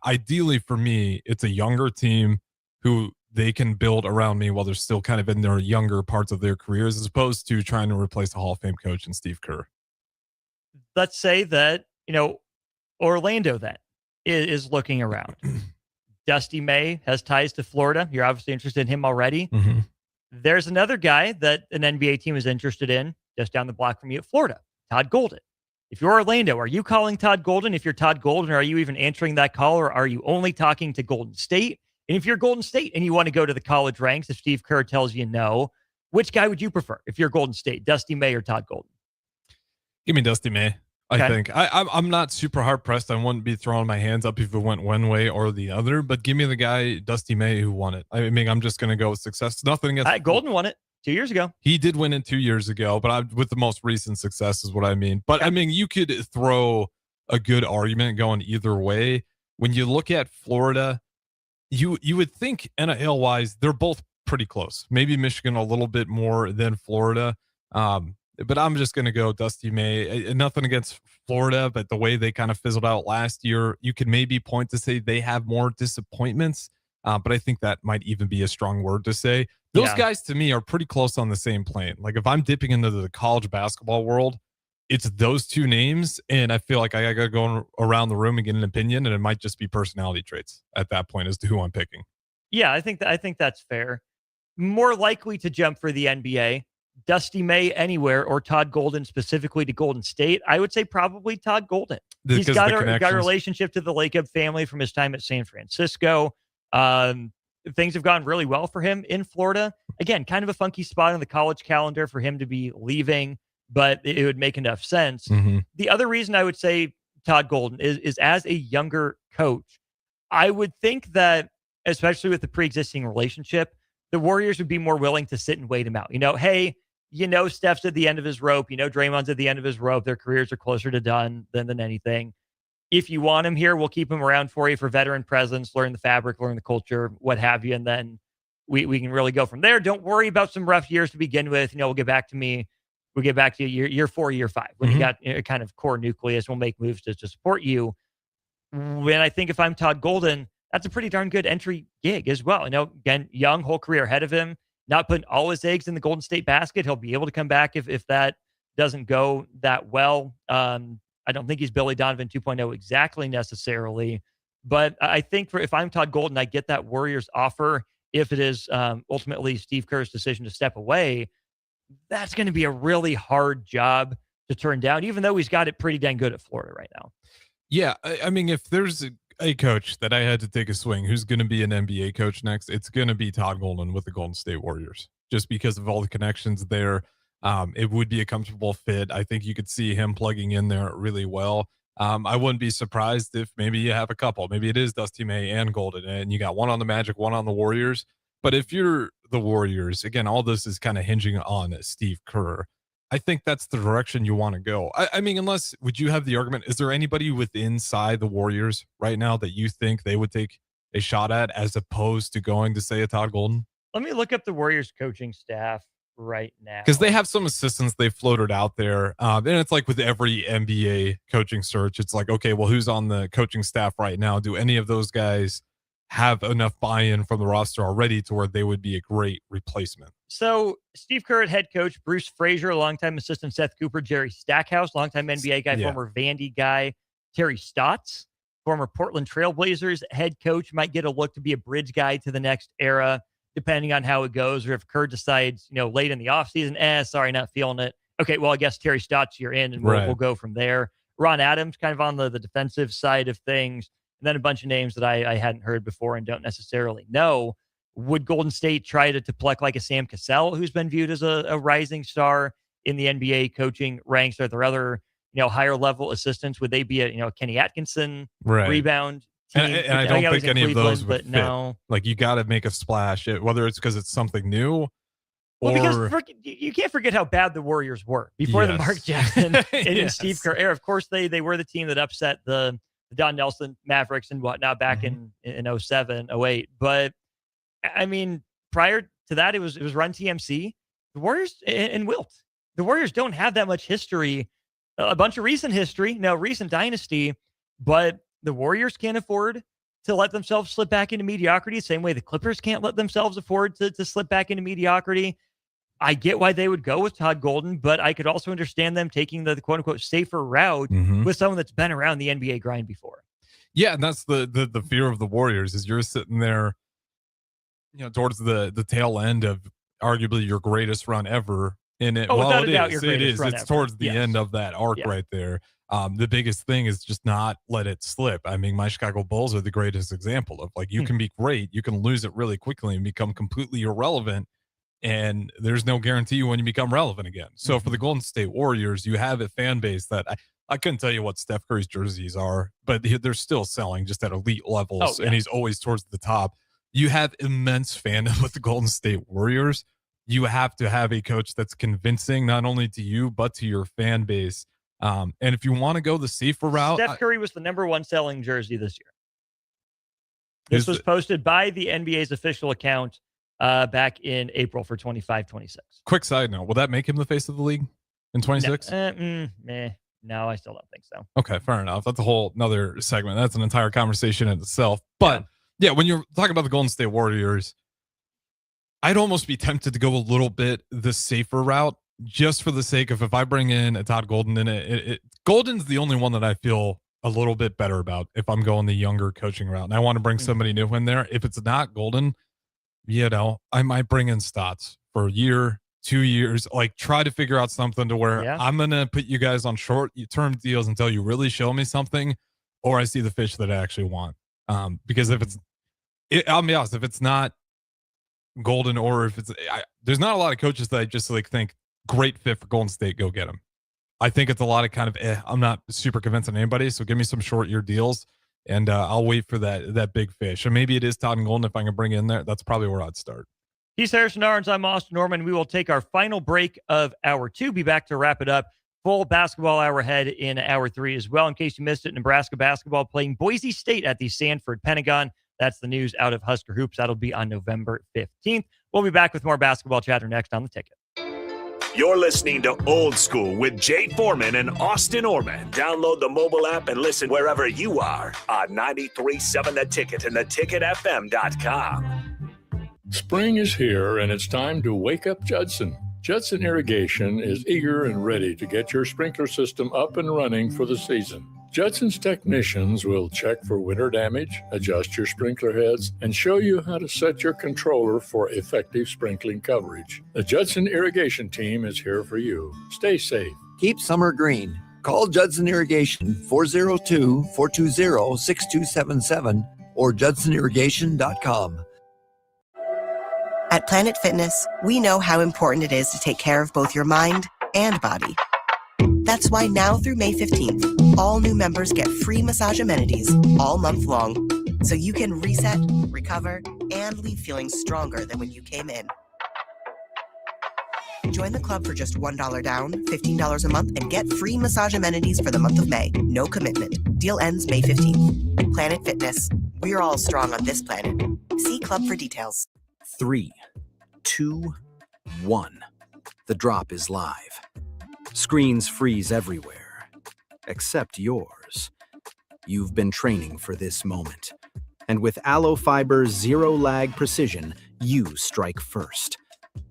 S11: ideally for me, it's a younger team who they can build around me while they're still kind of in their younger parts of their careers, as opposed to trying to replace a Hall of Fame coach in Steve Kerr.
S10: Let's say that, Orlando then is looking around. Dusty May has ties to Florida. You're obviously interested in him already. There's another guy that an NBA team is interested in just down the block from you at Florida, Todd Golden. If you're Orlando, are you calling Todd Golden? If you're Todd Golden, are you even answering that call, or are you only talking to Golden State? And if you're Golden State and you want to go to the college ranks, if Steve Kerr tells you no, which guy would you prefer if you're Golden State, Dusty May or Todd Golden?
S11: Give me Dusty May. I think I'm not super hard pressed. I wouldn't be throwing my hands up if it went one way or the other, but give me the guy, Dusty May, who won it. I mean, I'm just going to go with success. Nothing against
S10: Golden won it 2 years ago.
S11: He did win it 2 years ago, but with the most recent success is what I mean. But I mean, you could throw a good argument going either way. When you look at Florida, you would think NIL wise, they're both pretty close. Maybe Michigan a little bit more than Florida. But I'm just going to go Dusty May. Nothing against Florida, but the way they kind of fizzled out last year, you could maybe point to say they have more disappointments. But I think that might even be a strong word to say. Those guys to me are pretty close on the same plane. Like if I'm dipping into the college basketball world, it's those two names. And I feel like I got to go around the room and get an opinion. And it might just be personality traits at that point as to who I'm picking.
S10: Yeah, I think that's fair. More likely to jump for the NBA. Dusty May anywhere or Todd Golden specifically to Golden State, I would say probably Todd Golden. He's got a relationship to the Lacob family from his time at San Francisco. Things have gone really well for him in Florida. Again, kind of a funky spot on the college calendar for him to be leaving, but it would make enough sense.
S11: Mm-hmm.
S10: The other reason I would say Todd Golden is as a younger coach, I would think that, especially with the pre-existing relationship, the Warriors would be more willing to sit and wait him out. Hey, Steph's at the end of his rope. Draymond's at the end of his rope. Their careers are closer to done than anything. If you want him here, we'll keep him around for you for veteran presence, learn the fabric, learn the culture, what have you. And then we can really go from there. Don't worry about some rough years to begin with. We'll get back to me. We'll get back to you year 4, year 5, when you got a kind of core nucleus. We'll make moves to support you. When I think if I'm Todd Golden, that's a pretty darn good entry gig as well. Again, young, whole career ahead of him. Not putting all his eggs in the Golden State basket. He'll be able to come back if that doesn't go that well. I don't think he's Billy Donovan 2.0 exactly necessarily, but I think if I'm Todd Golden, I get that Warriors offer. If it is ultimately Steve Kerr's decision to step away, that's going to be a really hard job to turn down, even though he's got it pretty dang good at Florida right now.
S11: Yeah, I mean, if there's a coach that I had to take a swing who's going to be an NBA coach next, it's going to be Todd Golden with the Golden State Warriors, just because of all the connections there. It would be a comfortable fit. I think you could see him plugging in there really well. I wouldn't be surprised if maybe you have a couple. Maybe it is Dusty May and Golden, and you got one on the Magic, one on the Warriors. But if you're the Warriors, again, all this is kind of hinging on Steve Kerr. I think that's the direction you want to go. I mean, would you have the argument, is there anybody inside the Warriors right now that you think they would take a shot at as opposed to going to say a Todd Golden?
S10: Let me look up the Warriors coaching staff right now.
S11: Because they have some assistants they floated out there. And it's like with every NBA coaching search, it's like, okay, well, who's on the coaching staff right now? Do any of those guys have enough buy-in from the roster already to where they would be a great replacement?
S10: So Steve Kerr at head coach, Bruce Frazier, longtime assistant Seth Cooper, Jerry Stackhouse, longtime NBA guy, former Vandy guy, Terry Stotts, former Portland Trailblazers head coach, might get a look to be a bridge guy to the next era, depending on how it goes, or if Kerr decides, late in the offseason, sorry, not feeling it. Okay, well, I guess Terry Stotts, you're in, and we'll go from there. Ron Adams, kind of on the defensive side of things, and then a bunch of names that I hadn't heard before and don't necessarily know. Would Golden State try to pluck like a Sam Cassell, who's been viewed as a rising star in the NBA coaching ranks? Are there other, higher level assistants? Would they be a Kenny Atkinson rebound team?
S11: And I don't think any of those would fit.
S10: No.
S11: Like, you got to make a splash, whether it's because it's something new.
S10: Well, because you can't forget how bad the Warriors were before the Mark Jackson and Steve Kerr era. Of course, they were the team that upset the Don Nelson Mavericks and whatnot back in 07, 08. But I mean, prior to that, it was Run TMC, the Warriors, and Wilt. The Warriors don't have that much history, a bunch of recent history, recent dynasty, but the Warriors can't afford to let themselves slip back into mediocrity, same way the Clippers can't let themselves afford to slip back into mediocrity. I get why they would go with Todd Golden, but I could also understand them taking the quote-unquote safer route with someone that's been around the NBA grind before.
S11: Yeah, and that's the fear of the Warriors, is you're sitting there, towards the tail end of arguably your greatest run ever. And it is. It's towards the end of that arc right there. The biggest thing is just not let it slip. I mean, my Chicago Bulls are the greatest example of, like, you can be great, you can lose it really quickly and become completely irrelevant, and there's no guarantee when you become relevant again. So for the Golden State Warriors, you have a fan base that I couldn't tell you what Steph Curry's jerseys are, but they're still selling just at elite levels, and he's always towards the top. You have immense fandom with the Golden State Warriors. You have to have a coach that's convincing, not only to you, but to your fan base. And if you want to go the safer route,
S10: Steph Curry was the #1 selling jersey this year. This was posted by the NBA's official account back in April for 25-26.
S11: Quick side note: will that make him the face of the league in 26?
S10: No, I still don't think so.
S11: Okay, fair enough. That's a whole another segment. That's an entire conversation in itself. But yeah, when you're talking about the Golden State Warriors, I'd almost be tempted to go a little bit the safer route, just for the sake of, if I bring in a Todd Golden in it, Golden's the only one that I feel a little bit better about if I'm going the younger coaching route. And I want to bring somebody new in there. If it's not Golden, I might bring in Stotts for a year, 2 years, like try to figure out something to where I'm going to put you guys on short-term deals until you really show me something, or I see the fish that I actually want. Because I'll be honest, if it's not Golden, or if there's not a lot of coaches that I just think great fit for Golden State, go get them. I think it's a lot of kind of I'm not super convinced on anybody, so give me some short year deals, and I'll wait for that big fish. And maybe it is Todd and Golden if I can bring in there. That's probably where I'd start.
S10: He's Harrison Arns. I'm Austin Norman. We will take our final break of hour 2. Be back to wrap it up. Full basketball hour ahead in hour 3 as well. In case you missed it, Nebraska basketball playing Boise State at the Sanford Pentagon. That's the news out of Husker Hoops. That'll be on November 15th. We'll be back with more basketball chatter next on The Ticket.
S7: You're listening to Old School with Jay Foreman and Austin Orman. Download the mobile app and listen wherever you are on 93.7 The Ticket and theticketfm.com.
S4: Spring is here, and it's time to wake up Judson. Judson Irrigation is eager and ready to get your sprinkler system up and running for the season. Judson's technicians will check for winter damage, adjust your sprinkler heads, and show you how to set your controller for effective sprinkling coverage. The Judson Irrigation team is here for you. Stay safe.
S5: Keep summer green. Call Judson Irrigation 402-420-6277 or judsonirrigation.com.
S8: At Planet Fitness, we know how important it is to take care of both your mind and body. That's why now through May 15th, all new members get free massage amenities all month long, so you can reset, recover, and leave feeling stronger than when you came in. Join the club for just $1 down, $15 a month, and get free massage amenities for the month of May. No commitment. Deal ends May 15th. Planet Fitness. We're all strong on this planet. See club for details.
S9: 3, 2, 1. The drop is live. Screens freeze everywhere, except yours. You've been training for this moment. And with Allo Fiber's zero-lag precision, you strike first.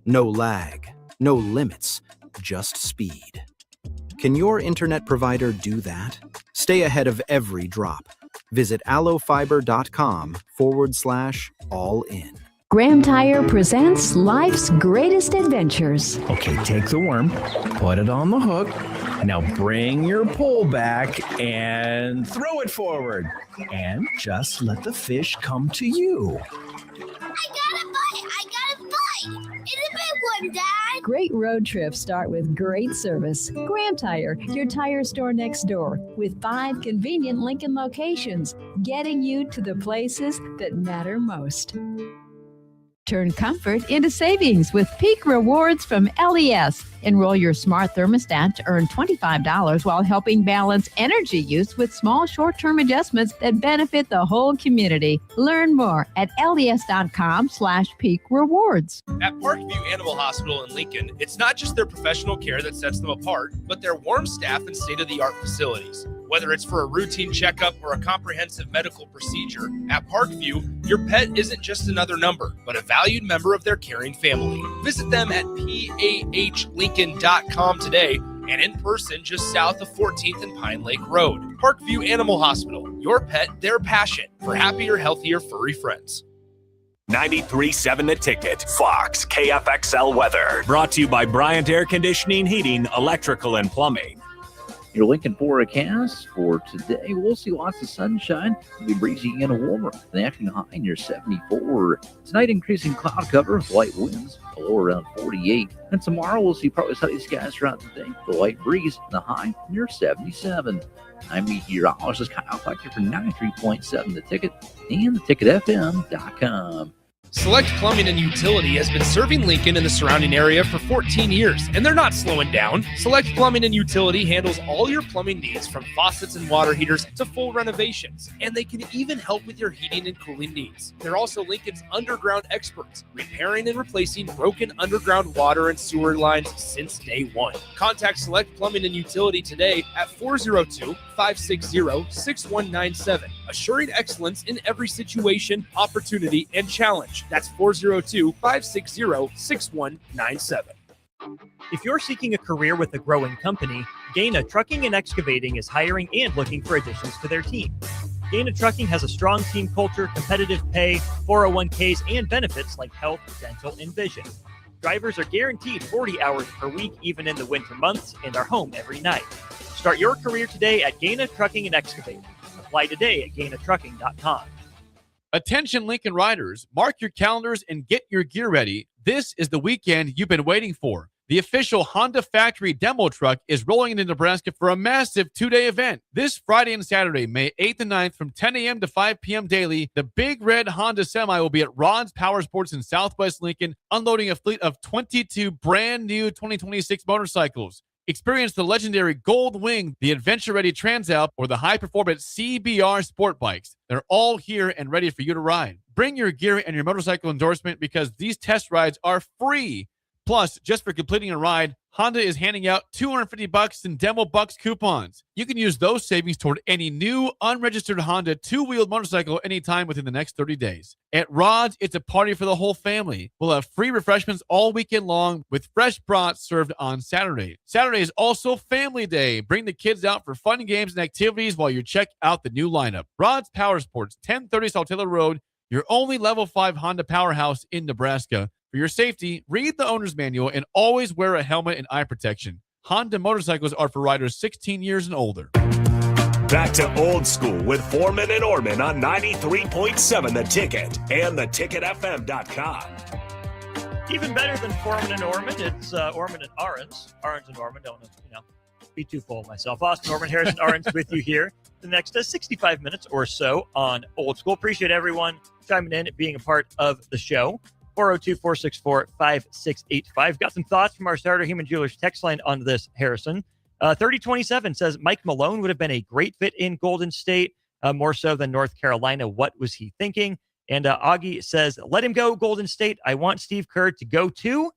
S9: No lag, no limits, just speed. Can your internet provider do that? Stay ahead of every drop. Visit allofiber.com/all-in.
S1: Graham Tire presents life's greatest adventures.
S15: Okay, take the worm, put it on the hook. Now bring your pole back and throw it forward. And just let the fish come to you.
S21: I got a bite! It's a big one, Dad!
S1: Great road trips start with great service. Graham Tire, your tire store next door, with 5 convenient Lincoln locations, getting you to the places that matter most. Turn comfort into savings with peak rewards from LES. Enroll your smart thermostat to earn $25 while helping balance energy use with small short-term adjustments that benefit the whole community. Learn more at les.com/peak rewards.
S6: At Parkview Animal Hospital in Lincoln, it's not just their professional care that sets them apart, but their warm staff and state-of-the-art facilities. Whether it's for a routine checkup or a comprehensive medical procedure, at Parkview, your pet isn't just another number, but a valued member of their caring family. Visit them at PAHLincoln.com today and in person just south of 14th and Pine Lake Road. Parkview Animal Hospital, your pet, their passion for happier, healthier, furry friends.
S7: 93.7 The Ticket, Fox, KFXL weather. Brought to you by Bryant Air Conditioning, Heating, Electrical, and Plumbing.
S23: Your Lincoln forecast for today, we'll see lots of sunshine. It'll be breezy and warmer. The afternoon high near 74. Tonight, increasing cloud cover, light winds, the low around 48. And tomorrow, we'll see partly sunny skies throughout the day. The light breeze, the high near 77. I'm meteorologist Kyle Fletcher for 93.7 The Ticket and theticketfm.com.
S6: Select Plumbing and Utility has been serving Lincoln and the surrounding area for 14 years, and they're not slowing down. Select Plumbing and Utility handles all your plumbing needs from faucets and water heaters to full renovations, and they can even help with your heating and cooling needs. They're also Lincoln's underground experts, repairing and replacing broken underground water and sewer lines since day one. Contact Select Plumbing and Utility today at 402-560-6197, assuring excellence in every situation, opportunity, and challenge. That's 402-560-6197.
S10: If you're seeking a career with a growing company, Gaina Trucking and Excavating is hiring and looking for additions to their team. Gaina Trucking has a strong team culture, competitive pay, 401ks, and benefits like health, dental, and vision. Drivers are guaranteed 40 hours per week, even in the winter months, and are home every night. Start your career today at Gaina Trucking and Excavating. Apply today at GainaTrucking.com.
S3: Attention Lincoln riders, mark your calendars and get your gear ready. This is the weekend you've been waiting for. The official Honda Factory demo truck is rolling into Nebraska for a massive 2-day event. This Friday and Saturday, May 8th and 9th from 10 a.m. to 5 p.m. daily, the Big Red Honda Semi will be at Rod's Power Sports in Southwest Lincoln, unloading a fleet of 22 brand new 2026 motorcycles. Experience the legendary Gold Wing, the adventure-ready Transalp, or the high-performance CBR sport bikes. They're all here and ready for you to ride. Bring your gear and your motorcycle endorsement because these test rides are free. Plus, just for completing a ride, Honda is handing out $250 in Demo Bucks coupons. You can use those savings toward any new, unregistered Honda two-wheeled motorcycle anytime within the next 30 days. At Rod's, it's a party for the whole family. We'll have free refreshments all weekend long with fresh brats served on Saturday. Saturday is also Family Day. Bring the kids out for fun games and activities while you check out the new lineup. Rod's Power Sports, 1030 Saltillo Road, your only Level 5 Honda powerhouse in Nebraska. For your safety, read the owner's manual and always wear a helmet and eye protection. Honda motorcycles are for riders 16 years and older.
S7: Back to Old School with Foreman and Orman on 93.7 The Ticket and theticketfm.com.
S10: Even better than Foreman and Orman, it's Orman and Arons. Arons and Orman, don't be too full of myself. Austin Orman, Harrison Arons with you here the next 65 minutes or so on Old School. Appreciate everyone chiming in and being a part of the show. 402-464-5685. Got some thoughts from our Starter Human Jewelers text line on this, Harrison. 3027 says Mike Malone would have been a great fit in Golden State, more so than North Carolina. What was he thinking? And Augie says, let him go, Golden State. I want Steve Kerr to go to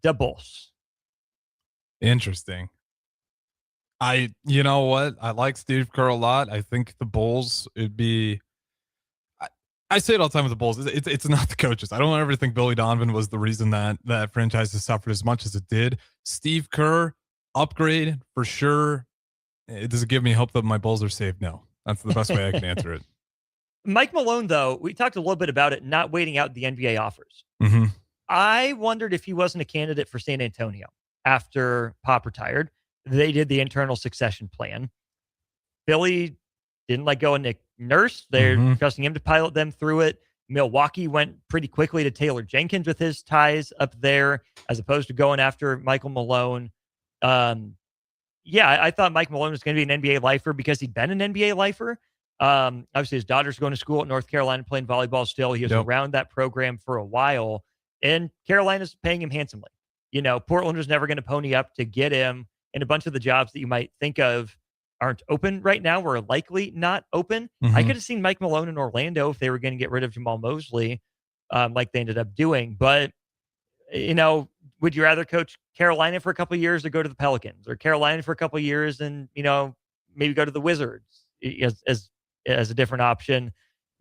S10: the Bulls.
S11: Interesting. You know what? I like Steve Kerr a lot. I think the Bulls would be... I say it all the time with the Bulls. It's not the coaches. I don't ever think Billy Donovan was the reason that franchise has suffered as much as it did. Steve Kerr, upgrade for sure. Does it give me hope that my Bulls are saved? No. That's the best way I can answer it.
S10: Mike Malone, though, we talked a little bit about it, not waiting out the NBA offers.
S11: Mm-hmm.
S10: I wondered if he wasn't a candidate for San Antonio after Pop retired. They did the internal succession plan. Billy didn't let go of Nick Nurse. They're trusting him to pilot them through it. Milwaukee went pretty quickly to Taylor Jenkins with his ties up there, as opposed to going after Michael Malone. I thought Mike Malone was going to be an NBA lifer because he'd been an NBA lifer. Obviously, his daughter's going to school at North Carolina playing volleyball still. He was around that program for a while, and Carolina's paying him handsomely. Portland was never going to pony up to get him, and a bunch of the jobs that you might think of aren't open right now or likely not open. I could have seen Mike Malone in Orlando if they were going to get rid of Jamal Mosley, like they ended up doing. But, would you rather coach Carolina for a couple of years or go to the Pelicans, or Carolina for a couple of years and, maybe go to the Wizards as a different option?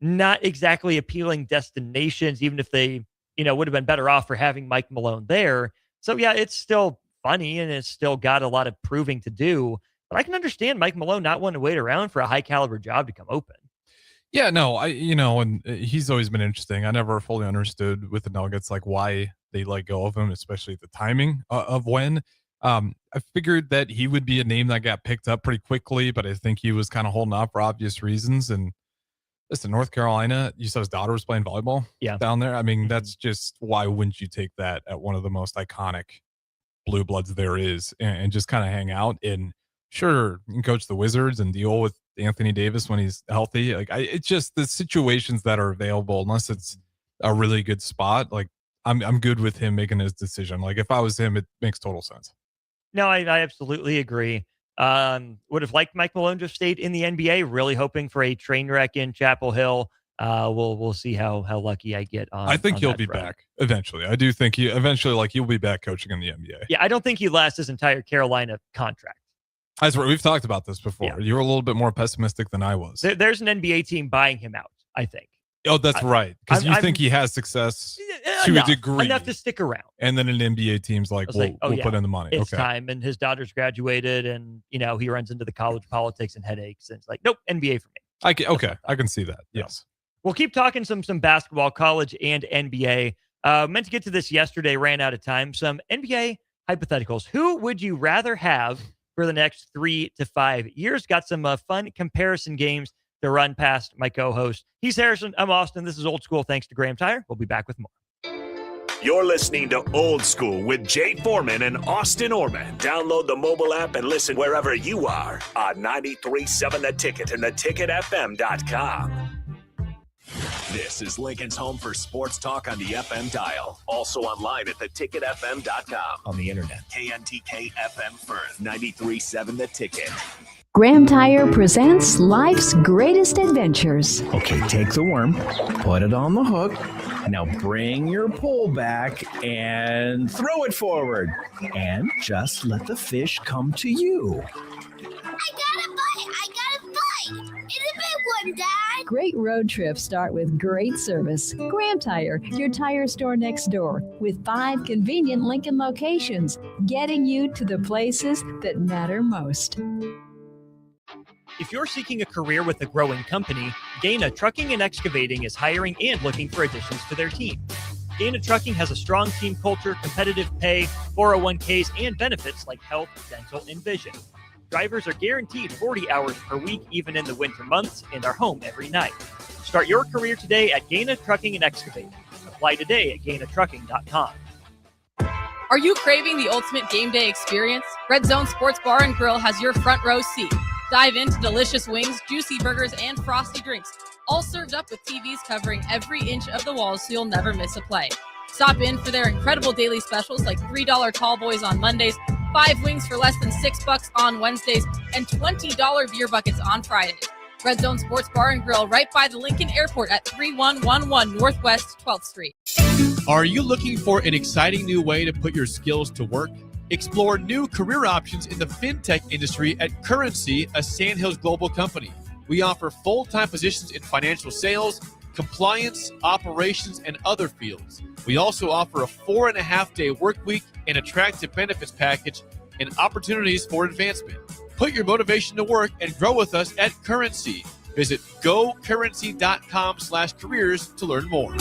S10: Not exactly appealing destinations, even if they, would have been better off for having Mike Malone there. So yeah, it's still funny and it's still got a lot of proving to do. But I can understand Mike Malone not wanting to wait around for a high caliber job to come open.
S11: Yeah, no, and he's always been interesting. I never fully understood with the Nuggets, like why they let go of him, especially the timing of when. I figured that he would be a name that got picked up pretty quickly, but I think he was kind of holding off for obvious reasons. And listen, North Carolina, you said his daughter was playing volleyball down there. I mean, that's just, why wouldn't you take that at one of the most iconic blue bloods there is and just kind of hang out? And sure, you can coach the Wizards and deal with Anthony Davis when he's healthy. Like, it's just the situations that are available, unless it's a really good spot, like I'm good with him making his decision. Like if I was him, it makes total sense.
S10: No, I absolutely agree. Would have liked Mike Malone to have stayed in the NBA. Really hoping for a train wreck in Chapel Hill. We'll see how lucky I get on.
S11: I think
S10: on
S11: he'll
S10: that
S11: be
S10: front.
S11: back eventually. I do think he eventually, like, he'll be back coaching in the NBA.
S10: Yeah, I don't think he lasts his entire Carolina contract.
S11: That's right. We've talked about this before.
S10: Yeah.
S11: You were a little bit more pessimistic than I was.
S10: There's an NBA team buying him out, I think.
S11: Oh, that's right. Because you think he has success to a degree.
S10: Enough to stick around.
S11: And then an NBA team's like, we'll put in the money.
S10: It's
S11: okay.
S10: time. And his daughter's graduated and, he runs into the college politics and headaches. And it's like, nope, NBA for me.
S11: I can see that. Yes.
S10: We'll keep talking some basketball, college and NBA. Meant to get to this yesterday, ran out of time. Some NBA hypotheticals. Who would you rather have for the next 3 to 5 years? Got some fun comparison games to run past my co-host. He's Harrison. I'm Austin. This is Old School. Thanks to Graham Tire. We'll be back with more.
S7: You're listening to Old School with Jay Foreman and Austin Orman. Download the mobile app and listen wherever you are on 93.7 The Ticket and theticketfm.com. This is Lincoln's home for sports talk on the FM dial. Also online at theticketfm.com. On the internet. KNTK FM Firth. 93.7 The Ticket.
S1: Graham Tire presents life's greatest adventures.
S15: Okay, take the worm, put it on the hook. Now bring your pole back and throw it forward. And just let the fish come to you.
S21: I got a bite! It's a big one, Dad!
S1: Great road trips start with great service. Graham Tire, your tire store next door, with 5 convenient Lincoln locations, getting you to the places that matter most.
S10: If you're seeking a career with a growing company, Gaina Trucking and Excavating is hiring and looking for additions to their team. Gaina Trucking has a strong team culture, competitive pay, 401ks, and benefits like health, dental, and vision. Drivers are guaranteed 40 hours per week, even in the winter months, and are home every night. Start your career today at Gaina Trucking and Excavating. Apply today at GainaTrucking.com.
S2: Are you craving the ultimate game day experience? Red Zone Sports Bar and Grill has your front row seat. Dive into delicious wings, juicy burgers, and frosty drinks, all served up with TVs covering every inch of the walls so you'll never miss a play. Stop in for their incredible daily specials like $3 tall boys on Mondays, 5 wings for less than $6 on Wednesdays, and $20 beer buckets on Fridays. Red Zone Sports Bar and Grill right by the Lincoln Airport at 3111 Northwest 12th Street.
S3: Are you looking for an exciting new way to put your skills to work? Explore new career options in the fintech industry at Currency, a Sandhills global company. We offer full-time positions in financial sales, compliance, operations, and other fields. We also offer a 4.5-day work week, an attractive benefits package, and opportunities for advancement. Put your motivation to work and grow with us at Currency. Visit gocurrency.com/careers to learn more.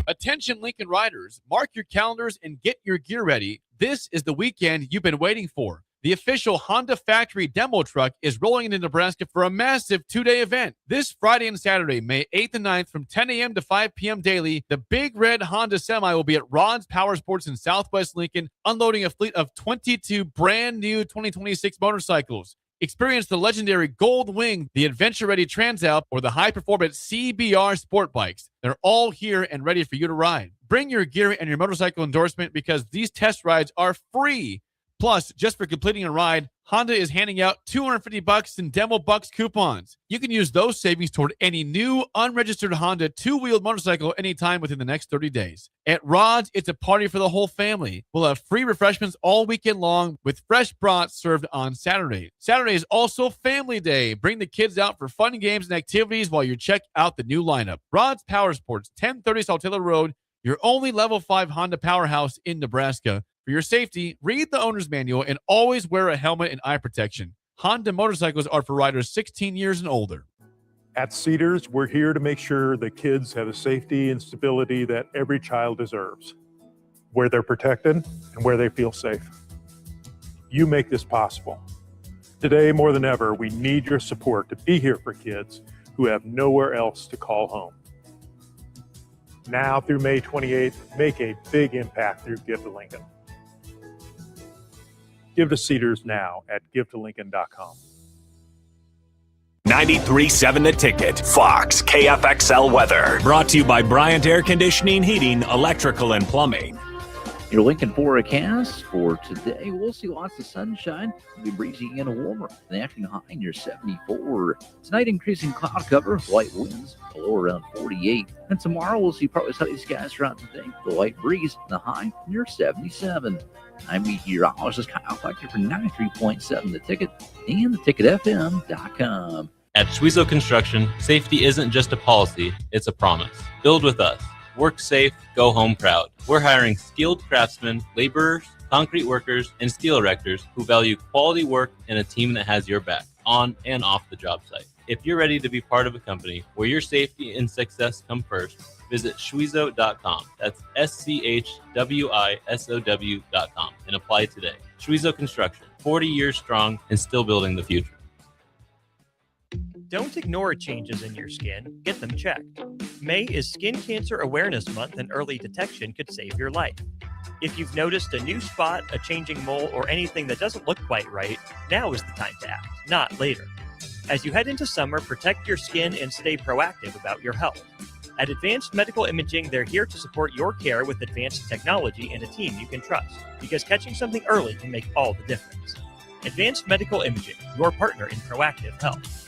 S3: Attention Lincoln riders, mark your calendars and get your gear ready. This is the weekend you've been waiting for. The official Honda factory demo truck is rolling into Nebraska for a massive 2-day event. This Friday and Saturday, May 8th and 9th from 10 a.m. to 5 p.m. daily, the big red Honda Semi will be at Rod's Power Sports in Southwest Lincoln, unloading a fleet of 22 brand new 2026 motorcycles. Experience the legendary Gold Wing, the adventure-ready Transalp, or the high-performance CBR sport bikes. They're all here and ready for you to ride. Bring your gear and your motorcycle endorsement because these test rides are free. Plus, just for completing a ride, Honda is handing out $250 in Demo Bucks coupons. You can use those savings toward any new, unregistered Honda 2-wheeled motorcycle anytime within the next 30 days. At Rod's, it's a party for the whole family. We'll have free refreshments all weekend long with fresh brats served on Saturday. Saturday is also Family Day. Bring the kids out for fun games and activities while you check out the new lineup. Rod's Power Sports, 1030 Saltillo Road, your only Level 5 Honda powerhouse in Nebraska. For your safety, read the owner's manual and always wear a helmet and eye protection. Honda motorcycles are for riders 16 years and older.
S12: At Cedars, we're here to make sure that kids have the safety and stability that every child deserves, where they're protected and where they feel safe. You make this possible. Today, more than ever, we need your support to be here for kids who have nowhere else to call home. Now through May 28th, make a big impact through Give to Lincoln. Give to Cedars now at givetolincoln.com.
S7: 93.7 The Ticket, Fox, KFXL weather. Brought to you by Bryant Air Conditioning, Heating, Electrical, and Plumbing.
S23: Your Lincoln forecast for today, we'll see lots of sunshine. It'll be breezy and warmer. The afternoon high near 74. Tonight, increasing cloud cover, light winds, the low around 48. And tomorrow, we'll see partly sunny skies throughout the day. The light breeze, the high near 77. I'm meteorologist Kyle Flecker for 93.7 The Ticket and theticketfm.com.
S13: At Schwezo Construction, safety isn't just a policy, it's a promise. Build with us. Work safe, go home proud. We're hiring skilled craftsmen, laborers, concrete workers, and steel erectors who value quality work and a team that has your back, on and off the job site. If you're ready to be part of a company where your safety and success come first, visit schwezo.com. That's SCHWISOW.com and apply today. Schwezo Construction, 40 years strong and still building the future.
S10: Don't ignore changes in your skin. Get them checked. May is Skin Cancer Awareness Month, and early detection could save your life. If you've noticed a new spot, a changing mole, or anything that doesn't look quite right, now is the time to act, not later. As you head into summer, protect your skin and stay proactive about your health. At Advanced Medical Imaging, they're here to support your care with advanced technology and a team you can trust, because catching something early can make all the difference. Advanced Medical Imaging, your partner in proactive health.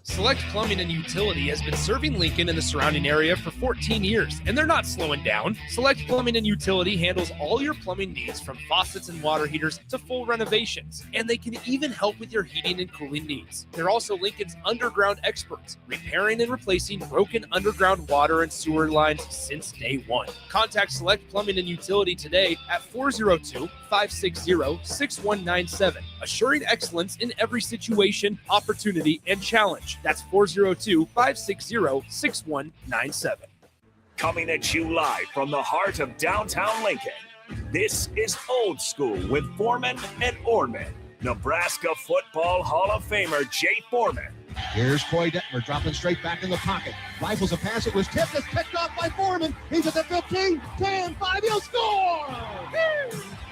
S6: Select Plumbing and Utility has been serving Lincoln and the surrounding area for 14 years, and they're not slowing down. Select Plumbing and Utility handles all your plumbing needs, from faucets and water heaters to full renovations, and they can even help with your heating and cooling needs. They're also Lincoln's underground experts, repairing and replacing broken underground water and sewer lines since day one. Contact Select Plumbing and Utility today at 402-560-6197, assuring excellence in every situation, opportunity, and challenge. That's 402-560-6197.
S7: Coming at you live from the heart of downtown Lincoln, this is Old School with Foreman and Orman. Nebraska Football Hall of Famer Jay Foreman.
S14: Here's Coy Detmer dropping straight back in the pocket. Rifles a pass. It was tipped. It's picked off by Foreman. He's at the 15, 10, 5. He'll score!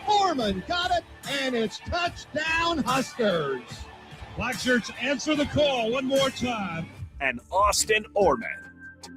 S14: Foreman got it, and it's touchdown Huskers.
S22: Black shirts, answer the call one more time.
S7: And Austin Orman.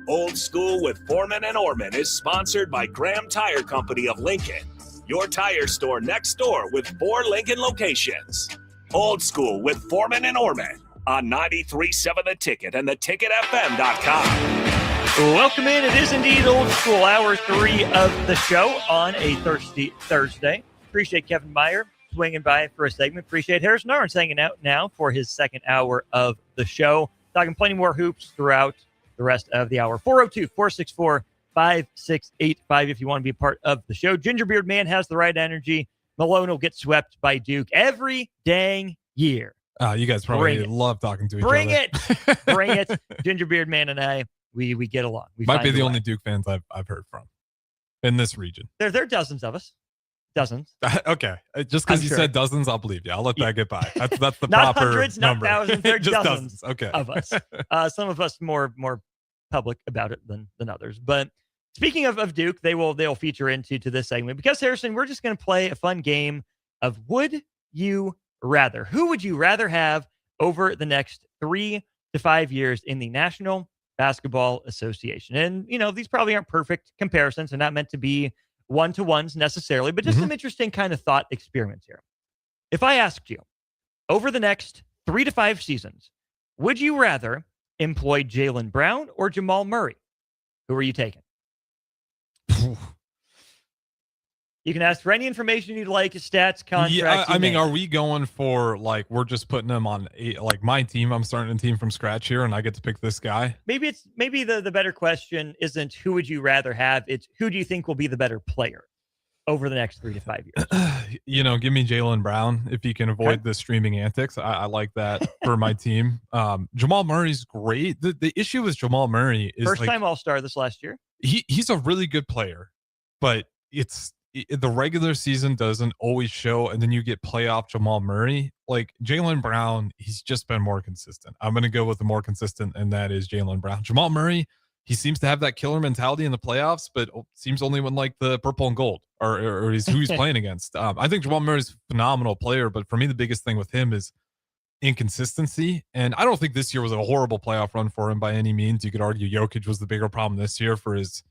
S7: Old School with Foreman and Orman is sponsored by Graham Tire Company of Lincoln, your tire store next door with 4 Lincoln locations. Old School with Foreman and Orman on 93.7 The Ticket and theticketfm.com.
S10: Welcome in. It is indeed Old School, hour 3 of the show on a thirsty Thursday. Appreciate Kevin Meyer swinging by for a segment. Appreciate Harrison Arns hanging out now for his second hour of the show. Talking plenty more hoops throughout the rest of the hour. 402-464-5685 if you want to be a part of the show. Gingerbeard Man has the right energy. Malone will get swept by Duke every dang year.
S11: You guys probably love talking to each
S10: Bring
S11: other.
S10: it. Bring it. Gingerbeard Man and I, we get along. We
S11: Might be
S10: find
S11: the
S10: a
S11: only
S10: way.
S11: Duke fans I've heard from in this region.
S10: There are dozens of us. Dozens.
S11: Okay. Just because
S10: I'm
S11: you
S10: sure.
S11: said dozens, I'll believe you. I'll let that get by. That's the
S10: Not
S11: proper
S10: hundreds,
S11: number.
S10: not thousands. There are
S11: Just
S10: dozens
S11: Okay.
S10: of us. Some of us more public about it than others. But speaking of Duke, they'll feature into this segment because, Harrison, we're just going to play a fun game of Would You Rather. Who would you rather have over the next 3 to 5 years in the National Basketball Association? And, these probably aren't perfect comparisons. They're not meant to be one-to-ones necessarily, but just some interesting kind of thought experiments here. If I asked you, over the next 3 to 5 seasons, would you rather employ Jaylen Brown or Jamal Murray? Who are you taking? You can ask for any information you'd like, stats, contracts.
S11: Yeah, I mean,
S10: name.
S11: are we going for we're just putting them on my team? I'm starting a team from scratch here, and I get to pick this guy.
S10: Maybe the better question isn't who would you rather have. It's who do you think will be the better player over the next 3 to 5 years?
S11: Give me Jaylen Brown if he can avoid the streaming antics. I like that for my team. Jamal Murray's great. The issue with Jamal Murray is
S10: First time All-Star this last year.
S11: He's a really good player, but the regular season doesn't always show, and then you get playoff Jamal Murray. Like Jaylen Brown, he's just been more consistent. I'm going to go with the more consistent, and that is Jaylen Brown. Jamal Murray, he seems to have that killer mentality in the playoffs, but seems only when the purple and gold or is who he's playing against. I think Jamal Murray's a phenomenal player, but for me, the biggest thing with him is inconsistency. And I don't think this year was a horrible playoff run for him by any means. You could argue Jokic was the bigger problem this year for his,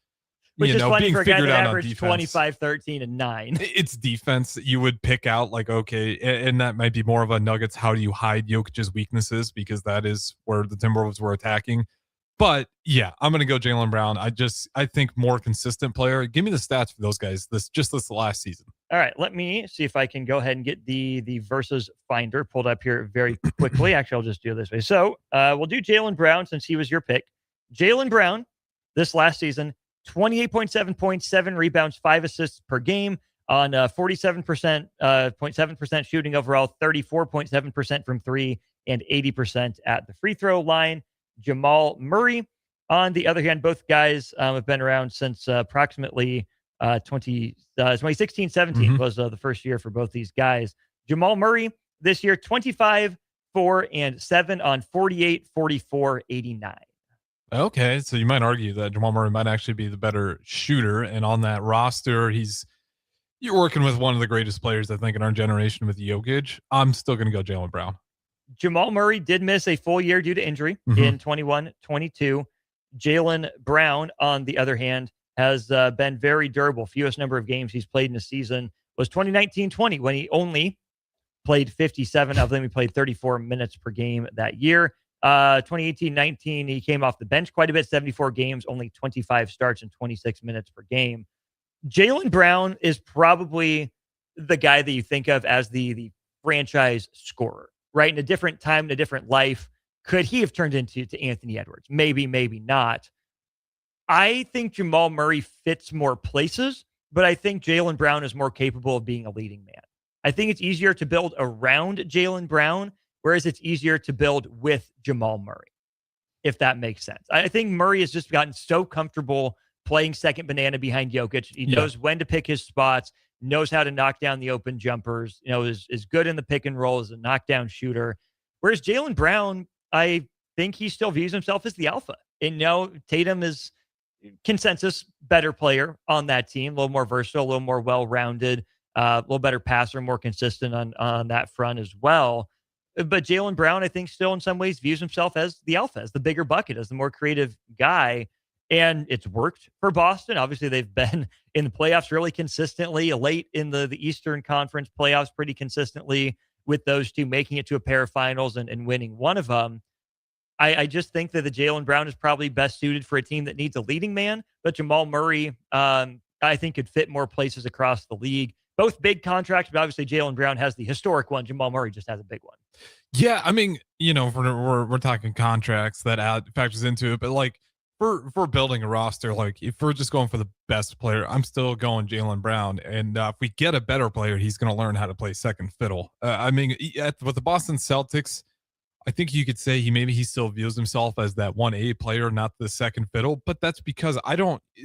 S10: Which is funny
S11: being
S10: for a guy
S11: figured
S10: that
S11: out on
S10: averaged
S11: defense.
S10: 25, 13, and 9.
S11: It's defense that you would pick out, like, okay, and that might be more of a Nuggets. How do you hide Jokic's weaknesses? Because that is where the Timberwolves were attacking. But yeah, I'm going to go Jaylen Brown. I think more consistent player. Give me the stats for those guys. This last season.
S10: All right, let me see if I can go ahead and get the versus finder pulled up here very quickly. Actually, I'll just do it this way. So we'll do Jaylen Brown since he was your pick. Jaylen Brown this last season, 28.7 points, 7 rebounds, 5 assists per game on 47.7% shooting overall, 34.7% from 3, and 80% at the free throw line. Jamal Murray, on the other hand, both guys have been around since approximately 2016-17 was the first year for both these guys. Jamal Murray this year, 25, 4, and 7 on 48, 44, 89.
S11: Okay, so you might argue that Jamal Murray might actually be the better shooter, and on that roster, you're working with one of the greatest players, I think, in our generation with Jokic. I'm still going to go Jaylen Brown.
S10: Jamal Murray did miss a full year due to injury in 21-22. Jaylen Brown, on the other hand, has been very durable. Fewest number of games he's played in a season was 2019-20 when he only played 57 of them. He played 34 minutes per game that year. 2018-19, he came off the bench quite a bit, 74 games, only 25 starts and 26 minutes per game. Jaylen Brown is probably the guy that you think of as the franchise scorer, right? In a different time, in a different life, could he have turned into Anthony Edwards? Maybe, maybe not. I think Jamal Murray fits more places, but I think Jaylen Brown is more capable of being a leading man. I think it's easier to build around Jaylen Brown, whereas it's easier to build with Jamal Murray, if that makes sense. I think Murray has just gotten so comfortable playing second banana behind Jokic. He knows when to pick his spots, knows how to knock down the open jumpers, is good in the pick and roll, is a knockdown shooter. Whereas Jaylen Brown, I think he still views himself as the alpha. And Tatum is consensus better player on that team, a little more versatile, a little more well-rounded, a little better passer, more consistent on that front as well. But Jaylen Brown, I think, still in some ways views himself as the alpha, as the bigger bucket, as the more creative guy. And it's worked for Boston. Obviously, they've been in the playoffs really consistently, late in the Eastern Conference playoffs pretty consistently, with those two making it to a pair of finals and winning one of them. I just think that the Jaylen Brown is probably best suited for a team that needs a leading man. But Jamal Murray, I think, could fit more places across the league. Both big contracts, but obviously Jaylen Brown has the historic one. Jamal Murray just has a big one.
S11: Yeah, I mean, we're talking contracts that factors into it, but like for building a roster, like if we're just going for the best player, I'm still going Jaylen Brown. And if we get a better player, he's going to learn how to play second fiddle. With the Boston Celtics, I think you could say he still views himself as that 1A player, not the second fiddle. But that's because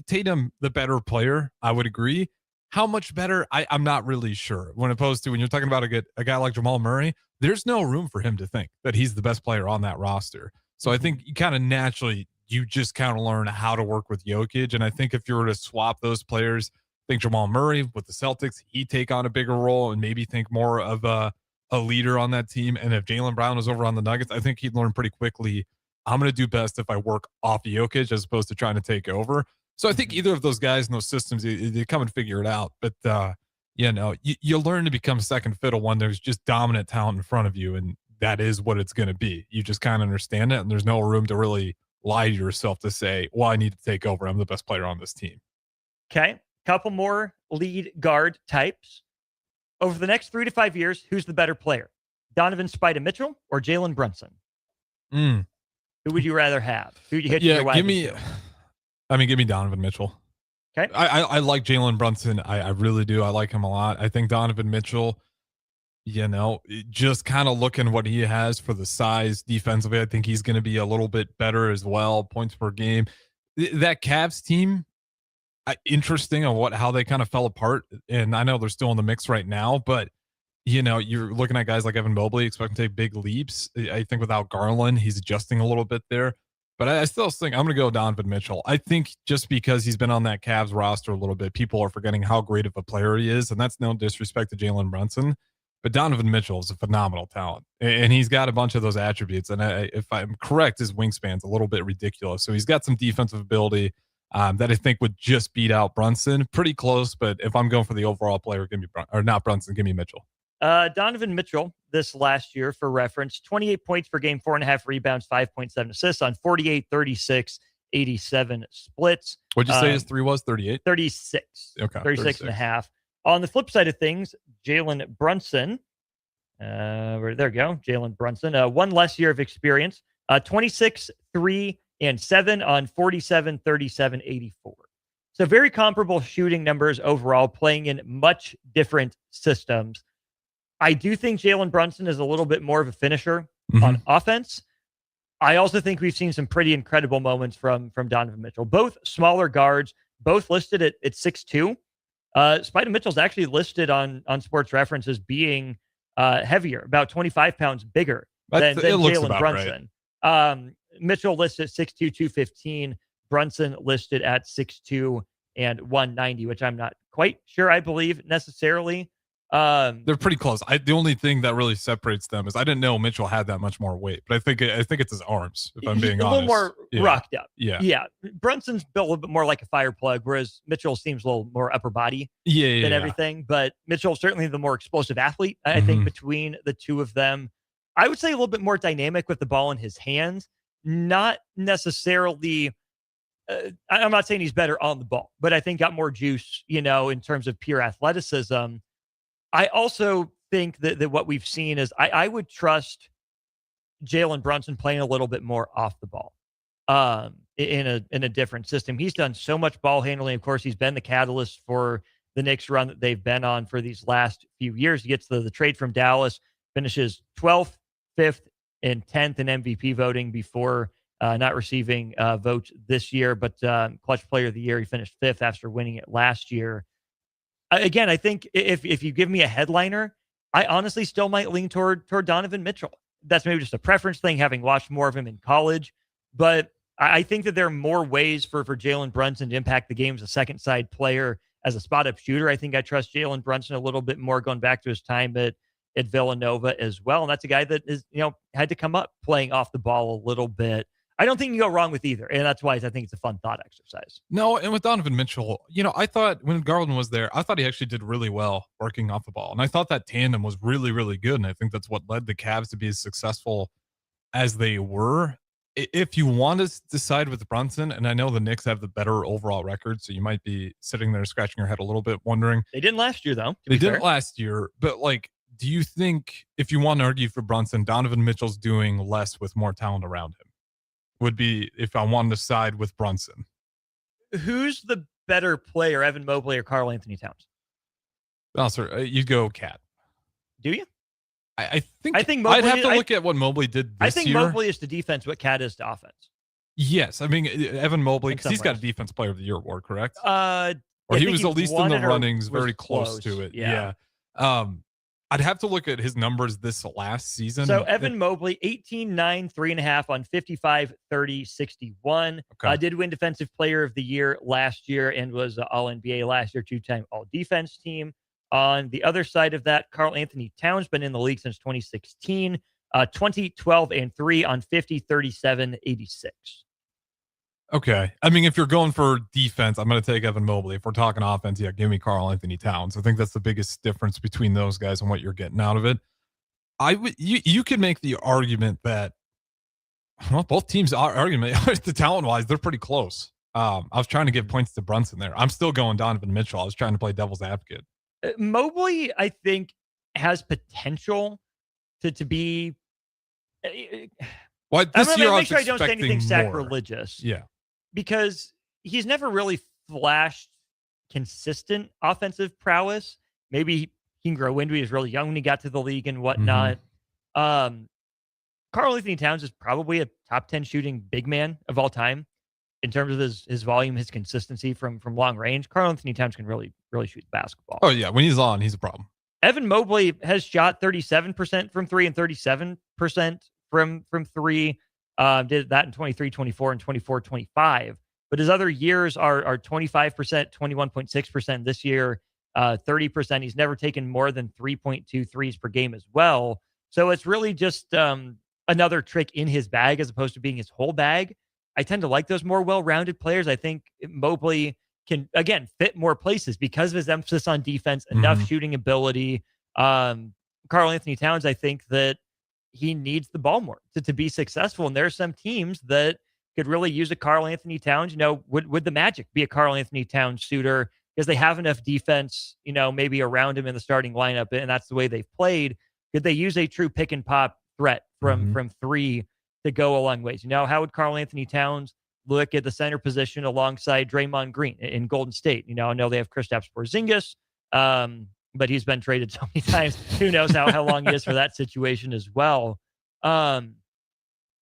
S11: Tatum, the better player, I would agree. How much better? I'm not really sure. When you're talking about a guy like Jamal Murray, there's no room for him to think that he's the best player on that roster. So I think you kind of naturally, you just kind of learn how to work with Jokic. And I think if you were to swap those players, I think Jamal Murray with the Celtics, he'd take on a bigger role and maybe think more of a leader on that team. And if Jaylen Brown was over on the Nuggets, I think he'd learn pretty quickly, I'm going to do best if I work off Jokic as opposed to trying to take over. So I think either of those guys in those systems, they come and figure it out. But, you learn to become second fiddle when there's just dominant talent in front of you. And that is what it's going to be. You just kind of understand it. And there's no room to really lie to yourself to say, well, I need to take over. I'm the best player on this team.
S10: Okay. Couple more lead guard types. Over the next 3 to 5 years, who's the better player? Donovan Spida Mitchell or Jalen Brunson? Who would you rather have? Who would you hit your wide receiver?
S11: Give me Donovan Mitchell.
S10: Okay.
S11: I like Jalen Brunson. I really do. I like him a lot. I think Donovan Mitchell, just kind of looking what he has for the size defensively, I think he's going to be a little bit better as well. Points per game. That Cavs team, interesting on how they kind of fell apart. And I know they're still in the mix right now, but you're looking at guys like Evan Mobley expecting to take big leaps. I think without Garland, he's adjusting a little bit there. But I still think I'm going to go Donovan Mitchell. I think just because he's been on that Cavs roster a little bit, people are forgetting how great of a player he is. And that's no disrespect to Jalen Brunson. But Donovan Mitchell is a phenomenal talent, and he's got a bunch of those attributes. And if I'm correct, his wingspan's a little bit ridiculous. So he's got some defensive ability that I think would just beat out Brunson. Pretty close, but if I'm going for the overall player, give me not Brunson, give me Mitchell.
S10: Donovan Mitchell this last year, for reference, 28 points per game, 4.5 rebounds, 5.7 assists on 48, 36, 87 splits.
S11: What'd you say his three was? 38?
S10: 36.
S11: Okay.
S10: 36 and a half. On the flip side of things, Jalen Brunson, there we go, Jalen Brunson, one less year of experience, 26, 3, and 7 on 47, 37, 84. So very comparable shooting numbers overall, playing in much different systems. I do think Jalen Brunson is a little bit more of a finisher on offense. I also think we've seen some pretty incredible moments from Donovan Mitchell. Both smaller guards, both listed at 6'2". Spida Mitchell's actually listed on Sports Reference as being heavier, about 25 pounds bigger than Jalen Brunson. Right. Mitchell listed at 6'2", 215. Brunson listed at 6'2" and 190, which I'm not quite sure I believe necessarily.
S11: They're pretty close. The only thing that really separates them is I didn't know Mitchell had that much more weight, but I think it's his arms, if I'm being honest.
S10: A little more rocked up.
S11: Yeah.
S10: Brunson's built a little bit more like a fire plug, whereas Mitchell seems a little more upper body than everything. But Mitchell's certainly the more explosive athlete, I think, between the two of them. I would say a little bit more dynamic with the ball in his hands. Not necessarily, I'm not saying he's better on the ball, but I think got more juice, in terms of pure athleticism. I also think that what we've seen is I would trust Jalen Brunson playing a little bit more off the ball in a different system. He's done so much ball handling. Of course, he's been the catalyst for the Knicks run that they've been on for these last few years. He gets the trade from Dallas, finishes 12th, 5th, and 10th in MVP voting before not receiving votes this year. But Clutch Player of the Year, he finished 5th after winning it last year. Again, I think if you give me a headliner, I honestly still might lean toward Donovan Mitchell. That's maybe just a preference thing, having watched more of him in college. But I think that there are more ways for Jalen Brunson to impact the game as a second side player, as a spot-up shooter. I think I trust Jalen Brunson a little bit more, going back to his time at Villanova as well. And that's a guy that is, had to come up playing off the ball a little bit. I don't think you go wrong with either. And that's why I think it's a fun thought exercise.
S11: No, and with Donovan Mitchell, I thought when Garland was there, I thought he actually did really well working off the ball. And I thought that tandem was really, really good. And I think that's what led the Cavs to be as successful as they were. If you want to decide with Brunson, and I know the Knicks have the better overall record, so you might be sitting there scratching your head a little bit wondering.
S10: They didn't last year, though.
S11: They didn't last year. But, do you think, if you want to argue for Brunson, Donovan Mitchell's doing less with more talent around him? Would be if I wanted to side with Brunson.
S10: Who's the better player, Evan Mobley or Karl Anthony Towns?
S11: Oh, sir, you'd go Cat.
S10: Do you?
S11: I think
S10: Mobley,
S11: I'd have to look at what Mobley did this year.
S10: Mobley is to defense what Cat is to offense.
S11: Yes, I mean Evan Mobley, because he's got a Defense Player of the Year award, correct?
S10: Or
S11: he was at least in the runnings, very close to it. Yeah. I'd have to look at his numbers this last season.
S10: So Evan Mobley, 18, 9, 3.5 on 55, 30, 61.
S11: Okay.
S10: Did win Defensive Player of the Year last year and was All-NBA last year, 2-time All-Defense team. On the other side of that, Karl Anthony Towns been in the league since 2016. 20, 12, and 3 on 50, 37, 86.
S11: Okay. I mean, if you're going for defense, I'm going to take Evan Mobley. If we're talking offense, give me Karl Anthony Towns. I think that's the biggest difference between those guys and what you're getting out of it. You could make the argument that, both teams are argument the talent-wise, they're pretty close. I was trying to give points to Brunson there. I'm still going Donovan Mitchell. I was trying to play devil's advocate.
S10: Mobley, I think, has potential to be.
S11: Well, this year
S10: make sure I don't say anything sacrilegious.
S11: Yeah.
S10: Because he's never really flashed consistent offensive prowess. Maybe he can grow into it. He was really young when he got to the league and whatnot. Karl Anthony Towns is probably a top 10 shooting big man of all time in terms of his volume, his consistency from long range. Karl Anthony Towns can really shoot the basketball.
S11: Oh, yeah. When he's on, he's a problem.
S10: Evan Mobley has shot 37% from three and 37% from three. Did that in 23, 24, and 24, 25. But his other years are 25%, 21.6% this year, 30%. He's never taken more than 3.2 threes per game as well. So it's really just another trick in his bag as opposed to being his whole bag. I tend to like those more well-rounded players. I think Mobley can, again, fit more places because of his emphasis on defense, enough shooting ability. Karl Anthony Towns, I think that he needs the ball more to be successful. And there are some teams that could really use a Karl Anthony Towns. Would the Magic be a Karl Anthony Towns suitor because they have enough defense, maybe around him in the starting lineup, and that's the way they've played? Could they use a true pick and pop threat from three to go a long ways? How would Karl Anthony Towns look at the center position alongside Draymond Green in Golden State? I know they have Kristaps Porzingis, but he's been traded so many times. Who knows how long he is for that situation as well. I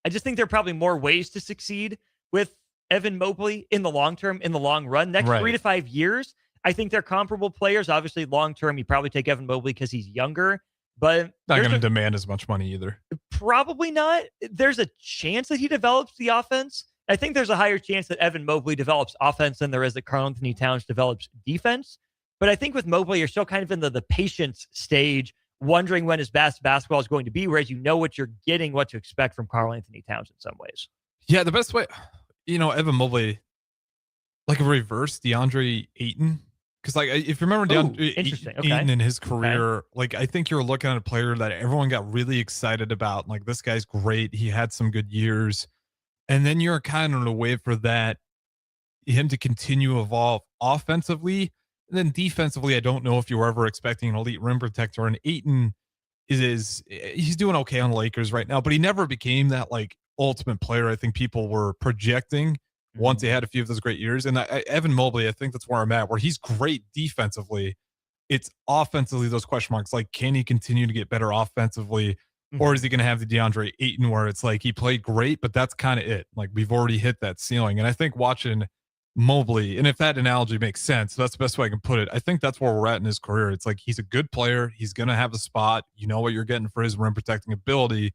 S10: just think there are probably more ways to succeed with Evan Mobley in the long term, in the long run. Next 3 to 5 years, I think they're comparable players. Obviously, long term, you probably take Evan Mobley because he's younger, but
S11: not going to demand as much money either.
S10: Probably not. There's a chance that he develops the offense. I think there's a higher chance that Evan Mobley develops offense than there is that Karl Anthony Towns develops defense. But I think with Mobley, you're still kind of in the patience stage, wondering when his best basketball is going to be, whereas what you're getting, what to expect from Karl Anthony Towns in some ways.
S11: Yeah, the best way, Evan Mobley, like a reverse DeAndre Ayton. Because, if you remember Ayton in his career, I think you're looking at a player that everyone got really excited about. Like, this guy's great. He had some good years. And then you're kind of in a way for him to continue to evolve offensively. And then defensively, I don't know if you were ever expecting an elite rim protector. And Ayton he's doing okay on the Lakers right now, but he never became that ultimate player I think people were projecting once he had a few of those great years. And Evan Mobley, I think that's where I'm at, where he's great defensively. It's offensively those question marks. Can he continue to get better offensively? Or is he going to have the DeAndre Ayton where it's he played great, but that's kind of it. We've already hit that ceiling. And I think watching Mobley, and if that analogy makes sense, that's the best way I can put it. I think that's where we're at in his career. It's he's a good player. He's going to have a spot. You know what you're getting for his rim protecting ability.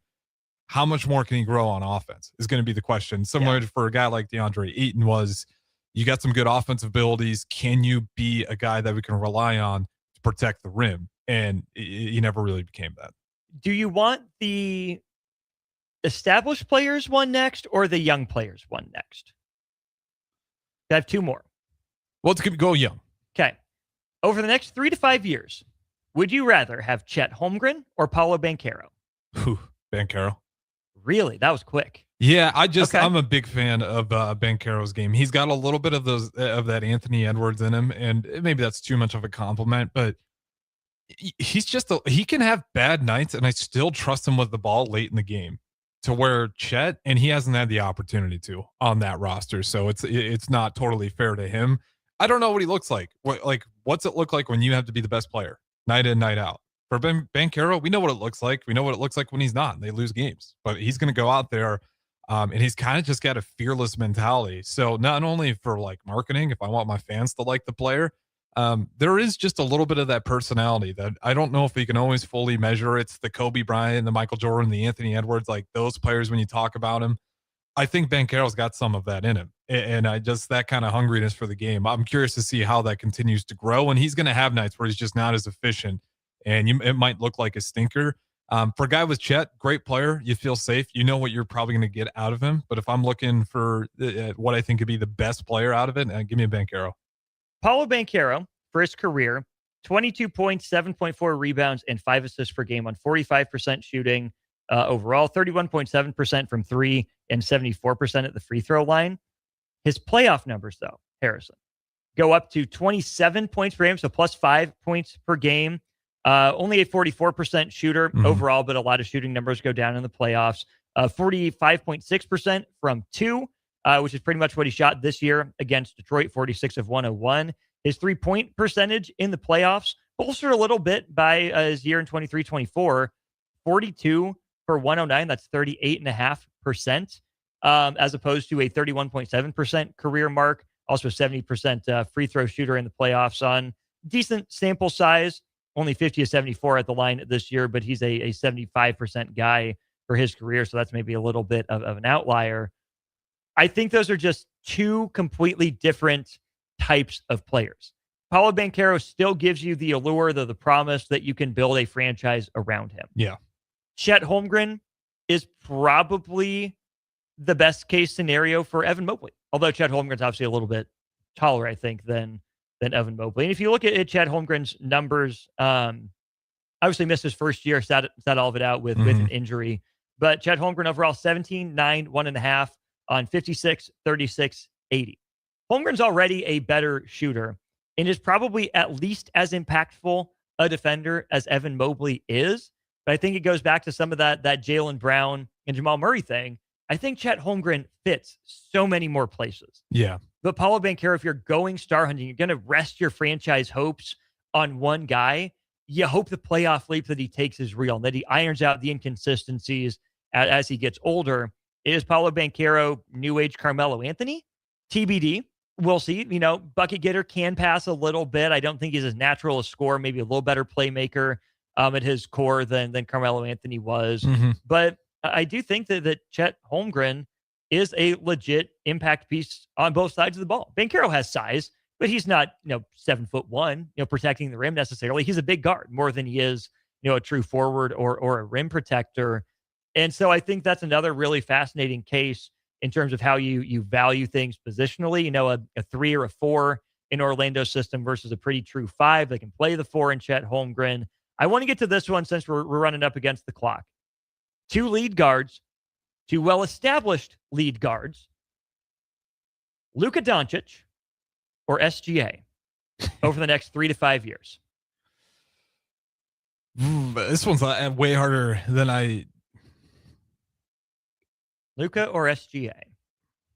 S11: How much more can he grow on offense is going to be the question. Similar to for a guy like DeAndre Ayton was, you got some good offensive abilities. Can you be a guy that we can rely on to protect the rim? And he never really became that.
S10: Do you want the established players one next or the young players one next? I have two more.
S11: Well, let's go young.
S10: Okay. Over the next 3 to 5 years, would you rather have Chet Holmgren or Paolo Banchero?
S11: Banchero.
S10: Really? That was quick.
S11: Yeah, I'm a big fan of Banchero's game. He's got a little bit of that Anthony Edwards in him, and maybe that's too much of a compliment, but he can have bad nights, and I still trust him with the ball late in the game. To where Chet, and he hasn't had the opportunity to on that roster, so it's not totally fair to him. I don't know what he looks like. What's it look like when you have to be the best player night in, night out? For Banchero, we know what it looks like. We know what it looks like when he's not, and they lose games. But he's going to go out there, and he's kind of just got a fearless mentality. So not only for marketing, if I want my fans to like the player, there is just a little bit of that personality that I don't know if we can always fully measure. It's the Kobe Bryant, the Michael Jordan, the Anthony Edwards, those players when you talk about him. I think Banchero's got some of that in him, and that kind of hungriness for the game. I'm curious to see how that continues to grow, and he's going to have nights where he's just not as efficient, and it might look like a stinker. For a guy with Chet, great player, you feel safe. You know what you're probably going to get out of him. But if I'm looking for what I think could be the best player out of it, give me a Banchero.
S10: Paolo Banchero, for his career, 22 points, 7.4 rebounds, and 5 assists per game on 45% shooting overall, 31.7% from three, and 74% at the free throw line. His playoff numbers, though, Harrison, go up to 27 points per game, so plus 5 points per game. Only a 44% shooter overall, but a lot of shooting numbers go down in the playoffs. 45.6% from two, which is pretty much what he shot this year against Detroit, 46 of 101. His 3-point percentage in the playoffs bolstered a little bit by his year in 23-24, 42 for 109. That's 38.5%, as opposed to a 31.7% career mark. Also 70% free throw shooter in the playoffs on decent sample size. Only 50 of 74 at the line this year, but he's a 75% guy for his career. So that's maybe a little bit of an outlier. I think those are just two completely different types of players. Paulo Banchero still gives you the allure, the promise that you can build a franchise around him.
S11: Yeah.
S10: Chet Holmgren is probably the best case scenario for Evan Mobley. Although Chet Holmgren's obviously a little bit taller, I think, than Evan Mobley. And if you look at Chet Holmgren's numbers, obviously missed his first year, sat all of it out with an injury. But Chet Holmgren overall 17, 9, 1.5 on 56, 36, 80. Holmgren's already a better shooter and is probably at least as impactful a defender as Evan Mobley is. But I think it goes back to some of that Jaylen Brown and Jamal Murray thing. I think Chet Holmgren fits so many more places.
S11: Yeah.
S10: But Paulo Banchero, if you're going star hunting, you're going to rest your franchise hopes on one guy. You hope the playoff leap that he takes is real and that he irons out the inconsistencies as he gets older. Is Paulo Banchero new age Carmelo Anthony? TBD. We'll see. Bucket getter, can pass a little bit. I don't think he's as natural a scorer, maybe a little better playmaker at his core than Carmelo Anthony was. But I do think that Chet Holmgren is a legit impact piece on both sides of the ball. Banchero has size, but he's not, 7'1", protecting the rim necessarily. He's a big guard more than he is, a true forward or a rim protector. And so I think that's another really fascinating case in terms of how you value things positionally. A 3 or a 4 in Orlando's system versus a pretty true 5 that can play the 4 in Chet Holmgren. I want to get to this one since we're running up against the clock. 2 lead guards, 2 well-established lead guards, Luka Doncic or SGA over the next 3 to 5 years.
S11: This one's way harder than
S10: Luka or SGA?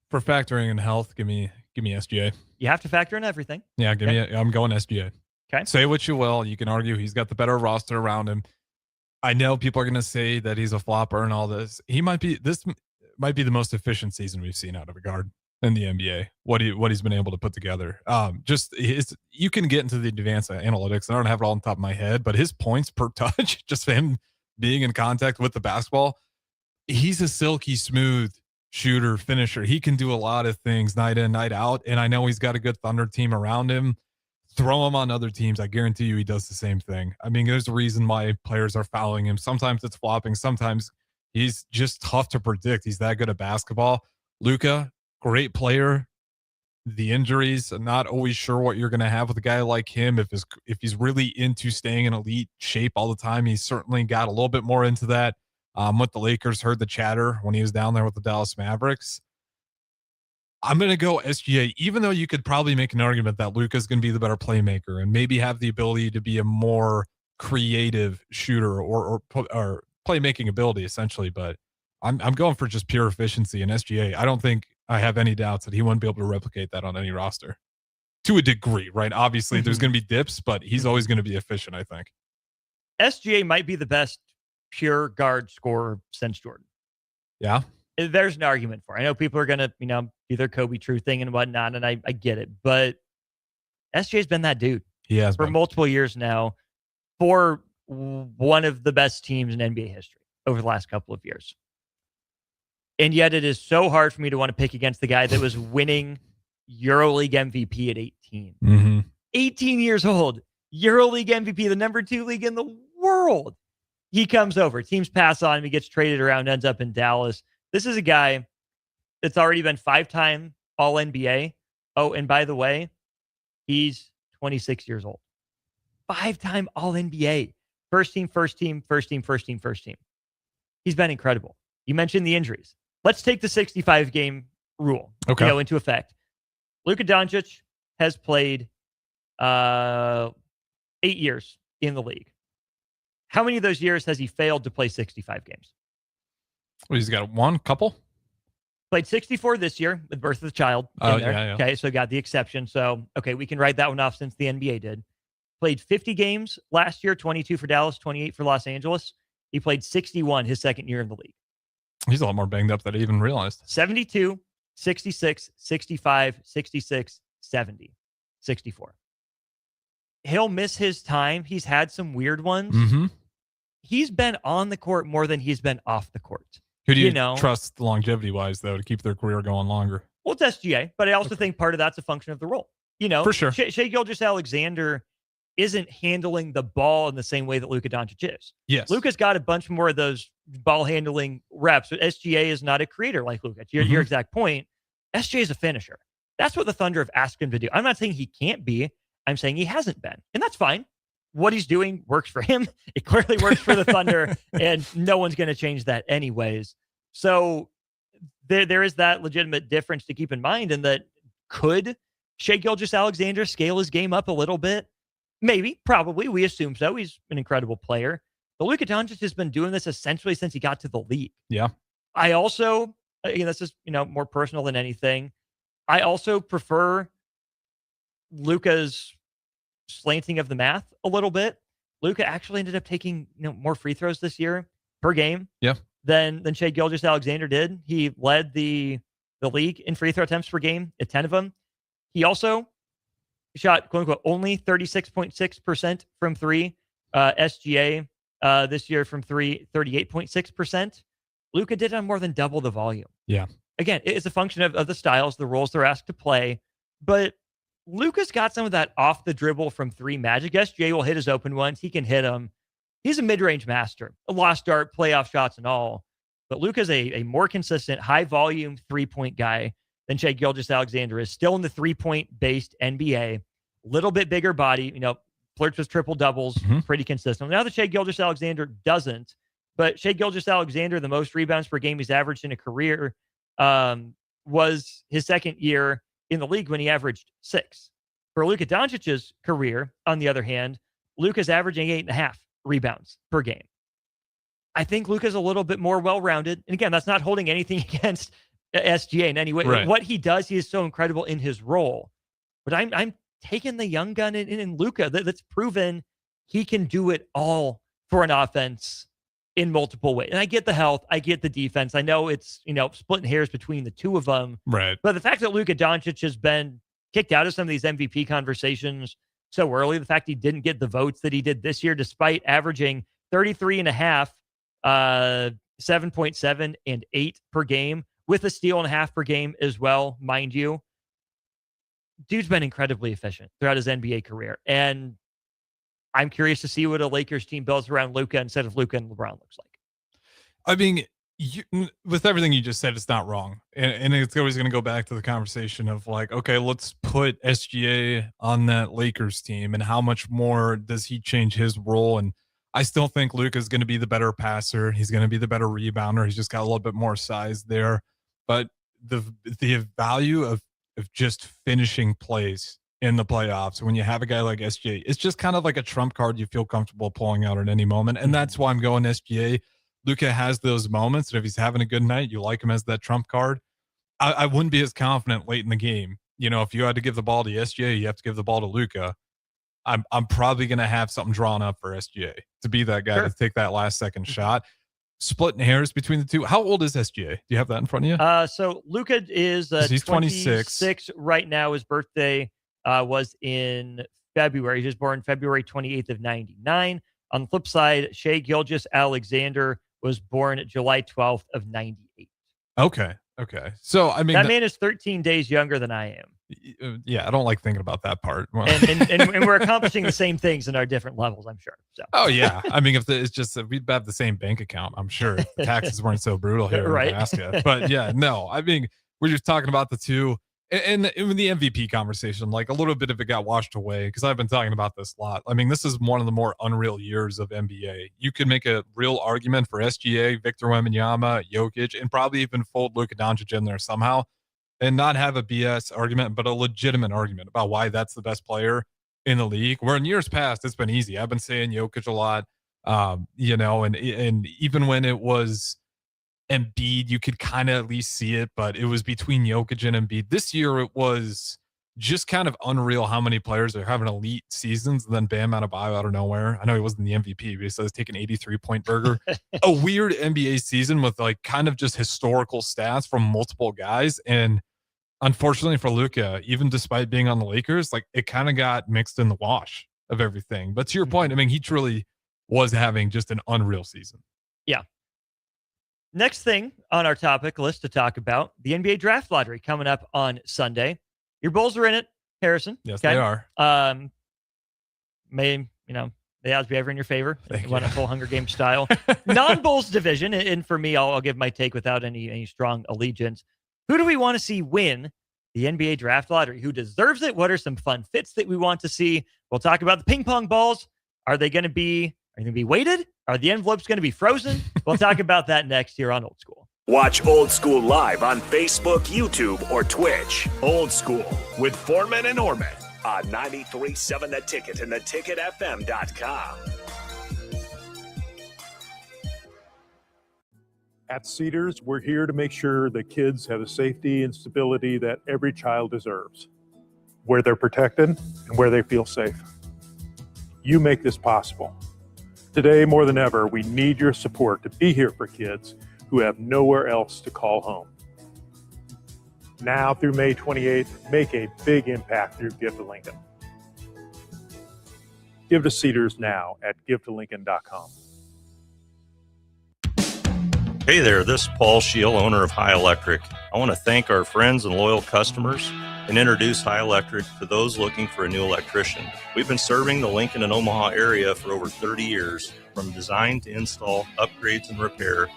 S11: For factoring in health, give me SGA.
S10: You have to factor in everything.
S11: Yeah, I'm going SGA.
S10: Okay.
S11: Say what you will. You can argue he's got the better roster around him. I know people are going to say that he's a flopper and all this. This might be the most efficient season we've seen out of a guard in the NBA. What he's been able to put together. You can get into the advanced analytics. I don't have it all on top of my head, but his points per touch, just him being in contact with the basketball, he's a silky smooth shooter, finisher. He can do a lot of things night in, night out. And I know he's got a good Thunder team around him. Throw him on other teams. I guarantee you he does the same thing. I mean, there's a reason why players are fouling him. Sometimes it's flopping. Sometimes he's just tough to predict. He's that good at basketball. Luka, great player. The injuries, I'm not always sure what you're going to have with a guy like him. If he's really into staying in elite shape all the time, he's certainly got a little bit more into that. With the Lakers, heard the chatter when he was down there with the Dallas Mavericks. I'm going to go SGA, even though you could probably make an argument that Luka's going to be the better playmaker and maybe have the ability to be a more creative shooter or playmaking ability, essentially. But I'm going for just pure efficiency in SGA. I don't think I have any doubts that he wouldn't be able to replicate that on any roster to a degree, right? Obviously, there's going to be dips, but he's always going to be efficient, I think.
S10: SGA might be the best pure guard scorer since Jordan.
S11: Yeah.
S10: There's an argument for it. I know people are going to, do their Kobe True thing and whatnot, and I get it. But SGA's been that dude.
S11: He has
S10: for multiple years now for one of the best teams in NBA history over the last couple of years. And yet it is so hard for me to want to pick against the guy that was winning EuroLeague MVP at 18.
S11: Mm-hmm.
S10: 18 years old. EuroLeague MVP, the number 2 league in the world. He comes over. Teams pass on him. He gets traded around, ends up in Dallas. This is a guy that's already been 5-time All-NBA. Oh, and by the way, he's 26 years old. 5-time All-NBA. First team. He's been incredible. You mentioned the injuries. Let's take the 65-game rule into effect. Luka Doncic has played 8 years in the league. How many of those years has he failed to play 65 games?
S11: Well, he's got one couple.
S10: Played 64 this year with birth of the child.
S11: Yeah.
S10: Okay, so got the exception. So, we can write that one off since the NBA did. Played 50 games last year, 22 for Dallas, 28 for Los Angeles. He played 61 his second year in the league.
S11: He's a lot more banged up than I even realized.
S10: 72, 66, 65, 66, 70, 64. He'll miss his time. He's had some weird ones.
S11: Mm-hmm.
S10: He's been on the court more than he's been off the court.
S11: Who do you trust longevity-wise, though, to keep their career going longer?
S10: Well, it's SGA, but I also think part of that's a function of the role.
S11: For sure.
S10: Shai Gilgeous-Alexander isn't handling the ball in the same way that Luka Doncic is.
S11: Yes.
S10: Luka's got a bunch more of those ball handling reps. But SGA is not a creator like Luka. To your exact point, SGA is a finisher. That's what the Thunder have asked him to do. I'm not saying he can't be. I'm saying he hasn't been. And that's fine. What he's doing works for him. It clearly works for the Thunder, and no one's going to change that anyways. So there is that legitimate difference to keep in mind, and that could Shai Gilgeous-Alexander scale his game up a little bit? Maybe, probably. We assume so. He's an incredible player. But Luka Doncic has been doing this essentially since he got to the league.
S11: Yeah.
S10: I also, again, this is more personal than anything. I also prefer Luka's slanting of the math a little bit. Luka actually ended up taking more free throws this year per game than Shai Gilgeous-Alexander did. He led the league in free throw attempts per game at 10 of them. He also shot, quote unquote, only 36.6% from three. SGA this year from three, 38.6%. Luka did on more than double the volume.
S11: Yeah.
S10: Again, it's a function of the styles, the roles they're asked to play. But Luka's got some of that off the dribble from three magic. SGA will hit his open ones. He can hit them. He's a mid-range master, a lost art, playoff shots and all. But Luka's a more consistent, high-volume three-point guy than Shai Gilgeous-Alexander is. Still in the three-point-based NBA. Little bit bigger body, flirts with triple-doubles, pretty consistent. Now that Shai Gilgeous-Alexander doesn't, but Shai Gilgeous-Alexander, the most rebounds per game he's averaged in a career, was his second year in the league when he averaged 6. For Luka Doncic's career, on the other hand, Luka's averaging 8.5 rebounds per game. I think Luka's a little bit more well-rounded. And again, that's not holding anything against SGA in any way.
S11: Right.
S10: What he does, he is so incredible in his role. But I'm taking the young gun in Luka that's proven he can do it all for an offense in multiple ways. And I get the health. I get the defense. I know it's, splitting hairs between the two of them.
S11: Right.
S10: But the fact that Luka Doncic has been kicked out of some of these MVP conversations so early, the fact he didn't get the votes that he did this year, despite averaging 33.5, 7.7, and 8 per game, with a steal and a half per game as well, mind you. Dude's been incredibly efficient throughout his NBA career. And I'm curious to see what a Lakers team builds around Luka instead of Luka and LeBron looks like.
S11: I mean, with everything you just said, it's not wrong. And it's always going to go back to the conversation of like, okay, let's put SGA on that Lakers team and how much more does he change his role? And I still think Luka is going to be the better passer. He's going to be the better rebounder. He's just got a little bit more size there. But the value of just finishing plays in the playoffs, when you have a guy like SGA, it's just kind of like a trump card you feel comfortable pulling out at any moment. And that's why I'm going SGA. Luka has those moments, and if he's having a good night, you like him as that trump card. I wouldn't be as confident late in the game. If you had to give the ball to SGA, you have to give the ball to Luka. I'm probably going to have something drawn up for SGA to be that guy to take that last second shot. Splitting hairs between the two. How old is SGA? Do you have that in front of you?
S10: So Luka is
S11: he's 26
S10: right now. His birthday was in February. He was born February 28th of 99. On the flip side, Shai Gilgeous-Alexander was born July 12th of 98.
S11: Okay. So, I mean,
S10: that man is 13 days younger than I am.
S11: Yeah, I don't like thinking about that part.
S10: And we're accomplishing the same things in our different levels, I'm sure. So.
S11: Oh, yeah. I mean, it's just that we'd have the same bank account, I'm sure. If the taxes weren't so brutal here in Nebraska. But yeah, no, I mean, we're just talking about the two. And in the MVP conversation, like a little bit of it got washed away because I've been talking about this a lot. I mean, this is one of the more unreal years of NBA. You could make a real argument for SGA, Victor Wembanyama, Jokic, and probably even fold Luka Doncic in there somehow and not have a BS argument, but a legitimate argument about why that's the best player in the league. Where in years past, it's been easy. I've been saying Jokic a lot, and even when it was Embiid, you could kind of at least see it, but it was between Jokic and Embiid. This year, it was just kind of unreal how many players are having elite seasons, and then Bam Adebayo out of nowhere. I know he wasn't the MVP, but he says taking 83-point burger. A weird NBA season with like kind of just historical stats from multiple guys. And unfortunately for Luka, even despite being on the Lakers, like it kind of got mixed in the wash of everything. But to your point, I mean, he truly was having just an unreal season.
S10: Yeah. Next thing on our topic list to talk about, the NBA draft lottery coming up on Sunday. Your Bulls are in it. Harrison.
S11: Yes, they are.
S10: May the odds be ever in your favor. You want a full Hunger Games style non-Bulls division, and for me, I'll give my take without any strong allegiance. Who do we want to see win the NBA draft lottery? Who deserves it? What are some fun fits that we want to see? We'll talk about the ping pong balls. Are they going to be weighted? Are the envelopes going to be frozen? We'll talk about that next here on Old School.
S7: Watch Old School live on Facebook, YouTube, or Twitch. Old School with Foreman and Orman on 93.7 The Ticket and theticketfm.com.
S12: At Cedars, we're here to make sure that kids have the safety and stability that every child deserves, where they're protected and where they feel safe. You make this possible. Today, more than ever, we need your support to be here for kids who have nowhere else to call home. Now through May 28th, make a big impact through Give to Lincoln. Give to Cedars now at givetolincoln.com.
S16: Hey there, this is Paul Scheel, owner of High Electric. I want to thank our friends and loyal customers and introduce High Electric to those looking for a new electrician. We've been serving the Lincoln and Omaha area for over 30 years, from design to install, upgrades, and repair.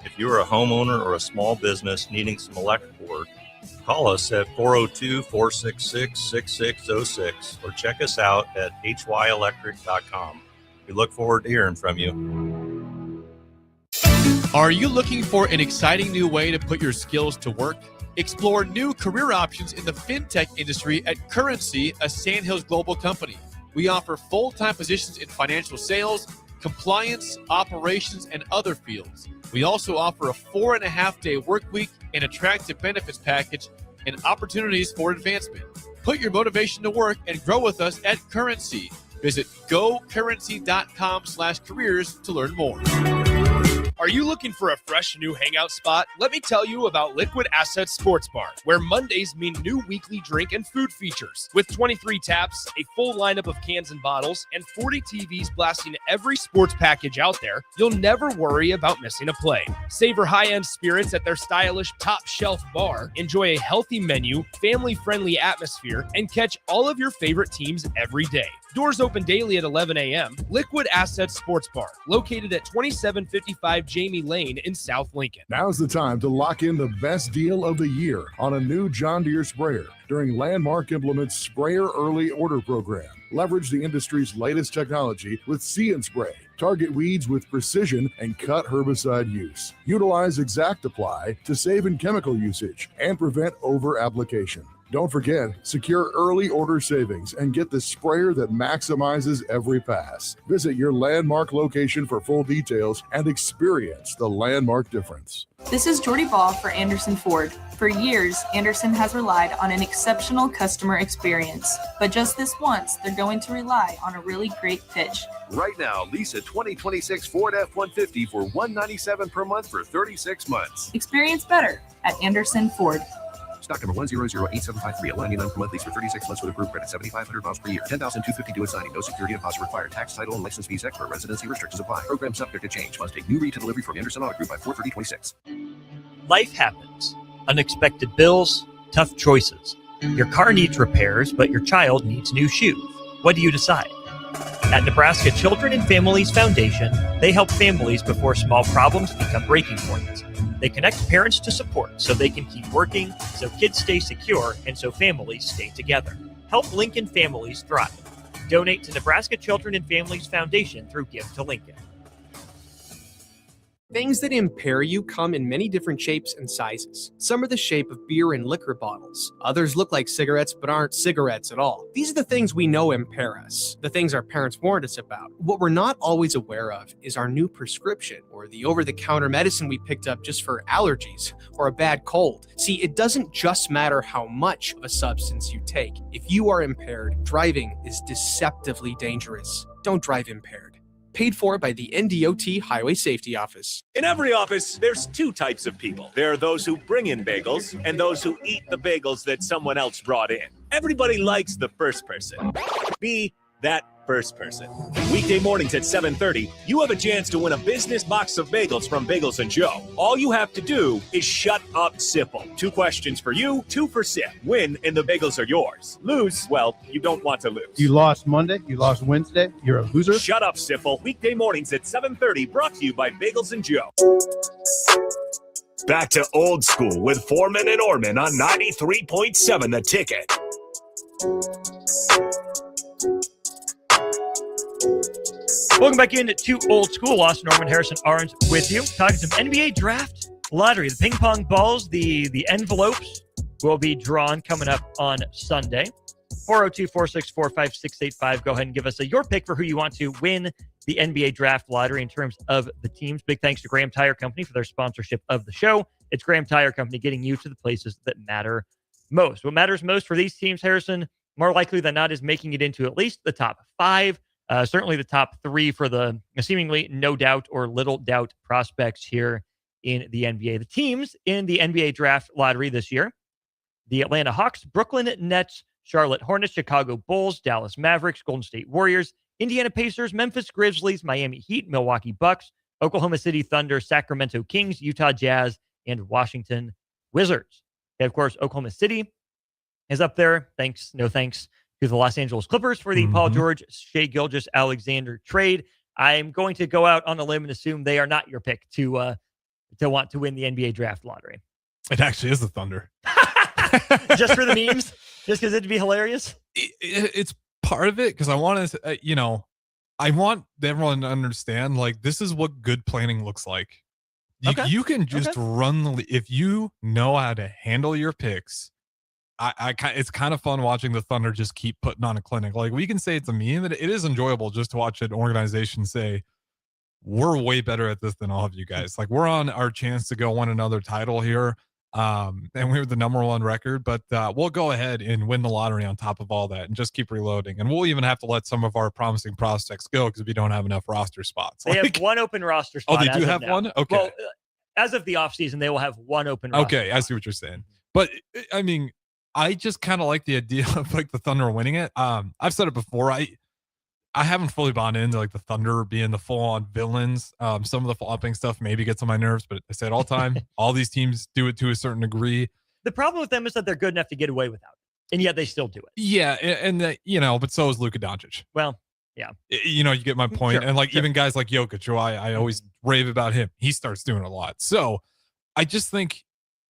S16: If you're a homeowner or a small business needing some electrical work, call us at 402-466-6606 or check us out at hyelectric.com. We look forward to hearing from you.
S3: Are you looking for an exciting new way to put your skills to work? Explore new career options in the fintech industry at Currency, a Sandhills Global company. We offer full-time positions in financial sales, compliance, operations, and other fields. We also offer a 4.5-day work week, an attractive benefits package, and opportunities for advancement. Put your motivation to work and grow with us at Currency. Visit gocurrency.com/careers to learn more.
S6: Are you looking for a fresh new hangout spot? Let me tell you about Liquid Assets Sports Bar, where Mondays mean new weekly drink and food features. With 23 taps, a full lineup of cans and bottles, and 40 TVs blasting every sports package out there, you'll never worry about missing a play. Savor high-end spirits at their stylish top-shelf bar, enjoy a healthy menu, family-friendly atmosphere, and catch all of your favorite teams every day. Doors open daily at 11 a.m. Liquid Assets Sports Bar, located at 2755 Jamie Lane in South Lincoln.
S18: Now's the time to lock in the best deal of the year on a new John Deere sprayer during Landmark Implement's Sprayer Early Order Program. Leverage the industry's latest technology with See & Spray. Target weeds with precision and cut herbicide use. Utilize Exact Apply to save in chemical usage and prevent over-application. Don't forget, secure early order savings and get the sprayer that maximizes every pass. Visit your Landmark location for full details and experience the Landmark difference.
S19: This is Jordy Ball for Anderson Ford. For years, Anderson has relied on an exceptional customer experience. But just this once, they're going to rely on a really great pitch.
S24: Right now, lease a 2026 Ford F-150 for $197 per month for 36 months.
S19: Experience better at Anderson Ford.
S24: Stock number 1008753. A 99 per month lease for 36 months with approved credit. 7,500 miles per year. 10,252 at signing. No security deposit required. Tax, title, and license fees extra. Residency restrictions apply. Program subject to change. Must take new retail delivery from Anderson Auto Group by 4/30/26.
S10: Life happens. Unexpected bills, tough choices. Your car needs repairs, but your child needs new shoes. What do you decide? At Nebraska Children and Families Foundation, they help families before small problems become breaking points. They connect parents to support so they can keep working, so kids stay secure, and so families stay together. Help Lincoln families thrive. Donate to Nebraska Children and Families Foundation through Give to Lincoln.
S25: Things that impair you come in many different shapes and sizes. Some are the shape of beer and liquor bottles. Others look like cigarettes but aren't cigarettes at all. These are the things we know impair us, the things our parents warned us about. What we're not always aware of is our new prescription or the over-the-counter medicine we picked up just for allergies or a bad cold. See, it doesn't just matter how much of a substance you take. If you are impaired, driving is deceptively dangerous. Don't drive impaired. Paid for by the NDOT Highway Safety Office.
S7: In every office, there's two types of people. There are those who bring in bagels and those who eat the bagels that someone else brought in. Everybody likes the first person. Be that first person. Weekday mornings at 7:30, you have a chance to win a business box of bagels from Bagels and Joe. All you have to do is shut up, Sipple. 2 questions for you, 2 for Sip. Win, and the bagels are yours. Lose, well, you don't want to lose.
S4: You lost Monday, you lost Wednesday, you're a loser.
S7: Shut up, Sipple. Weekday mornings at 7:30, brought to you by Bagels and Joe.
S16: Back to Old School with Foreman and Orman on 93.7 The Ticket.
S10: Welcome back into Old School. Austin, Norman, Harrison, Orange with you. Talking some NBA draft lottery. The ping pong balls, the envelopes will be drawn coming up on Sunday. 402-464-5685. Go ahead and give us your pick for who you want to win the NBA draft lottery in terms of the teams. Big thanks to Graham Tire Company for their sponsorship of the show. It's Graham Tire Company getting you to the places that matter most. What matters most for these teams, Harrison, more likely than not, is making it into at least the top 5. Certainly the top 3 for the seemingly no doubt or little doubt prospects here in the NBA. The teams in the NBA draft lottery this year: the Atlanta Hawks, Brooklyn Nets, Charlotte Hornets, Chicago Bulls, Dallas Mavericks, Golden State Warriors, Indiana Pacers, Memphis Grizzlies, Miami Heat, Milwaukee Bucks, Oklahoma City Thunder, Sacramento Kings, Utah Jazz, and Washington Wizards. And of course, Oklahoma City is up there. No thanks to the Los Angeles Clippers for the Paul George, Shai Gilgeous-Alexander trade. I'm going to go out on a limb and assume they are not your pick to want to win the NBA draft lottery.
S11: It actually is the Thunder.
S10: Just for the memes? Just because it'd be hilarious?
S11: It's part of it because I want to, I want everyone to understand, like, this is what good planning looks like. You can just run if you know how to handle your picks. It's kind of fun watching the Thunder just keep putting on a clinic. Like, we can say it's a meme, but it is enjoyable just to watch an organization say, we're way better at this than all of you guys. Like, we're on our chance to go win another title here. And we have the #1 record, but we'll go ahead and win the lottery on top of all that and just keep reloading. And we'll even have to let some of our promising prospects go because we don't have enough roster spots.
S10: They have one open roster spot.
S11: Oh, they do have one? Okay.
S10: Well, as of the offseason, they will have one open roster
S11: Okay,
S10: spot.
S11: I see what you're saying. But, I mean, I just kind of like the idea of, like, the Thunder winning it. I've said it before. I haven't fully bought into, like, the Thunder being the full-on villains. Some of the flopping stuff maybe gets on my nerves, but I say it all the time. All these teams do it to a certain degree.
S10: The problem with them is that they're good enough to get away without it, and yet they still do it.
S11: Yeah, and but so is Luka Doncic.
S10: Well, yeah.
S11: You get my point.
S10: Sure,
S11: and, like, even guys like Jokic, who I always rave about him, he starts doing a lot. So I just think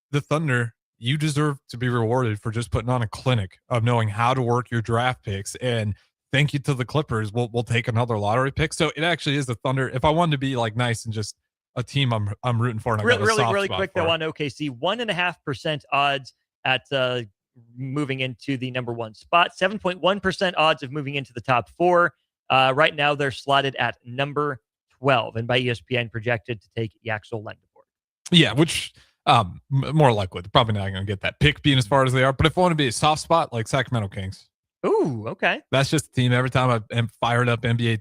S11: the Thunder, you deserve to be rewarded for just putting on a clinic of knowing how to work your draft picks. And thank you to the Clippers. We'll take another lottery pick. So it actually is the Thunder. If I wanted to be, like, nice and just a team I'm rooting for. And
S10: Really quick though on OKC, 1.5% odds at moving into the #1 spot, 7.1% odds of moving into the top 4. Right now they're slotted at number 12, and by ESPN projected to take Yaxel Lendeborg.
S11: Yeah, which more likely they're probably not going to get that pick being as far as they are. But if I want to be a soft spot, like Sacramento Kings.
S10: Ooh, okay.
S11: That's just the team. Every time I fired up NBA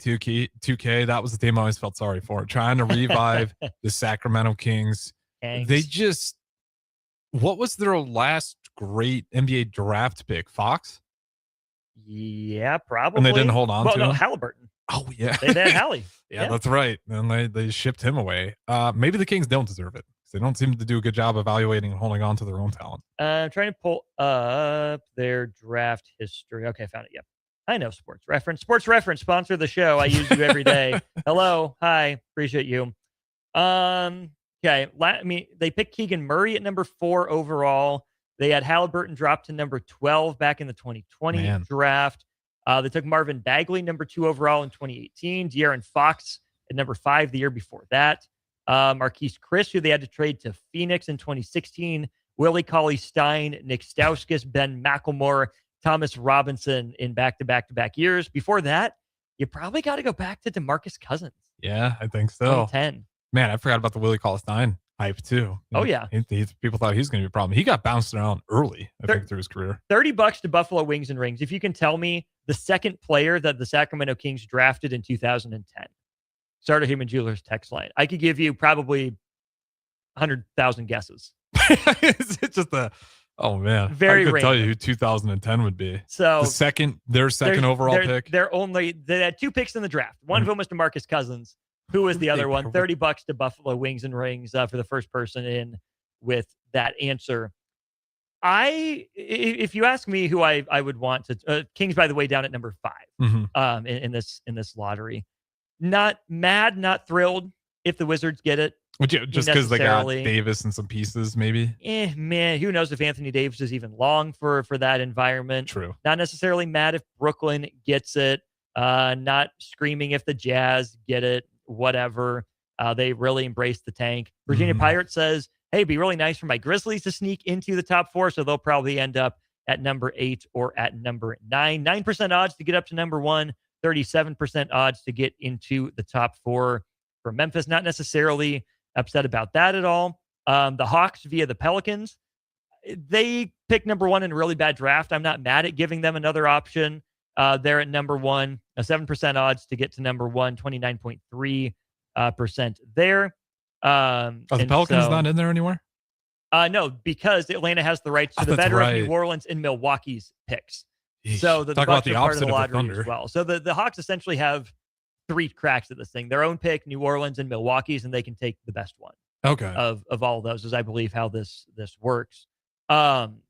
S11: 2K, that was the team I always felt sorry for. Trying to revive the Sacramento Kings. They just, what was their last great NBA draft pick? Fox?
S10: Yeah, probably.
S11: And they didn't hold on to him?
S10: Halliburton.
S11: Oh, yeah.
S10: They had Hallie.
S11: Yeah, that's right. And they shipped him away. Maybe the Kings don't deserve it. They don't seem to do a good job evaluating and holding on to their own talent.
S10: I'm trying to pull up their draft history. Okay, I found it. Yep. I know Sports Reference. Sports Reference, sponsor the show. I use you every day. Hello. Hi. Appreciate you. Okay. They picked Keegan Murray at number 4 overall. They had Halliburton drop to number 12 back in the 2020 draft. They took Marvin Bagley, number 2 overall in 2018. De'Aaron Fox at number 5 the year before that. Marquise Chris, who they had to trade to Phoenix in 2016. Willie Cauley-Stein, Nick Stauskas, Ben McLemore, Thomas Robinson in back-to-back-to-back years. Before that, you probably got to go back to DeMarcus Cousins.
S11: Yeah, I think so.
S10: 2010.
S11: Man, I forgot about the Willie Cauley-Stein hype too.
S10: Oh, yeah.
S11: People thought he was going to be a problem. He got bounced around early, I think, through his career.
S10: $30 to Buffalo Wings and Rings. If you can tell me the second player that the Sacramento Kings drafted in 2010. Starter Human Jewelers text line. I could give you probably 100,000 guesses.
S11: It's just Oh man,
S10: Very
S11: I could tell you
S10: random.
S11: who 2010 would be.
S10: So
S11: their second overall pick.
S10: They had 2 picks in the draft. One of them was DeMarcus Cousins. Who was the other one? $30 to Buffalo Wings and Rings for the first person in with that answer. If you ask me who I would want to, Kings, by the way, down at number 5 in this lottery. Not mad, not thrilled if the Wizards get it.
S11: Just because they got Davis and some pieces, maybe.
S10: Man, who knows if Anthony Davis is even long for that environment.
S11: True.
S10: Not necessarily mad if Brooklyn gets it. Not screaming if the Jazz get it. Whatever. They really embrace the tank. Virginia Pirates says, hey, it'd be really nice for my Grizzlies to sneak into the top 4, so they'll probably end up at number 8 or at number 9. 9% odds to get up to number 1, 37% odds to get into the top 4 for Memphis. Not necessarily upset about that at all. The Hawks via the Pelicans, they picked number 1 in a really bad draft. I'm not mad at giving them another option. They're at number 1, 7% odds to get to number 1, 29.3% there.
S11: Are the Pelicans not in there anywhere?
S10: No, because Atlanta has the rights to the better of New Orleans and Milwaukee's picks.
S11: Yeesh.
S10: So the
S11: Talk
S10: Bucks
S11: about the
S10: are part of the
S11: opposite of the
S10: lottery
S11: Thunder.
S10: as well. So the Hawks essentially have 3 cracks at this thing. Their own pick, New Orleans and Milwaukee's, and they can take the best one.
S11: Okay.
S10: Of all of those, is I believe how this works. I'm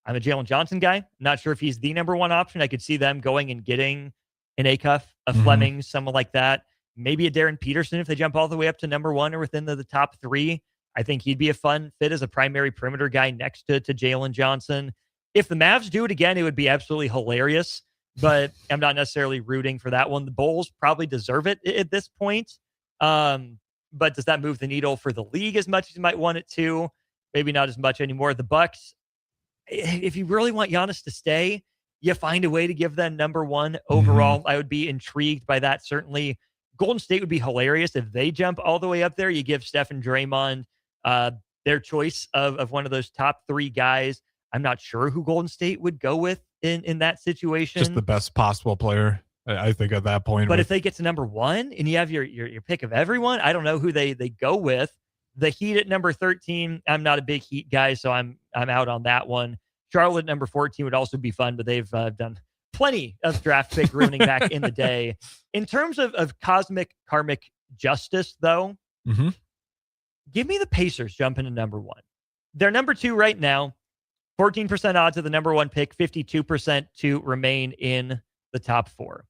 S10: a Jalen Johnson guy. Not sure if he's the number 1 option. I could see them going and getting an Acuff, a Fleming, someone like that. Maybe a Darren Peterson if they jump all the way up to number 1 or within the top 3. I think he'd be a fun fit as a primary perimeter guy next to Jalen Johnson. If the Mavs do it again, it would be absolutely hilarious, but I'm not necessarily rooting for that one. The Bulls probably deserve it at this point. But does that move the needle for the league as much as you might want it to? Maybe not as much anymore. The Bucks, if you really want Giannis to stay, you find a way to give them number 1 overall. I would be intrigued by that. Certainly Golden State would be hilarious if they jump all the way up there. You give Steph and Draymond their choice of one of those top 3 guys. I'm not sure who Golden State would go with in that situation.
S11: Just the best possible player, I think, at that point.
S10: But if they get to number 1 and you have your pick of everyone, I don't know who they go with. The Heat at number 13, I'm not a big Heat guy, so I'm out on that one. Charlotte number 14 would also be fun, but they've done plenty of draft pick ruining back in the day. In terms of cosmic karmic justice, though, give me the Pacers jumping to number 1. They're number 2 right now. 14% odds of the number 1 pick, 52% to remain in the top 4.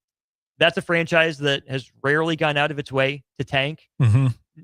S10: That's a franchise that has rarely gone out of its way to tank.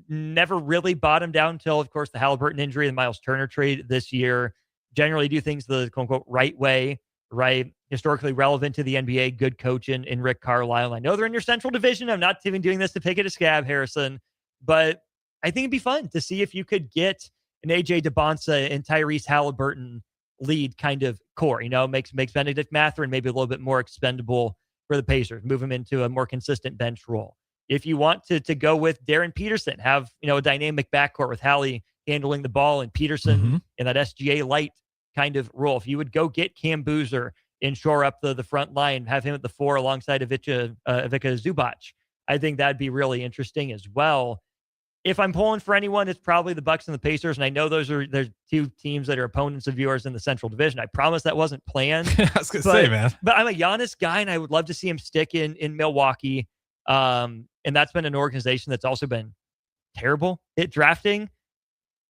S10: Never really bottomed out until, of course, the Halliburton injury and Miles Turner trade this year. Generally do things the quote-unquote right way, right? Historically relevant to the NBA, good coach in Rick Carlisle. I know they're in your Central Division. I'm not even doing this to pick it a scab, Harrison, but I think it'd be fun to see if you could get an AJ DeBonsa and Tyrese Halliburton lead kind of core. Makes Benedict Mathurin maybe a little bit more expendable for the Pacers, move him into a more consistent bench role. If you want to go with Darren Peterson, have a dynamic backcourt with Hallie handling the ball and Peterson in that SGA light kind of role. If you would go get Cam Boozer and shore up the front line, have him at the 4 alongside Ivica Zubac, I think that'd be really interesting as well. If I'm pulling for anyone, it's probably the Bucks and the Pacers, and I know there's 2 teams that are opponents of yours in the Central Division. I promise that wasn't planned.
S11: I was gonna say, man.
S10: But I'm a Giannis guy, and I would love to see him stick in Milwaukee. And that's been an organization that's also been terrible at drafting.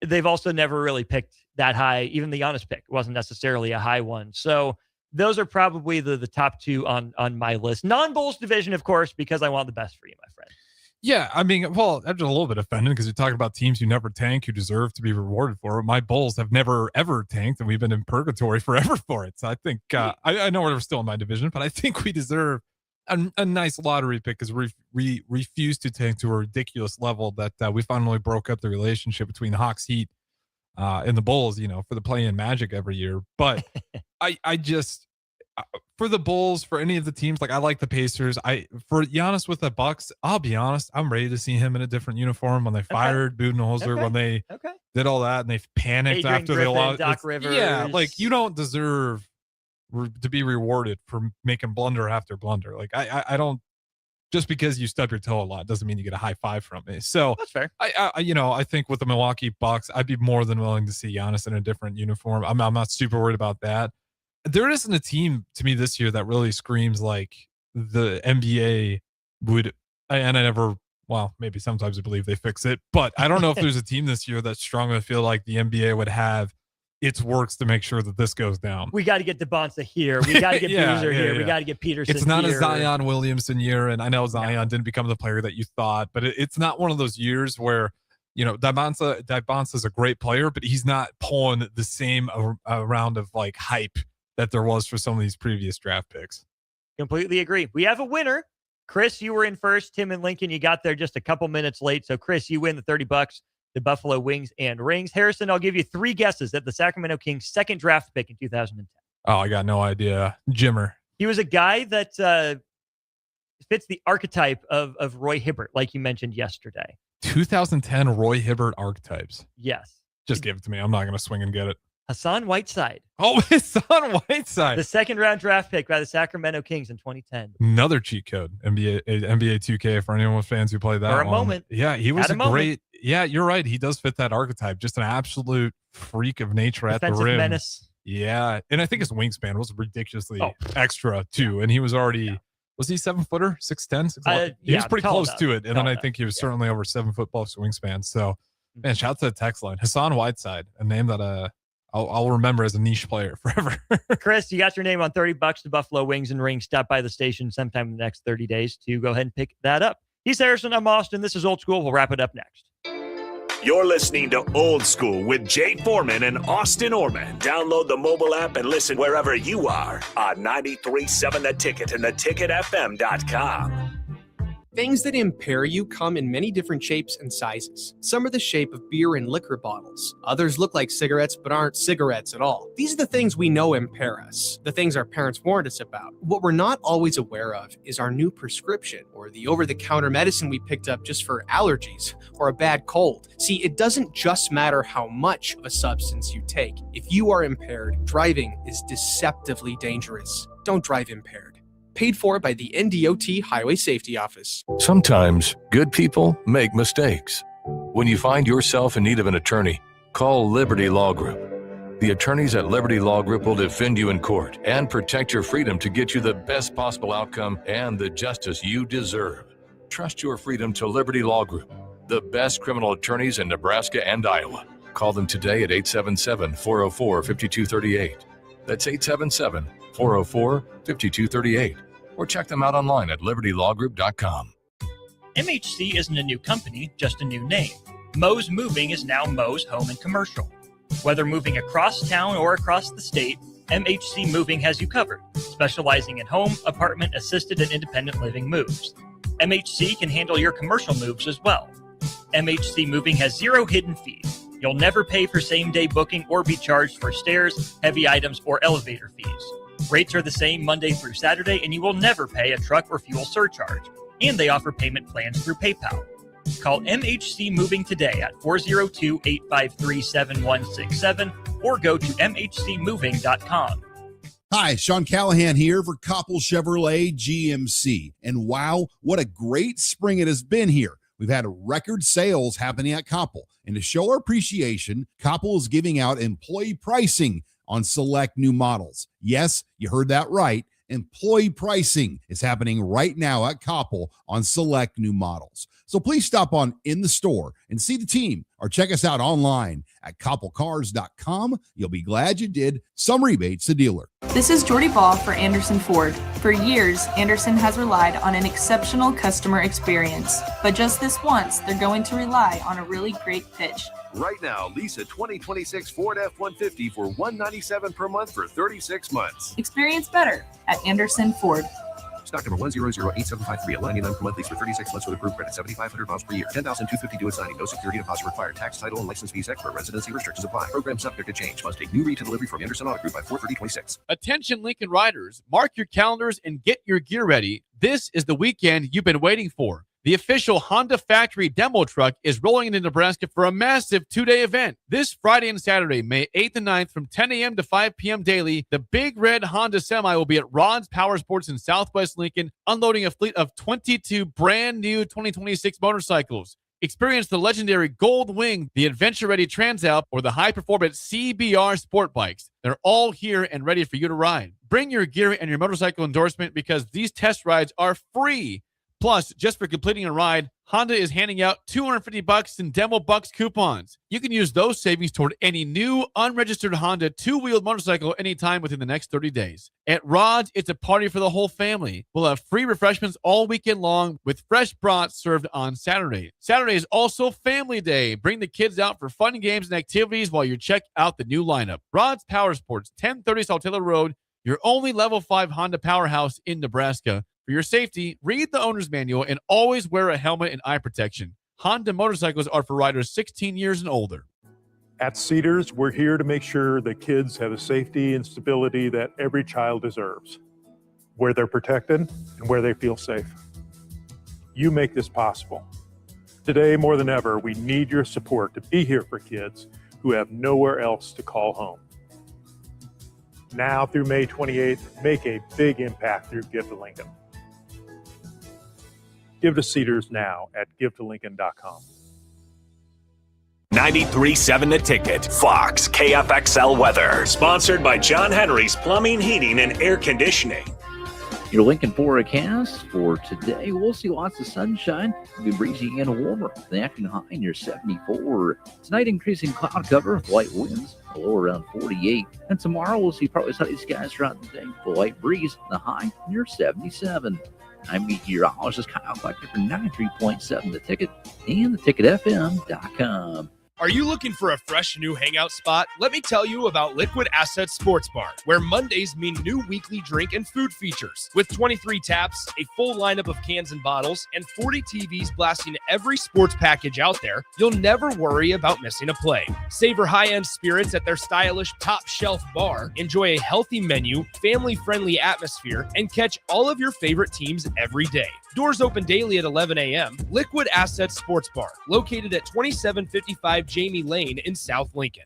S10: They've also never really picked that high. Even the Giannis pick wasn't necessarily a high one. So those are probably the top 2 on my list. Non-Bulls division, of course, because I want the best for you, my friend.
S11: Yeah, I mean, well, I'm just a little bit offended because you're talking about teams who never tank, who deserve to be rewarded for it. My Bulls have never, ever tanked, and we've been in purgatory forever for it. So I think, I know we're still in my division, but I think we deserve a nice lottery pick because we refused to tank to a ridiculous level that we finally broke up the relationship between Hawks, Heat, and the Bulls, for the play-in Magic every year. But I just... for the Bulls, for any of the teams, like I like the Pacers. For Giannis with the Bucks, I'll be honest, I'm ready to see him in a different uniform when they fired Budenholzer, when they did all that and they panicked
S10: Adrian
S11: after
S10: Griffin,
S11: they lost.
S10: Doc Rivers.
S11: Yeah, like you don't deserve to be rewarded for making blunder after blunder. Like I don't. just because you stub your toe a lot doesn't mean you get a high five from me. So
S10: that's fair.
S11: I think with the Milwaukee Bucks, I'd be more than willing to see Giannis in a different uniform. I'm not super worried about that. There isn't a team to me this year that really screams like the NBA would, and I never, well, maybe sometimes I believe they fix it, but I don't know if there's a team this year that's strong enough to feel like the NBA would have its works to make sure that this goes down.
S10: We got to get DeBonsa here. We got to get Boozer here. We got to get Peterson
S11: It's not
S10: here.
S11: a Zion Williamson year, and I know Zion didn't become the player that you thought, but it's not one of those years where, Dybonsa is a great player, but he's not pulling the same round of like hype that there was for some of these previous draft picks.
S10: Completely agree. We have a winner. Chris, you were in first. Tim and Lincoln, you got there just a couple minutes late. So, Chris, you win the $30, the Buffalo Wings and Rings. Harrison, I'll give you 3 guesses at the Sacramento Kings' second draft pick in 2010.
S11: Oh, I got no idea. Jimmer.
S10: He was a guy that fits the archetype of Roy Hibbert, like you mentioned yesterday.
S11: 2010 Roy Hibbert archetypes.
S10: Yes.
S11: Just give it to me. I'm not going to swing and get it.
S10: Hassan Whiteside.
S11: Oh, Hassan Whiteside.
S10: The second round draft pick by the Sacramento Kings in 2010.
S11: Another cheat code. NBA 2K for anyone with fans who play that.
S10: For a moment.
S11: Yeah, he was a great. Yeah, you're right. He does fit that archetype. Just an absolute freak of nature at the rim.
S10: Menace.
S11: Yeah, and I think his wingspan was ridiculously extra too. And he was already. Was he 7-footer, 6'10"? 6'11"? He was pretty close to it. And then I think he was certainly over 7 foot plus wingspan. So, man, shout out to the text line. Hassan Whiteside, a name that I'll remember as a niche player forever.
S10: Chris, you got your name on $30 to Buffalo Wings and Rings. Stop by the station sometime in the next 30 days to go ahead and pick that up. He's Harrison. I'm Austin. This is Old School. We'll wrap it up next.
S7: You're listening to Old School with Jay Foreman and Austin Orman. Download the mobile app and listen wherever you are on 93.7 The Ticket and theticketfm.com.
S25: Things that impair you come in many different shapes and sizes. Some are the shape of beer and liquor bottles. Others look like cigarettes but aren't cigarettes at all. These are the things we know impair us, the things our parents warned us about. What we're not always aware of is our new prescription or the over-the-counter medicine we picked up just for allergies or a bad cold. See, it doesn't just matter how much of a substance you take. If you are impaired, driving is deceptively dangerous. Don't drive impaired. Paid for by the NDOT Highway Safety Office.
S5: Sometimes good people make mistakes. When you find yourself in need of an attorney, call Liberty Law Group. The attorneys at Liberty Law Group will defend you in court and protect your freedom to get you the best possible outcome and the justice you deserve. Trust your freedom to Liberty Law Group, the best criminal attorneys in Nebraska and Iowa. Call them today at 877-404-5238. That's 877-404-5238. Or check them out online at libertylawgroup.com.
S10: MHC isn't a new company, just a new name. Moe's Moving is now Moe's Home and Commercial. Whether moving across town or across the state, MHC Moving has you covered, specializing in home, apartment, assisted, and independent living moves. MHC can handle your commercial moves as well. MHC Moving has 0 hidden fees. You'll never pay for same-day booking or be charged for stairs, heavy items, or elevator fees. Rates are the same Monday through Saturday, and you will never pay a truck or fuel surcharge. And they offer payment plans through PayPal. Call MHC Moving today at 402-853-7167 or go to mhcmoving.com.
S8: Hi, Sean Callahan here for Koppel Chevrolet GMC. And wow, what a great spring it has been here. We've had record sales happening at Koppel. And to show our appreciation, Koppel is giving out employee pricing on select new models. Yes, you heard that right. Employee pricing is happening right now at Koppel on select new models. So please stop on in the store and see the team or check us out online at koppelcars.com. You'll be glad you did. Some rebates to dealer.
S19: This is Jordy Ball for Anderson Ford. For years, Anderson has relied on an exceptional customer experience. But just this once, they're going to rely on a really great pitch.
S24: Right now, lease a 2026 Ford F-150 for $197 per month for 36 months.
S19: Experience better at Anderson Ford.
S24: Stock number 1008753, $99 per month, lease for 36 months with approved credit, 7,500 miles per year, $10,250 due at signing, no security deposit required, tax, title, and license fees extra, residency restrictions apply. Program subject to change. Must take new retail delivery from Anderson Auto Group by 4/30/26.
S3: Attention Lincoln riders, mark your calendars and get your gear ready. This is the weekend you've been waiting for. The official Honda factory demo truck is rolling into Nebraska for a massive 2-day event. This Friday and Saturday, May 8th and 9th from 10 a.m. to 5 p.m. daily, the big red Honda Semi will be at Rod's Power Sports in Southwest Lincoln, unloading a fleet of 22 brand new 2026 motorcycles. Experience the legendary Gold Wing, the adventure-ready Transalp, or the high-performance CBR sport bikes. They're all here and ready for you to ride. Bring your gear and your motorcycle endorsement because these test rides are free. Plus, just for completing a ride, Honda is handing out $250 in Demo Bucks coupons. You can use those savings toward any new, unregistered Honda two-wheeled motorcycle anytime within the next 30 days. At Rod's, it's a party for the whole family. We'll have free refreshments all weekend long with fresh brats served on Saturday. Saturday is also Family Day. Bring the kids out for fun games and activities while you check out the new lineup. Rod's Power Sports, 1030 South Taylor Road, your only Level 5 Honda powerhouse in Nebraska. For your safety, read the owner's manual and always wear a helmet and eye protection. Honda motorcycles are for riders 16 years and older.
S12: At Cedars, we're here to make sure that kids have the safety and stability that every child deserves, where they're protected and where they feel safe. You make this possible. Today, more than ever, we need your support to be here for kids who have nowhere else to call home. Now through May 28th, make a big impact through Give to Lincoln. Give to Cedars now at givetolincoln.com.
S7: 93.7 The Ticket, Fox, KFXL weather. Sponsored by John Henry's Plumbing, Heating, and Air Conditioning.
S23: Your Lincoln forecast for today, we'll see lots of sunshine. It'll be breezy and warmer. The afternoon high near 74. Tonight, increasing cloud cover with light winds, a low around 48. And tomorrow, we'll see partly sunny skies throughout the day. The light breeze, the high near 77. I'm meteorologist Kyle Flecker for 93.7 The Ticket and theticketfm.com.
S6: Are you looking for a fresh new hangout spot? Let me tell you about Liquid Assets Sports Bar, where Mondays mean new weekly drink and food features. With 23 taps, a full lineup of cans and bottles, and 40 TVs blasting every sports package out there, you'll never worry about missing a play. Savor high-end spirits at their stylish top-shelf bar, enjoy a healthy menu, family-friendly atmosphere, and catch all of your favorite teams every day. Doors open daily at 11 a.m. Liquid Assets Sports Bar, located at 2755 Jamie Lane in South Lincoln.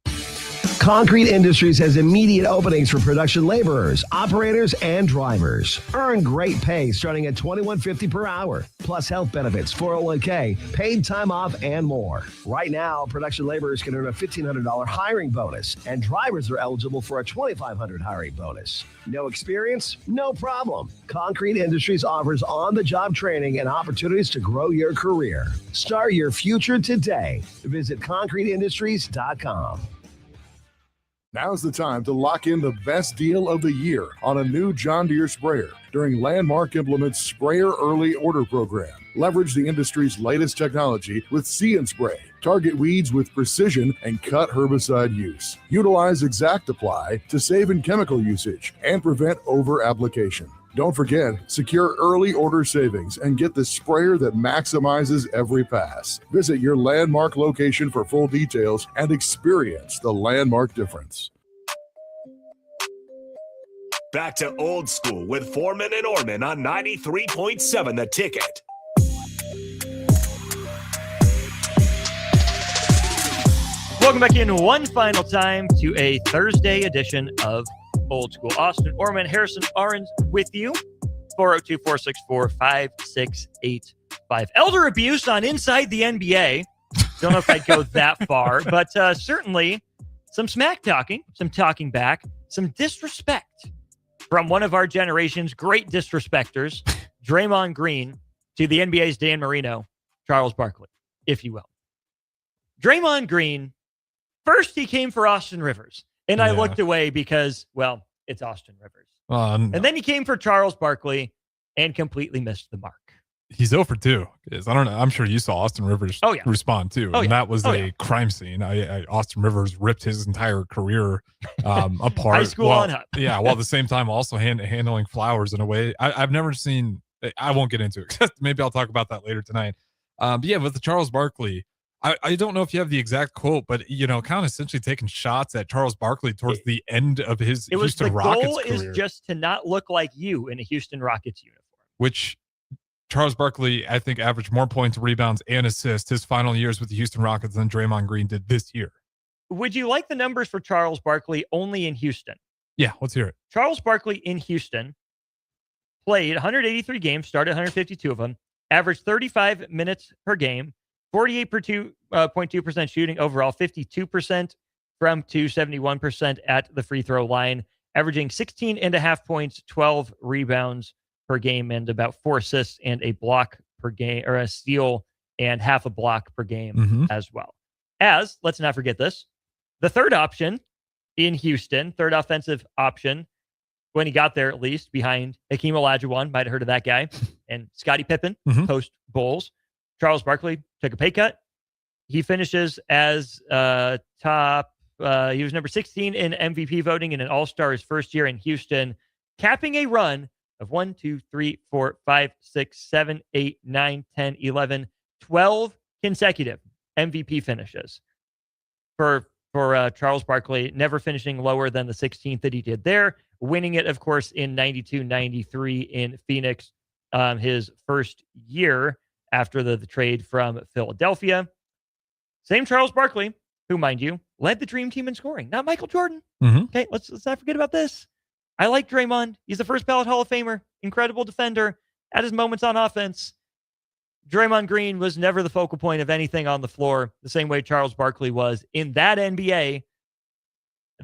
S9: Concrete Industries has immediate openings for production laborers, operators, and drivers. Earn great pay starting at $21.50 per hour, plus health benefits, 401k, paid time off, and more. Right now, production laborers can earn a $1,500 hiring bonus, and drivers are eligible for a $2,500 hiring bonus. No experience? No problem. Concrete Industries offers on-the-job training and opportunities to grow your career. Start your future today. Visit concreteindustries.com.
S18: Now's the time to lock in the best deal of the year on a new John Deere sprayer during Landmark Implement's Sprayer Early Order Program. Leverage the industry's latest technology with See and Spray. Target weeds with precision and cut herbicide use. Utilize Exact Apply to save in chemical usage and prevent over-application. Don't forget, secure early order savings and get the sprayer that maximizes every pass. Visit your Landmark location for full details and experience the Landmark difference.
S7: Back to Old School with Foreman and Orman on 93.7 The Ticket.
S10: Welcome back in one final time to a Thursday edition of Old School. Austin Orman, Harrison Arons with you. 402-464-5685. Elder abuse on Inside the NBA. Don't know if I'd go that far, but certainly some smack talking, some talking back, some disrespect from one of our generation's great disrespecters, Draymond Green, to the NBA's Dan Marino, Charles Barkley, if you will. Draymond Green, first he came for Austin Rivers. And I looked away because, well, it's Austin Rivers.
S11: No.
S10: And then he came for Charles Barkley and completely missed the mark.
S11: He's 0 for 2. I don't know. I'm sure you saw Austin Rivers respond too. And that was a crime scene. Austin Rivers ripped his entire career apart.
S10: High school on up.
S11: Yeah, while at the same time also handling flowers in a way I've never seen. I won't get into it. Maybe I'll talk about that later tonight. But yeah, with the Charles Barkley, I don't know if you have the exact quote, but kind of essentially taking shots at Charles Barkley towards the end of his Houston Rockets career.
S10: The goal is just to not look like you in a Houston Rockets uniform.
S11: Which Charles Barkley, I think, averaged more points, rebounds, and assists his final years with the Houston Rockets than Draymond Green did this year.
S10: Would you like the numbers for Charles Barkley only in Houston?
S11: Yeah, let's hear it.
S10: Charles Barkley in Houston played 183 games, started 152 of them, averaged 35 minutes per game, 48.2% shooting overall, 52% from 271% at the free throw line, averaging 16.5 points, 12 rebounds per game, and about 4 assists and a block per game, or a steal and half a block per game as well. As, let's not forget this, the third option in Houston, third offensive option, when he got there at least, behind Hakeem Olajuwon, might have heard of that guy, and Scottie Pippen, post-Bulls. Charles Barkley took a pay cut. He finishes as top, he was number 16 in MVP voting in an All-Star his first year in Houston, capping a run of 1, 2, 3, 4, 5, 6, 7, 8, 9, 10, 11, 12 consecutive MVP finishes for Charles Barkley, never finishing lower than the 16th that he did there, winning it, of course, in 92-93 in Phoenix, his first year after the trade from Philadelphia. Same Charles Barkley, who, mind you, led the Dream Team in scoring, not Michael Jordan. Okay, let's not forget about this. I like Draymond. He's the first ballot Hall of Famer, incredible defender, at his moments on offense. Draymond Green was never the focal point of anything on the floor, the same way Charles Barkley was in that NBA.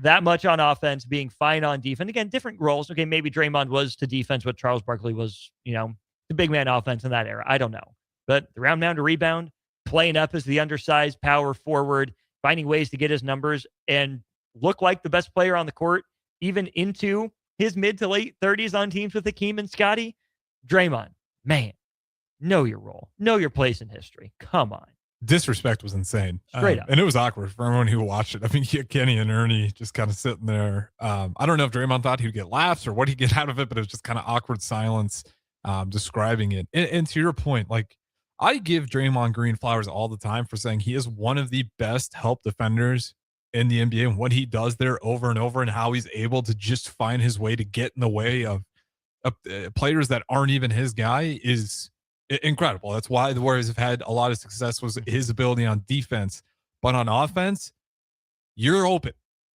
S10: That much on offense, being fine on defense. Again, different roles. Okay, maybe Draymond was to defense what Charles Barkley was, the big man offense in that era. I don't know. But the round mound to rebound, playing up as the undersized power forward, finding ways to get his numbers and look like the best player on the court, even into his mid to late 30s on teams with Hakeem and Scottie. Draymond, man, know your role. Know your place in history. Come on.
S11: Disrespect was insane.
S10: Straight up.
S11: And it was awkward for everyone who watched it. I mean, you had Kenny and Ernie just kind of sitting there. I don't know if Draymond thought he'd get laughs or what he'd get out of it, but it was just kind of awkward silence describing it. And to your point, like, I give Draymond Green flowers all the time for saying he is one of the best help defenders in the NBA, and what he does there over and over and how he's able to just find his way to get in the way of players that aren't even his guy is incredible. That's why the Warriors have had a lot of success, was his ability on defense. But on offense, you're open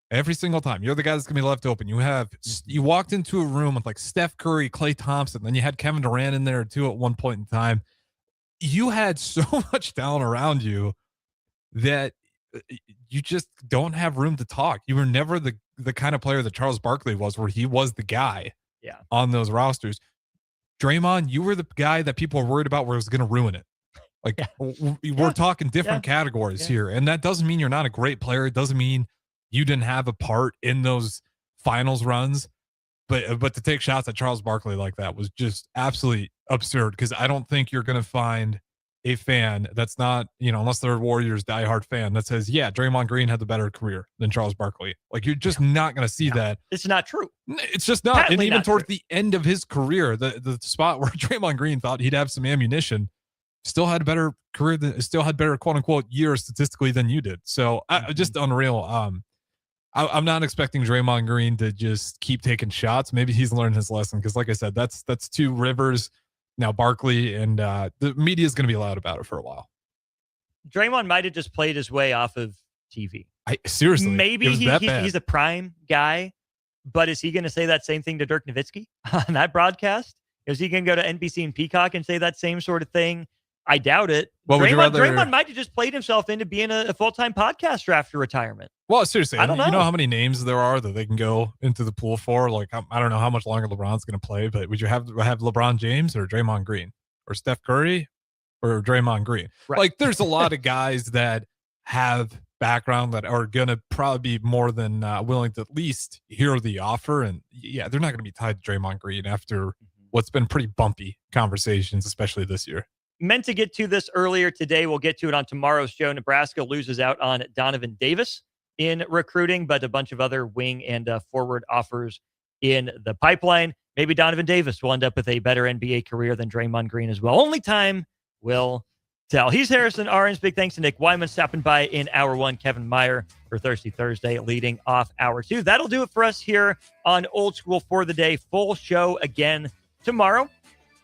S11: every single time. You're the guy that's going to be left open. You walked into a room with like Steph Curry, Klay Thompson, then you had Kevin Durant in there too at one point in time. You had so much talent around you that you just don't have room to talk. You were never the kind of player that Charles Barkley was, where he was the guy on those rosters. Draymond, you were the guy that people were worried about where it was going to ruin it. Like, we're talking different categories here. And that doesn't mean you're not a great player. It doesn't mean you didn't have a part in those finals runs. But to take shots at Charles Barkley like that was just absolutely absurd, because I don't think you're going to find a fan that's not, unless they're a Warriors diehard fan, that says, yeah, Draymond Green had the better career than Charles Barkley. Like, you're just not going to see that.
S10: It's not true.
S11: It's just not.
S10: Patently
S11: and even
S10: not
S11: towards
S10: true.
S11: the end of his career, the spot where Draymond Green thought he'd have some ammunition, still had a better career, still had better quote unquote years statistically than you did. So just unreal. I'm not expecting Draymond Green to just keep taking shots. Maybe he's learned his lesson, because like I said, that's two Rivers, now Barkley, and the media is going to be loud about it for a while.
S10: Draymond might have just played his way off of TV.
S11: Seriously,
S10: maybe he's a prime guy, but is he going to say that same thing to Dirk Nowitzki on that broadcast? Is he going to go to NBC and Peacock and say that same sort of thing? I doubt it.
S11: Well,
S10: Draymond might have just played himself into being a full-time podcaster after retirement.
S11: Well, seriously,
S10: I don't know.
S11: You know how many names there are that they can go into the pool for? Like, I don't know how much longer LeBron's going to play, but would you have LeBron James or Draymond Green or Steph Curry or Draymond Green?
S10: Right.
S11: Like, there's a lot of guys that have background that are going to probably be more than willing to at least hear the offer. And yeah, they're not going to be tied to Draymond Green after what's been pretty bumpy conversations, especially this year.
S10: Meant to get to this earlier today. We'll get to it on tomorrow's show. Nebraska loses out on Donovan Davis in recruiting, but a bunch of other wing and forward offers in the pipeline. Maybe Donovan Davis will end up with a better NBA career than Draymond Green as well. Only time will tell. He's Harrison Arns. Big thanks to Nick Wyman stopping by in hour one. Kevin Meyer for Thirsty Thursday leading off hour two. That'll do it for us here on Old School for the day. Full show again tomorrow.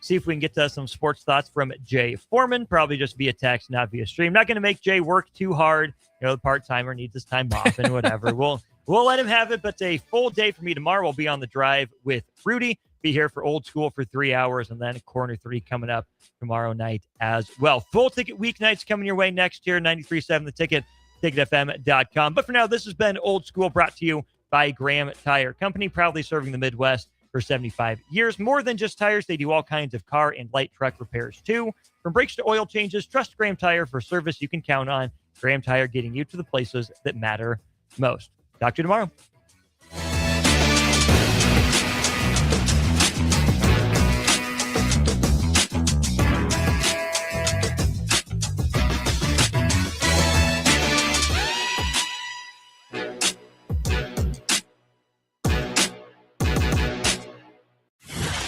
S10: See if we can get to some sports thoughts from Jay Foreman, probably just via text, not via stream. Not going to make Jay work too hard. The part-timer needs his time off and whatever. We'll let him have it, but a full day for me tomorrow. We'll be on the drive with Rudy. Be here for Old School for 3 hours, and then Corner 3 coming up tomorrow night as well. Full ticket weeknights coming your way next year, 93.7 The Ticket, ticketfm.com. But for now, this has been Old School, brought to you by Graham Tire Company, proudly serving the Midwest for 75 years. More than just tires, they do all kinds of car and light truck repairs too. From brakes to oil changes, trust Graham Tire for service you can count on. Graham Tire, getting you to the places that matter most. Talk to you tomorrow.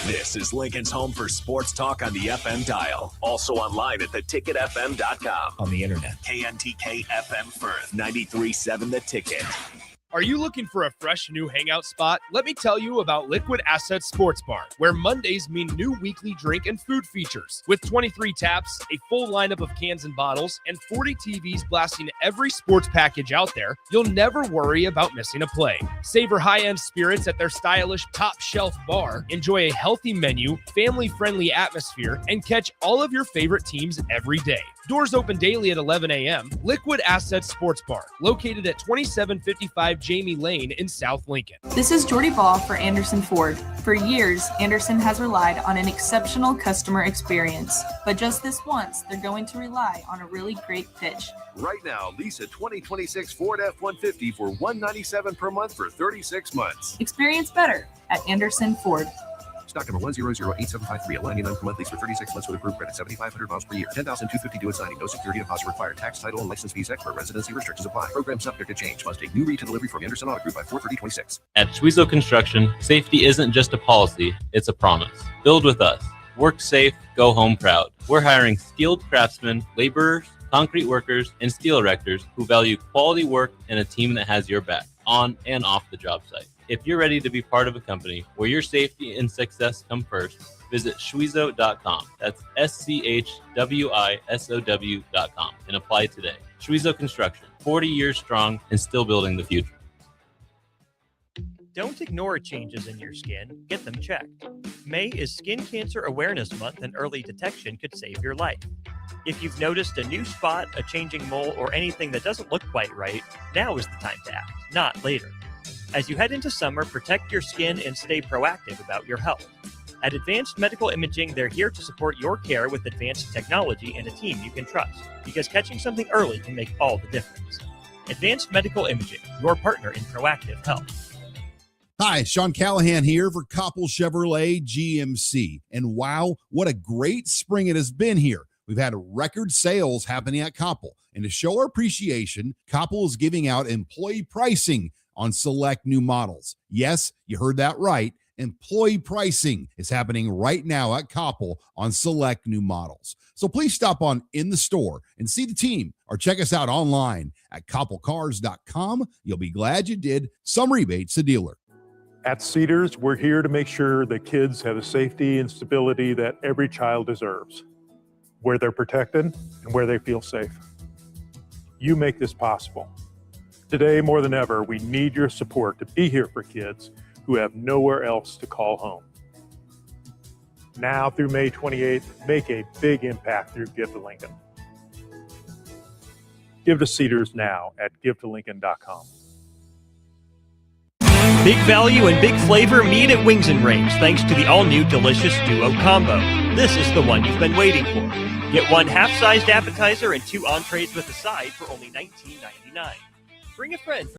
S7: This is Lincoln's home for sports talk on the FM dial. Also online at theticketfm.com.
S1: On the internet.
S7: KNTK FM Firth, 93.7 The Ticket.
S6: Are you looking for a fresh new hangout spot? Let me tell you about Liquid Assets Sports Bar, where Mondays mean new weekly drink and food features. With 23 taps, a full lineup of cans and bottles, and 40 TVs blasting every sports package out there, you'll never worry about missing a play. Savor high-end spirits at their stylish top-shelf bar, enjoy a healthy menu, family-friendly atmosphere, and catch all of your favorite teams every day. Doors open daily at 11 a.m. Liquid Assets Sports Bar, located at 2755 Jamie Lane in South Lincoln.
S19: This is Jordy Ball for Anderson Ford. For years, Anderson has relied on an exceptional customer experience. But just this once, they're going to rely on a really great pitch.
S24: Right now, lease a 2026 Ford F-150 for $197 per month for 36 months.
S19: Experience better at Anderson Ford.
S24: Stock number 1008753, $199 per month, lease for 36 months with approved credit, 7,500 miles per year, $10,250 due at signing, no security deposit required, tax, title, and license fees extra, residency restrictions apply. Program subject to change. Must take new retail delivery from Anderson Auto Group by 4/30/26.
S13: At Schwezo Construction, safety isn't just a policy, it's a promise. Build with us. Work safe, go home proud. We're hiring skilled craftsmen, laborers, concrete workers, and steel erectors who value quality work and a team that has your back, on and off the job site. If you're ready to be part of a company where your safety and success come first, visit Schwezo.com. That's SCHWISOW.com and apply today. Schwezo Construction, 40 years strong and still building the future.
S10: Don't ignore changes in your skin. Get them checked. May is Skin Cancer Awareness Month, and early detection could save your life. If you've noticed a new spot, a changing mole, or anything that doesn't look quite right, now is the time to act, not later. As you head into summer, protect your skin and stay proactive about your health. At Advanced Medical Imaging, they're here to support your care with advanced technology and a team you can trust, because catching something early can make all the difference. Advanced Medical Imaging, your partner in proactive health.
S8: Hi, Sean Callahan here for Koppel Chevrolet GMC. And wow, what a great spring it has been here. We've had record sales happening at Koppel. And to show our appreciation, Koppel is giving out employee pricing on select new models. Yes, you heard that right. Employee pricing is happening right now at Koppel on select new models. So please stop on in the store and see the team, or check us out online at koppelcars.com. You'll be glad you did. Some rebates to dealer.
S12: At Cedars, we're here to make sure that kids have the safety and stability that every child deserves, where they're protected and where they feel safe. You make this possible. Today, more than ever, we need your support to be here for kids who have nowhere else to call home. Now through May 28th, make a big impact through Give to Lincoln. Give to Cedars now at givetolincoln.com.
S10: Big value and big flavor meet at Wings and Rings, thanks to the all-new delicious Duo Combo. This is the one you've been waiting for. Get one half-sized appetizer and 2 entrees with a side for only $19.99. Bring a friend.